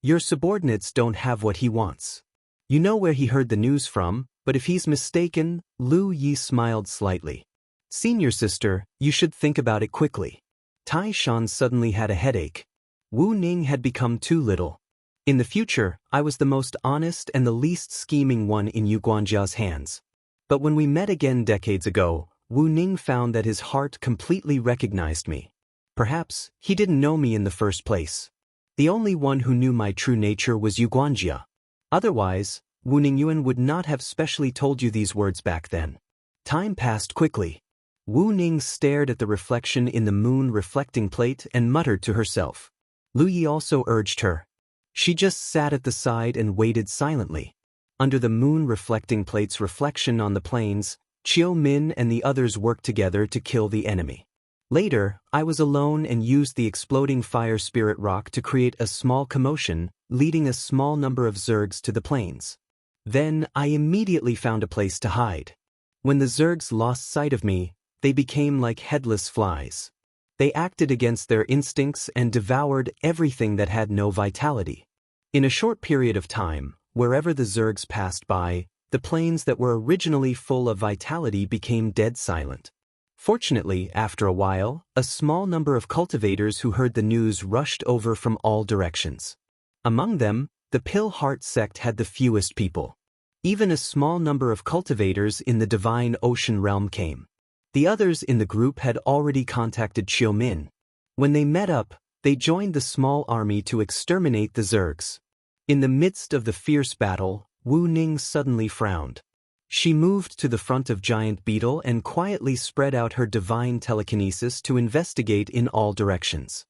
Your subordinates don't have what he wants. You know where he heard the news from, but if he's mistaken, Lu Yi smiled slightly. Senior sister, you should think about it quickly. Tai Shan suddenly had a headache. Wu Ning had become too little. In the future, I was the most honest and the least scheming one in Yu Guanjia's hands. But when we met again decades ago, Wu Ning found that his heart completely recognized me. Perhaps he didn't know me in the first place. The only one who knew my true nature was Yu Guanjia. Otherwise, Wu Ningyuan would not have specially told you these words back then. Time passed quickly. Wu Ning stared at the reflection in the moon reflecting plate and muttered to herself. Lu Yi also urged her. She just sat at the side and waited silently. Under the moon reflecting plate's reflection on the plains, Chiu Min and the others worked together to kill the enemy. Later, I was alone and used the exploding fire spirit rock to create a small commotion, leading a small number of Zergs to the plains. Then, I immediately found a place to hide. When the Zergs lost sight of me, they became like headless flies. They acted against their instincts and devoured everything that had no vitality. In a short period of time, wherever the Zergs passed by, the plains that were originally full of vitality became dead silent. Fortunately, after a while, a small number of cultivators who heard the news rushed over from all directions. Among them, the Pill Heart sect had the fewest people. Even a small number of cultivators in the Divine Ocean realm came. The others in the group had already contacted Chiu Min. When they met up, they joined the small army to exterminate the Zergs. In the midst of the fierce battle, Wu Ning suddenly frowned. She moved to the front of Giant Beetle and quietly spread out her divine telekinesis to investigate in all directions.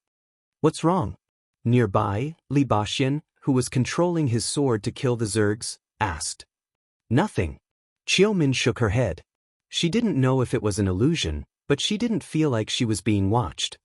What's wrong? Nearby, Li Baxian, who was controlling his sword to kill the Zergs, asked. Nothing. Chiu Min shook her head. She didn't know if it was an illusion, but she didn't feel like she was being watched.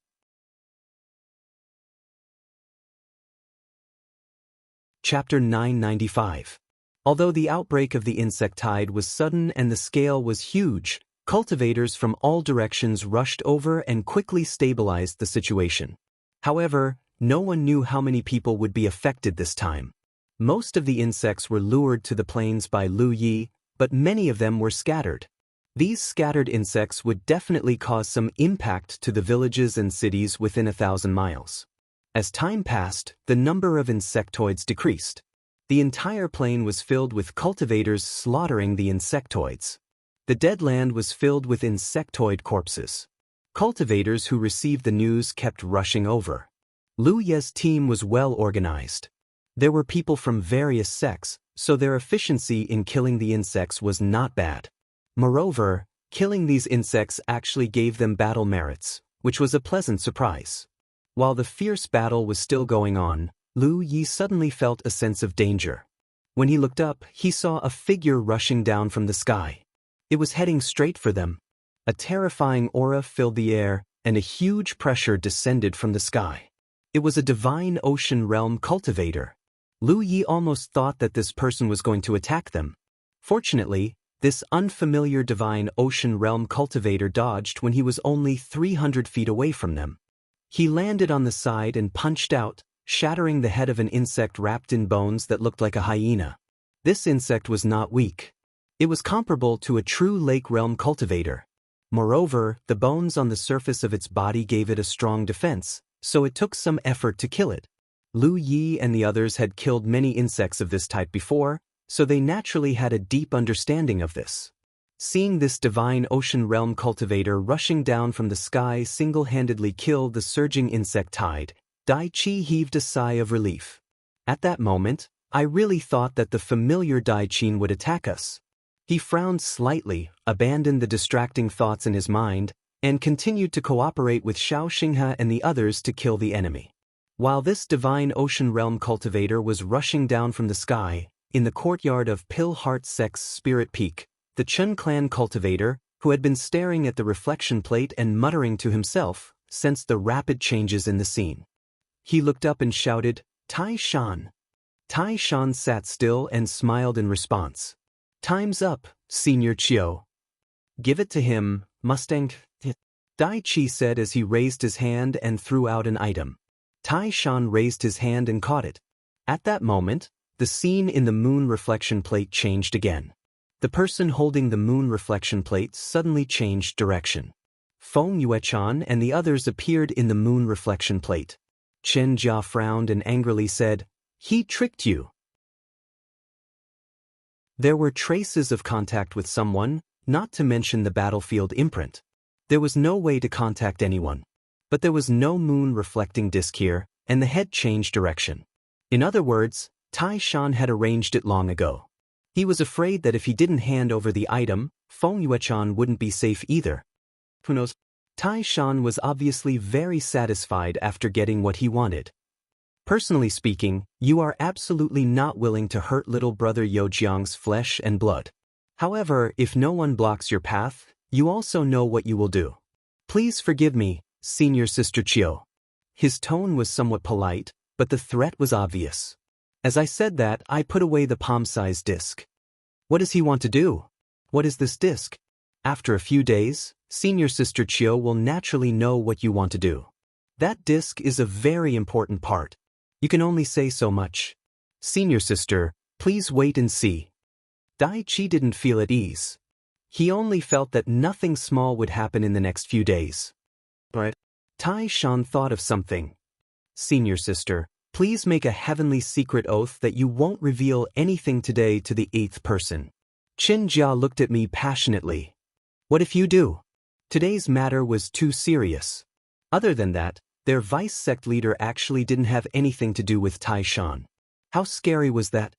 Chapter 995. Although the outbreak of the insect tide was sudden and the scale was huge, cultivators from all directions rushed over and quickly stabilized the situation. However, no one knew how many people would be affected this time. Most of the insects were lured to the plains by Lu Yi, but many of them were scattered. These scattered insects would definitely cause some impact to the villages and cities within 1,000 miles. As time passed, the number of insectoids decreased. The entire plain was filled with cultivators slaughtering the insectoids. The dead land was filled with insectoid corpses. Cultivators who received the news kept rushing over. Lu Ye's team was well organized. There were people from various sects, so their efficiency in killing the insects was not bad. Moreover, killing these insects actually gave them battle merits, which was a pleasant surprise. While the fierce battle was still going on, Lu Yi suddenly felt a sense of danger. When he looked up, he saw a figure rushing down from the sky. It was heading straight for them. A terrifying aura filled the air, and a huge pressure descended from the sky. It was a divine ocean realm cultivator. Lu Yi almost thought that this person was going to attack them. Fortunately, this unfamiliar divine ocean realm cultivator dodged when he was only 300 feet away from them. He landed on the side and punched out, shattering the head of an insect wrapped in bones that looked like a hyena. This insect was not weak. It was comparable to a true lake realm cultivator. Moreover, the bones on the surface of its body gave it a strong defense, so it took some effort to kill it. Lu Yi and the others had killed many insects of this type before, so they naturally had a deep understanding of this. Seeing this divine ocean realm cultivator rushing down from the sky single-handedly kill the surging insect tide, Dai Chi heaved a sigh of relief. At that moment, I really thought that the familiar Dai Qin would attack us. He frowned slightly, abandoned the distracting thoughts in his mind, and continued to cooperate with Xiao Xinghe and the others to kill the enemy. While this divine ocean realm cultivator was rushing down from the sky, in the courtyard of Pil Heart Sec's Spirit Peak, the Chen clan cultivator, who had been staring at the reflection plate and muttering to himself, sensed the rapid changes in the scene. He looked up and shouted, "Tai Shan!" Tai Shan sat still and smiled in response. "Time's up, Senior Chiu." "Give it to him, Mustang." Dai Chi said as he raised his hand and threw out an item. Tai Shan raised his hand and caught it. At that moment, the scene in the moon reflection plate changed again. The person holding the moon reflection plate suddenly changed direction. Feng Yuechan and the others appeared in the moon reflection plate. Chen Jia frowned and angrily said, "He tricked you." There were traces of contact with someone, not to mention the battlefield imprint. There was no way to contact anyone. But there was no moon reflecting disk here, and the head changed direction. In other words, Tai Shan had arranged it long ago. He was afraid that if he didn't hand over the item, Feng Yuechan wouldn't be safe either. Who knows? Tai Shan was obviously very satisfied after getting what he wanted. Personally speaking, you are absolutely not willing to hurt little brother Yo Jiang's flesh and blood. However, if no one blocks your path, you also know what you will do. "Please forgive me, Senior Sister Chiu." His tone was somewhat polite, but the threat was obvious. As I said that, I put away the palm-sized disc. "What does he want to do? What is this disc?" "After a few days, Senior Sister Chiu will naturally know what you want to do. That disc is a very important part. You can only say so much. Senior Sister, please wait and see." Dai Chi didn't feel at ease. He only felt that nothing small would happen in the next few days. But Tai Shan thought of something. "Senior Sister, please make a heavenly secret oath that you won't reveal anything today to the 8th person." Chen Jia looked at me passionately. "What if you do?" Today's matter was too serious. Other than that, their vice sect leader actually didn't have anything to do with Tai Shan. How scary was that?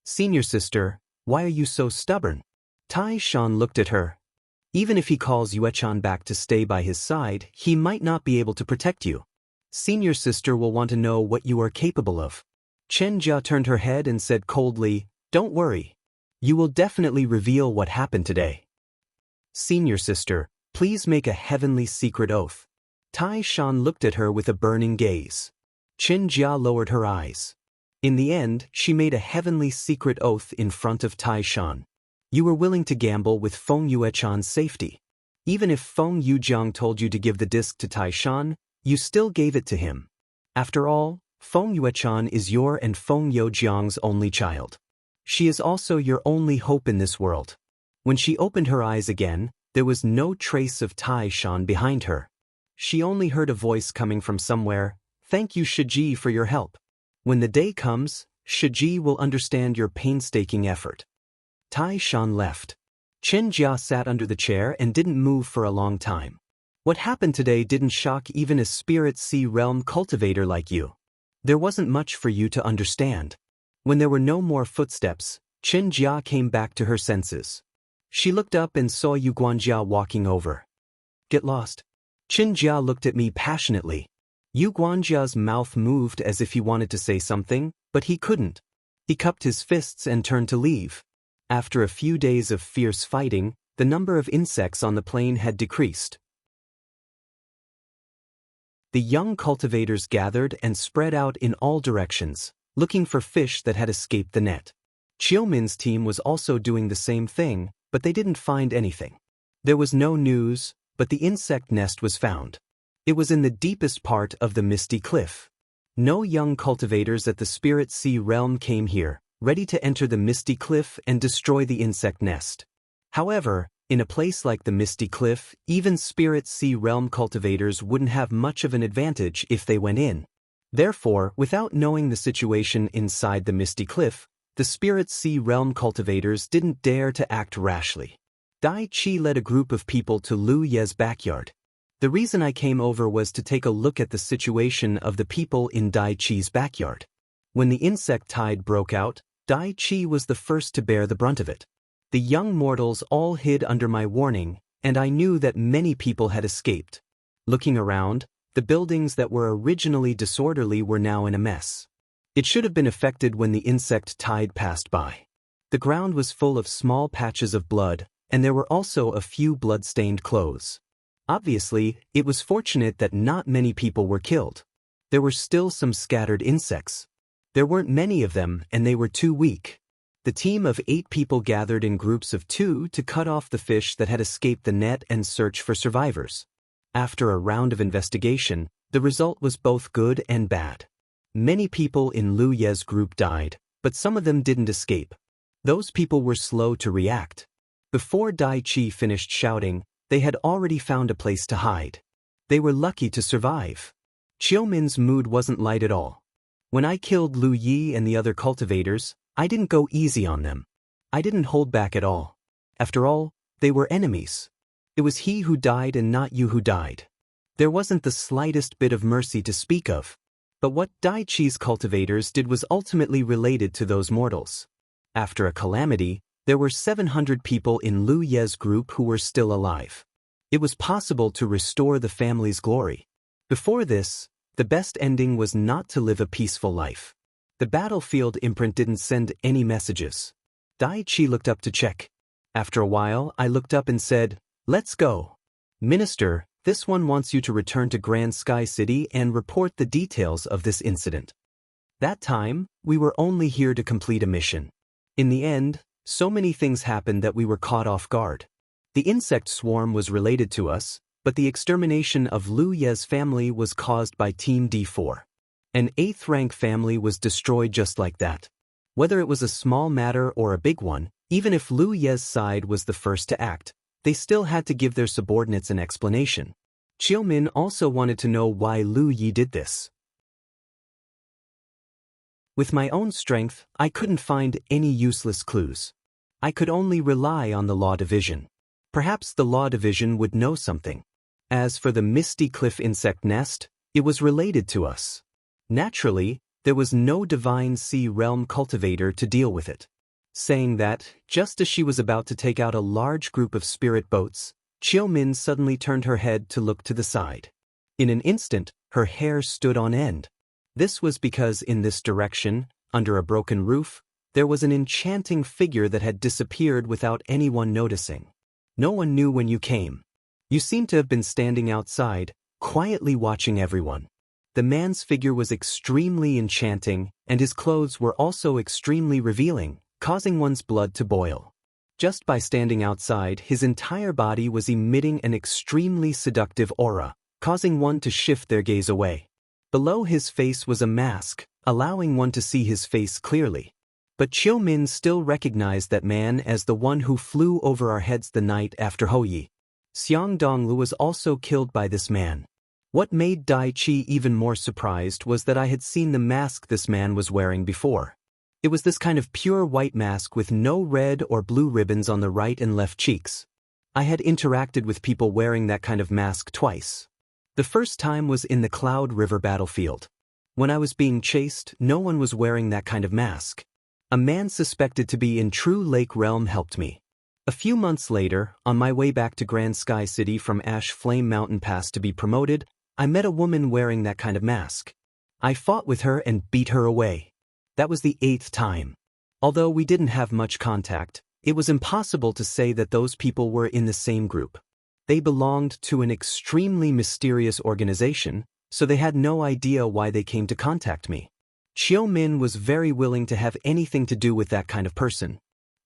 "Senior Sister, why are you so stubborn?" Tai Shan looked at her. "Even if he calls Yuechan back to stay by his side, he might not be able to protect you. Senior Sister will want to know what you are capable of." Chen Jia turned her head and said coldly, "Don't worry. You will definitely reveal what happened today. Senior Sister, please make a heavenly secret oath." Tai Shan looked at her with a burning gaze. Chen Jia lowered her eyes. In the end, she made a heavenly secret oath in front of Tai Shan. "You were willing to gamble with Feng Yuechan's safety. Even if Feng Yujiang told you to give the disc to Tai Shan, you still gave it to him. After all, Feng Yuechan is your and Feng Yujiang's only child. She is also your only hope in this world." When she opened her eyes again, there was no trace of Tai Shan behind her. She only heard a voice coming from somewhere, "Thank you, Shiji, for your help. When the day comes, Shiji will understand your painstaking effort." Tai Shan left. Chen Jia sat under the chair and didn't move for a long time. What happened today didn't shock even a Spirit Sea realm cultivator like you. There wasn't much for you to understand. When there were no more footsteps, Chen Jia came back to her senses. She looked up and saw Yu Guanjia walking over. "Get lost." Chen Jia looked at me passionately. Yu Guanjia's mouth moved as if he wanted to say something, but he couldn't. He cupped his fists and turned to leave. After a few days of fierce fighting, the number of insects on the plain had decreased. The young cultivators gathered and spread out in all directions, looking for fish that had escaped the net. Qiumin's team was also doing the same thing, but they didn't find anything. There was no news, but the insect nest was found. It was in the deepest part of the misty cliff. No young cultivators at the Spirit Sea realm came here, ready to enter the Misty Cliff and destroy the insect nest. However, in a place like the Misty Cliff, even Spirit Sea Realm cultivators wouldn't have much of an advantage if they went in. Therefore, without knowing the situation inside the Misty Cliff, the Spirit Sea Realm cultivators didn't dare to act rashly. Dai Chi led a group of people to Lu Ye's backyard. The reason I came over was to take a look at the situation of the people in Dai Chi's backyard. When the insect tide broke out, Dai Chi was the first to bear the brunt of it. The young mortals all hid under my warning, and I knew that many people had escaped. Looking around, the buildings that were originally disorderly were now in a mess. It should have been affected when the insect tide passed by. The ground was full of small patches of blood, and there were also a few blood-stained clothes. Obviously, it was fortunate that not many people were killed. There were still some scattered insects. There weren't many of them, and they were too weak. The team of 8 people gathered in groups of 2 to cut off the fish that had escaped the net and search for survivors. After a round of investigation, the result was both good and bad. Many people in Lu Ye's group died, but some of them didn't escape. Those people were slow to react. Before Dai Chi finished shouting, they had already found a place to hide. They were lucky to survive. Qiumin's mood wasn't light at all. When I killed Lu Yi and the other cultivators, I didn't go easy on them. I didn't hold back at all. After all, they were enemies. It was he who died and not you who died. There wasn't the slightest bit of mercy to speak of. But what Dai Chi's cultivators did was ultimately related to those mortals. After a calamity, there were 700 people in Lu Ye's group who were still alive. It was possible to restore the family's glory. Before this, the best ending was not to live a peaceful life. The battlefield imprint didn't send any messages. Dai Chi looked up to check. After a while, I looked up and said, "Let's go. Minister, this one wants you to return to Grand Sky City and report the details of this incident." That time, we were only here to complete a mission. In the end, so many things happened that we were caught off guard. The insect swarm was related to us, but the extermination of Lu Ye's family was caused by Team D4. An 8th rank family was destroyed just like that. Whether it was a small matter or a big one, even if Lu Ye's side was the first to act, they still had to give their subordinates an explanation. Qiumin also wanted to know why Lu Yi did this. With my own strength, I couldn't find any useless clues. I could only rely on the Law Division. Perhaps the Law Division would know something. As for the Misty Cliff insect nest, it was related to us. Naturally, there was no Divine Sea Realm cultivator to deal with it. Saying that, just as she was about to take out a large group of spirit boats, Qiumin suddenly turned her head to look to the side. In an instant, her hair stood on end. This was because in this direction, under a broken roof, there was an enchanting figure that had disappeared without anyone noticing. No one knew when you came. You seemed to have been standing outside, quietly watching everyone. The man's figure was extremely enchanting, and his clothes were also extremely revealing, causing one's blood to boil. Just by standing outside, his entire body was emitting an extremely seductive aura, causing one to shift their gaze away. Below his face was a mask, allowing one to see his face clearly. But Qiumin still recognized that man as the one who flew over our heads the night after Houyi. Xiang Donglu was also killed by this man. What made Dai Chi even more surprised was that I had seen the mask this man was wearing before. It was this kind of pure white mask with no red or blue ribbons on the right and left cheeks. I had interacted with people wearing that kind of mask twice. The first time was in the Cloud River battlefield. When I was being chased, no one was wearing that kind of mask. A man suspected to be in True Lake Realm helped me. A few months later, on my way back to Grand Sky City from Ash Flame Mountain Pass to be promoted, I met a woman wearing that kind of mask. I fought with her and beat her away. That was the 8th time. Although we didn't have much contact, it was impossible to say that those people were in the same group. They belonged to an extremely mysterious organization, so they had no idea why they came to contact me. Qiumin was very willing to have anything to do with that kind of person.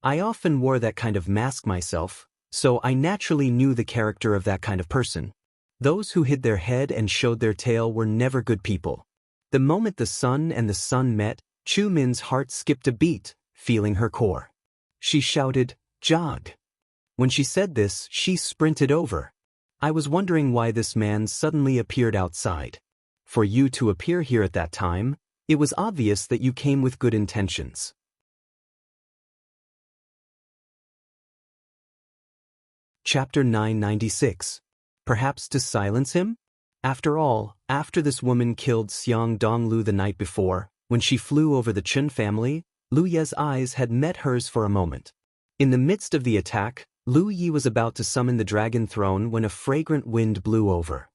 I often wore that kind of mask myself, so I naturally knew the character of that kind of person. Those who hid their head and showed their tail were never good people. The moment the sun and the sun met, Qiumin's heart skipped a beat, feeling her core. She shouted, "Jog!" When she said this, she sprinted over. I was wondering why this man suddenly appeared outside. For you to appear here at that time, it was obvious that you came with good intentions. Chapter 996. Perhaps to silence him? After all, after this woman killed Xiang Donglu the night before, when she flew over the Chun family, Lu Ye's eyes had met hers for a moment. In the midst of the attack, Lu Yi was about to summon the dragon throne when a fragrant wind blew over.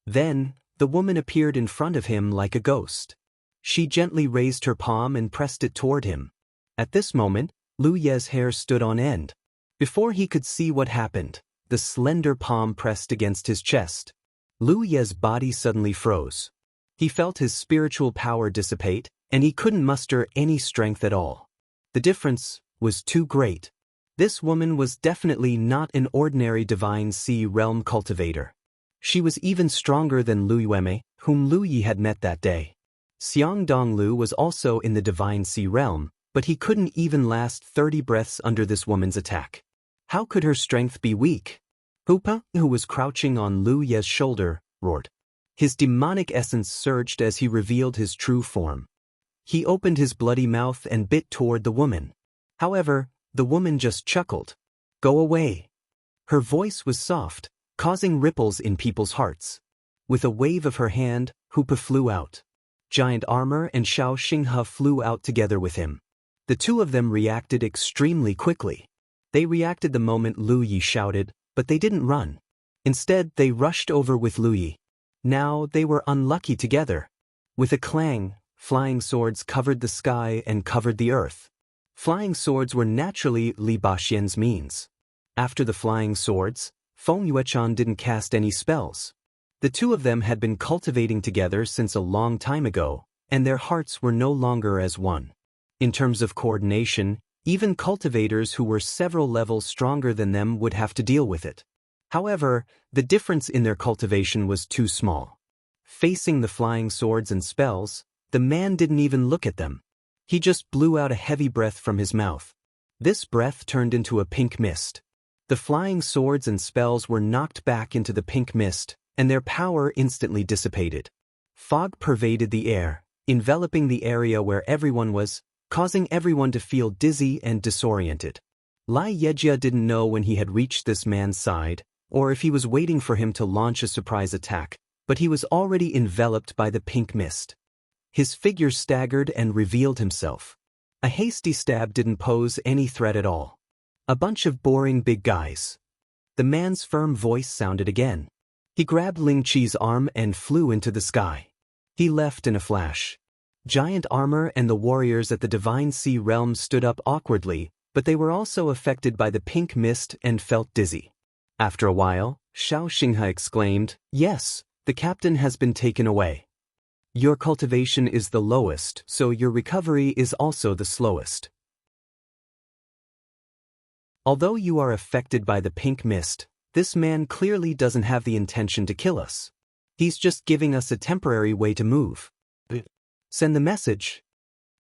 Then, the woman appeared in front of him like a ghost. She gently raised her palm and pressed it toward him. At this moment, Lu Ye's hair stood on end. Before he could see what happened, the slender palm pressed against his chest. Lu Ye's body suddenly froze. He felt his spiritual power dissipate, and he couldn't muster any strength at all. The difference was too great. This woman was definitely not an ordinary Divine Sea Realm cultivator. She was even stronger than Lu Yueme, whom Lu Yi had met that day. Xiang Donglu was also in the Divine Sea Realm, but he couldn't even last 30 breaths under this woman's attack. How could her strength be weak? Hoopa, who was crouching on Lu Ye's shoulder, roared. His demonic essence surged as he revealed his true form. He opened his bloody mouth and bit toward the woman. However, the woman just chuckled. "Go away." Her voice was soft, causing ripples in people's hearts. With a wave of her hand, Hoopa flew out. Giant Armor and Xiao Xinghe flew out together with him. The two of them reacted extremely quickly. They reacted the moment Lu Yi shouted, but they didn't run. Instead, they rushed over with Lu Yi. Now they were unlucky together. With a clang, flying swords covered the sky and covered the earth. Flying swords were naturally Li Baxian's means. After the flying swords, Feng Yuechan didn't cast any spells. The two of them had been cultivating together since a long time ago, and their hearts were no longer as one. In terms of coordination, even cultivators who were several levels stronger than them would have to deal with it. However, the difference in their cultivation was too small. Facing the flying swords and spells, the man didn't even look at them. He just blew out a heavy breath from his mouth. This breath turned into a pink mist. The flying swords and spells were knocked back into the pink mist, and their power instantly dissipated. Fog pervaded the air, enveloping the area where everyone was, causing everyone to feel dizzy and disoriented. Lai Yejia didn't know when he had reached this man's side, or if he was waiting for him to launch a surprise attack, but he was already enveloped by the pink mist. His figure staggered and revealed himself. A hasty stab didn't pose any threat at all. A bunch of boring big guys. The man's firm voice sounded again. He grabbed Ling Qi's arm and flew into the sky. He left in a flash. Giant Armor and the warriors at the Divine Sea Realm stood up awkwardly, but they were also affected by the pink mist and felt dizzy. After a while, Xiao Xinghe exclaimed, "Yes, the captain has been taken away. Your cultivation is the lowest, so your recovery is also the slowest. Although you are affected by the pink mist, this man clearly doesn't have the intention to kill us. He's just giving us a temporary way to move. Send the message."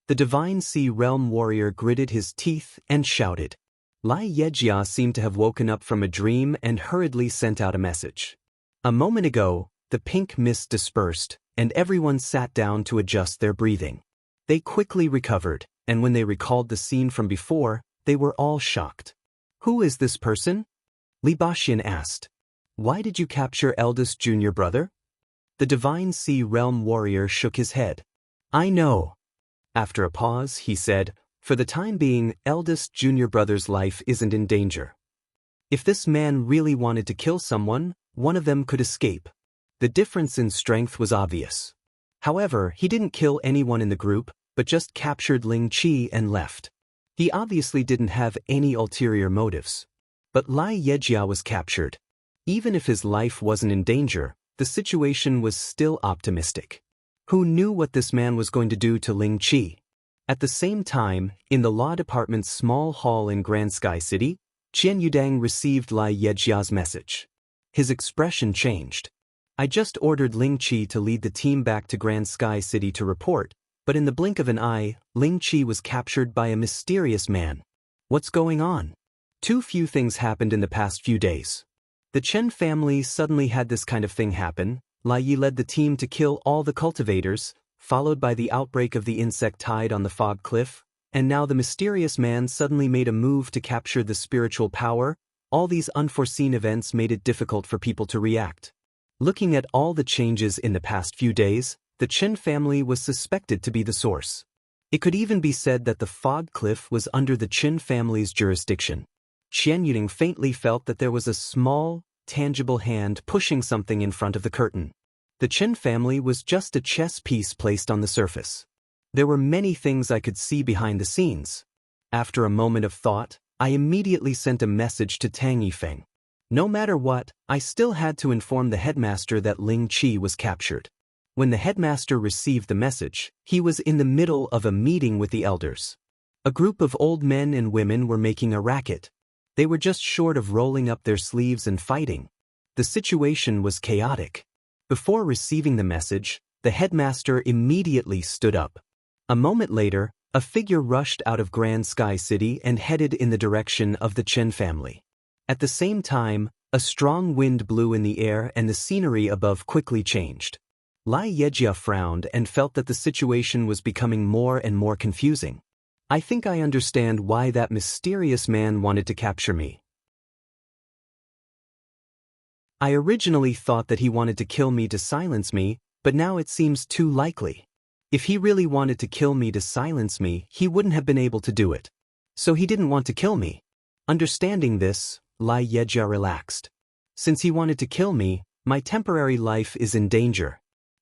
The Divine Sea Realm warrior gritted his teeth and shouted. Lai Yejia seemed to have woken up from a dream and hurriedly sent out a message. A moment ago, the pink mist dispersed, and everyone sat down to adjust their breathing. They quickly recovered, and when they recalled the scene from before, they were all shocked. "Who is this person?" Li Baxian asked. "Why did you capture eldest junior brother?" The Divine Sea Realm warrior shook his head. "I know." After a pause, he said, "For the time being, eldest junior brother's life isn't in danger. If this man really wanted to kill someone, one of them could escape." The difference in strength was obvious. However, he didn't kill anyone in the group, but just captured Ling Qi and left. He obviously didn't have any ulterior motives. But Lai Yejia was captured. Even if his life wasn't in danger, the situation was still optimistic. Who knew what this man was going to do to Ling Qi? At the same time, in the law department's small hall in Grand Sky City, Qian Yudang received Lai Yejia's message. His expression changed. "I just ordered Ling Qi to lead the team back to Grand Sky City to report, But in the blink of an eye, Ling Qi was captured by a mysterious man. What's going on? Too few things happened in the past few days. The Chen family suddenly had this kind of thing happen. Lai Yi led the team to kill all the cultivators, followed by the outbreak of the insect tide on the fog cliff, and now the mysterious man suddenly made a move to capture the spiritual power. All these unforeseen events made it difficult for people to react. Looking at all the changes in the past few days, the Chen family was suspected to be the source. It could even be said that the fog cliff was under the Chen family's jurisdiction. Qian Yuding faintly felt that there was a small, tangible hand pushing something in front of the curtain. The Chen family was just a chess piece placed on the surface. There were many things I could see behind the scenes. After a moment of thought, I immediately sent a message to Tang Yifeng. No matter what, I still had to inform the headmaster that Ling Qi was captured. When the headmaster received the message, he was in the middle of a meeting with the elders. A group of old men and women were making a racket. They were just short of rolling up their sleeves and fighting. The situation was chaotic. Before receiving the message, the headmaster immediately stood up. A moment later, a figure rushed out of Grand Sky City and headed in the direction of the Chen family. At the same time, a strong wind blew in the air and the scenery above quickly changed. Lai Yejia frowned and felt that the situation was becoming more and more confusing. I think I understand why that mysterious man wanted to capture me. I originally thought that he wanted to kill me to silence me, but now it seems too likely. If he really wanted to kill me to silence me, he wouldn't have been able to do it. So he didn't want to kill me. Understanding this, Lai Yejia relaxed. Since he wanted to kill me, my temporary life is in danger.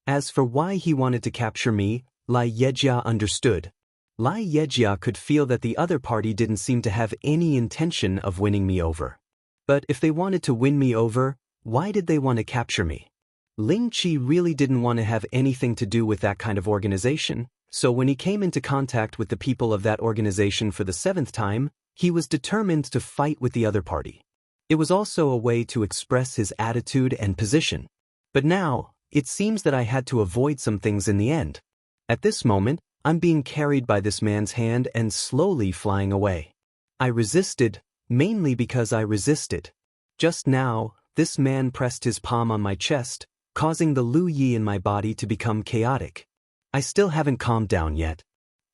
As for why he wanted to capture me, Lai Yejia understood. Lai Yejia could feel that the other party didn't seem to have any intention of winning me over. But if they wanted to win me over, why did they want to capture me? Ling Qi really didn't want to have anything to do with that kind of organization, so when he came into contact with the people of that organization for the 7th time, he was determined to fight with the other party. It was also a way to express his attitude and position. But now, it seems that I had to avoid some things in the end. At this moment, I'm being carried by this man's hand and slowly flying away. I resisted, mainly because I resisted. Just now, this man pressed his palm on my chest, causing the Lu Yi in my body to become chaotic. I still haven't calmed down yet.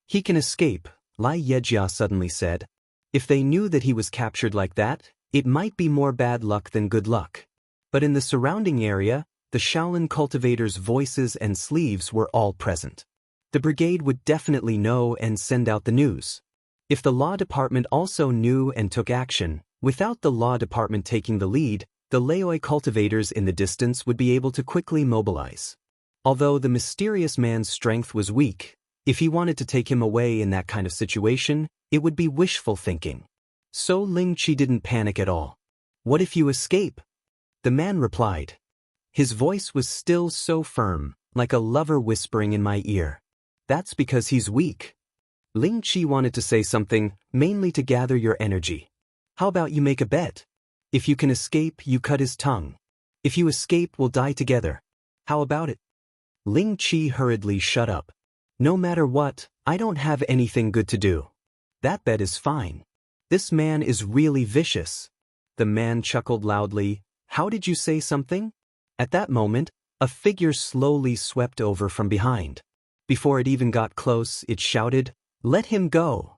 He can escape, Lai Yejia suddenly said. If they knew that he was captured like that, it might be more bad luck than good luck. But in the surrounding area, the Shaolin cultivators' voices and sleeves were all present. The brigade would definitely know and send out the news. If the law department also knew and took action, without the law department taking the lead, the Laoi cultivators in the distance would be able to quickly mobilize. Although the mysterious man's strength was weak, if he wanted to take him away in that kind of situation, it would be wishful thinking. So Ling Qi didn't panic at all. What if you escape? The man replied. His voice was still so firm, like a lover whispering in my ear. That's because he's weak. Ling Qi wanted to say something, mainly to gather your energy. How about you make a bet? If you can escape, you cut his tongue. If you escape, we'll die together. How about it? Ling Qi hurriedly shut up. No matter what, I don't have anything good to do. That bet is fine. This man is really vicious. The man chuckled loudly. How did you say something? At that moment, a figure slowly swept over from behind. Before it even got close, it shouted, "Let him go!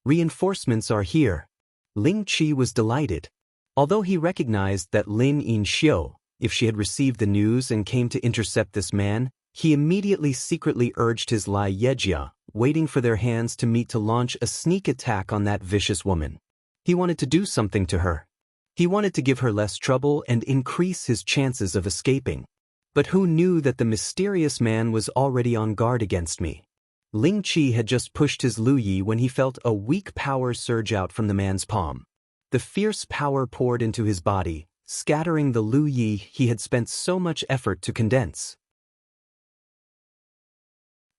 Reinforcements are here." Ling Qi was delighted. Although he recognized that Lin Yinxiu, if she had received the news and came to intercept this man, he immediately secretly urged his Lai Yejia, waiting for their hands to meet to launch a sneak attack on that vicious woman. He wanted to do something to her. He wanted to give her less trouble and increase his chances of escaping. But who knew that the mysterious man was already on guard against me? Ling Qi had just pushed his Lu Yi when he felt a weak power surge out from the man's palm. The fierce power poured into his body, scattering the Lu Yi he had spent so much effort to condense.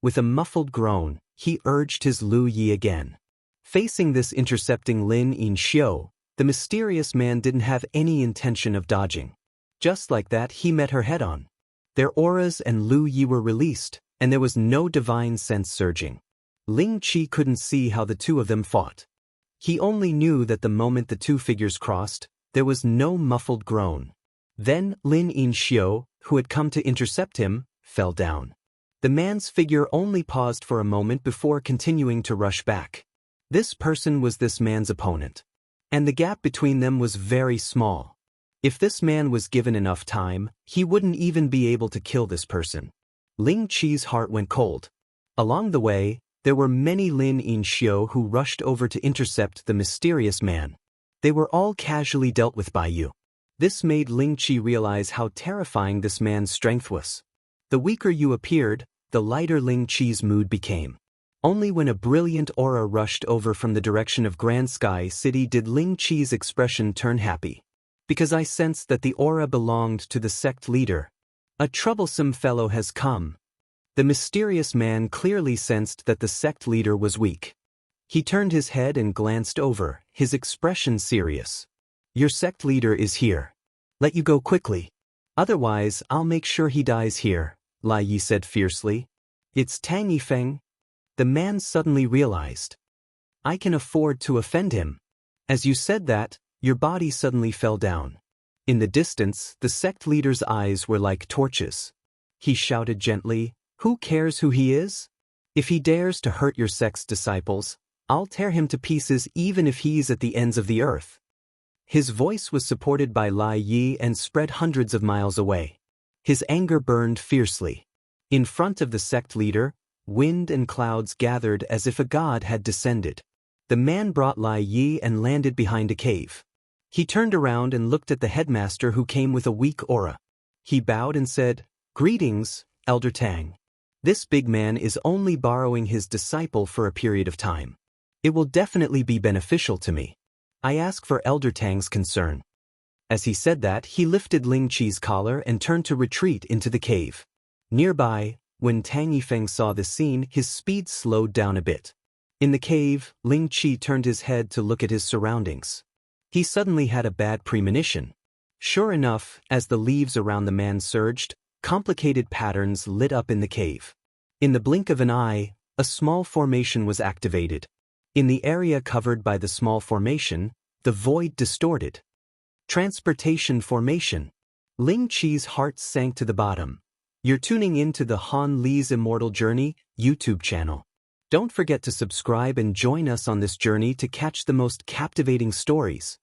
With a muffled groan, he urged his Lu Yi again. Facing this intercepting Lin Yinxiu, the mysterious man didn't have any intention of dodging. Just like that, he met her head-on. Their auras and Lu Yi were released, and there was no divine sense surging. Ling Qi couldn't see how the two of them fought. He only knew that the moment the two figures crossed, there was no muffled groan. Then Lin Yinxiu, who had come to intercept him, fell down. The man's figure only paused for a moment before continuing to rush back. This person was this man's opponent. And the gap between them was very small. If this man was given enough time, he wouldn't even be able to kill this person. Ling Qi's heart went cold. Along the way, there were many Lin Yinxiu who rushed over to intercept the mysterious man. They were all casually dealt with by you. This made Ling Qi realize how terrifying this man's strength was. The weaker you appeared, the lighter Ling Qi's mood became. Only when a brilliant aura rushed over from the direction of Grand Sky City did Ling Qi's expression turn happy. Because I sensed that the aura belonged to the sect leader. A troublesome fellow has come. The mysterious man clearly sensed that the sect leader was weak. He turned his head and glanced over, his expression serious. Your sect leader is here. Let you go quickly. Otherwise, I'll make sure he dies here, Lai Yi said fiercely. It's Tang Yifeng. The man suddenly realized. I can afford to offend him. As you said that, your body suddenly fell down. In the distance, the sect leader's eyes were like torches. He shouted gently, who cares who he is? If he dares to hurt your sect's disciples, I'll tear him to pieces even if he's at the ends of the earth. His voice was supported by Lai Yi and spread hundreds of miles away. His anger burned fiercely. In front of the sect leader, wind and clouds gathered as if a god had descended. The man brought Lai Yi and landed behind a cave. He turned around and looked at the headmaster who came with a weak aura. He bowed and said, Greetings, Elder Tang. This big man is only borrowing his disciple for a period of time. It will definitely be beneficial to me. I ask for Elder Tang's concern. As he said that, he lifted Ling Qi's collar and turned to retreat into the cave. Nearby, when Tang Yifeng saw the scene, his speed slowed down a bit. In the cave, Ling Qi turned his head to look at his surroundings. He suddenly had a bad premonition. Sure enough, as the leaves around the man surged, complicated patterns lit up in the cave. In the blink of an eye, a small formation was activated. In the area covered by the small formation, the void distorted. Transportation formation. Ling Qi's heart sank to the bottom. You're tuning in to the Han Li's Immortal Journey YouTube channel. Don't forget to subscribe and join us on this journey to catch the most captivating stories.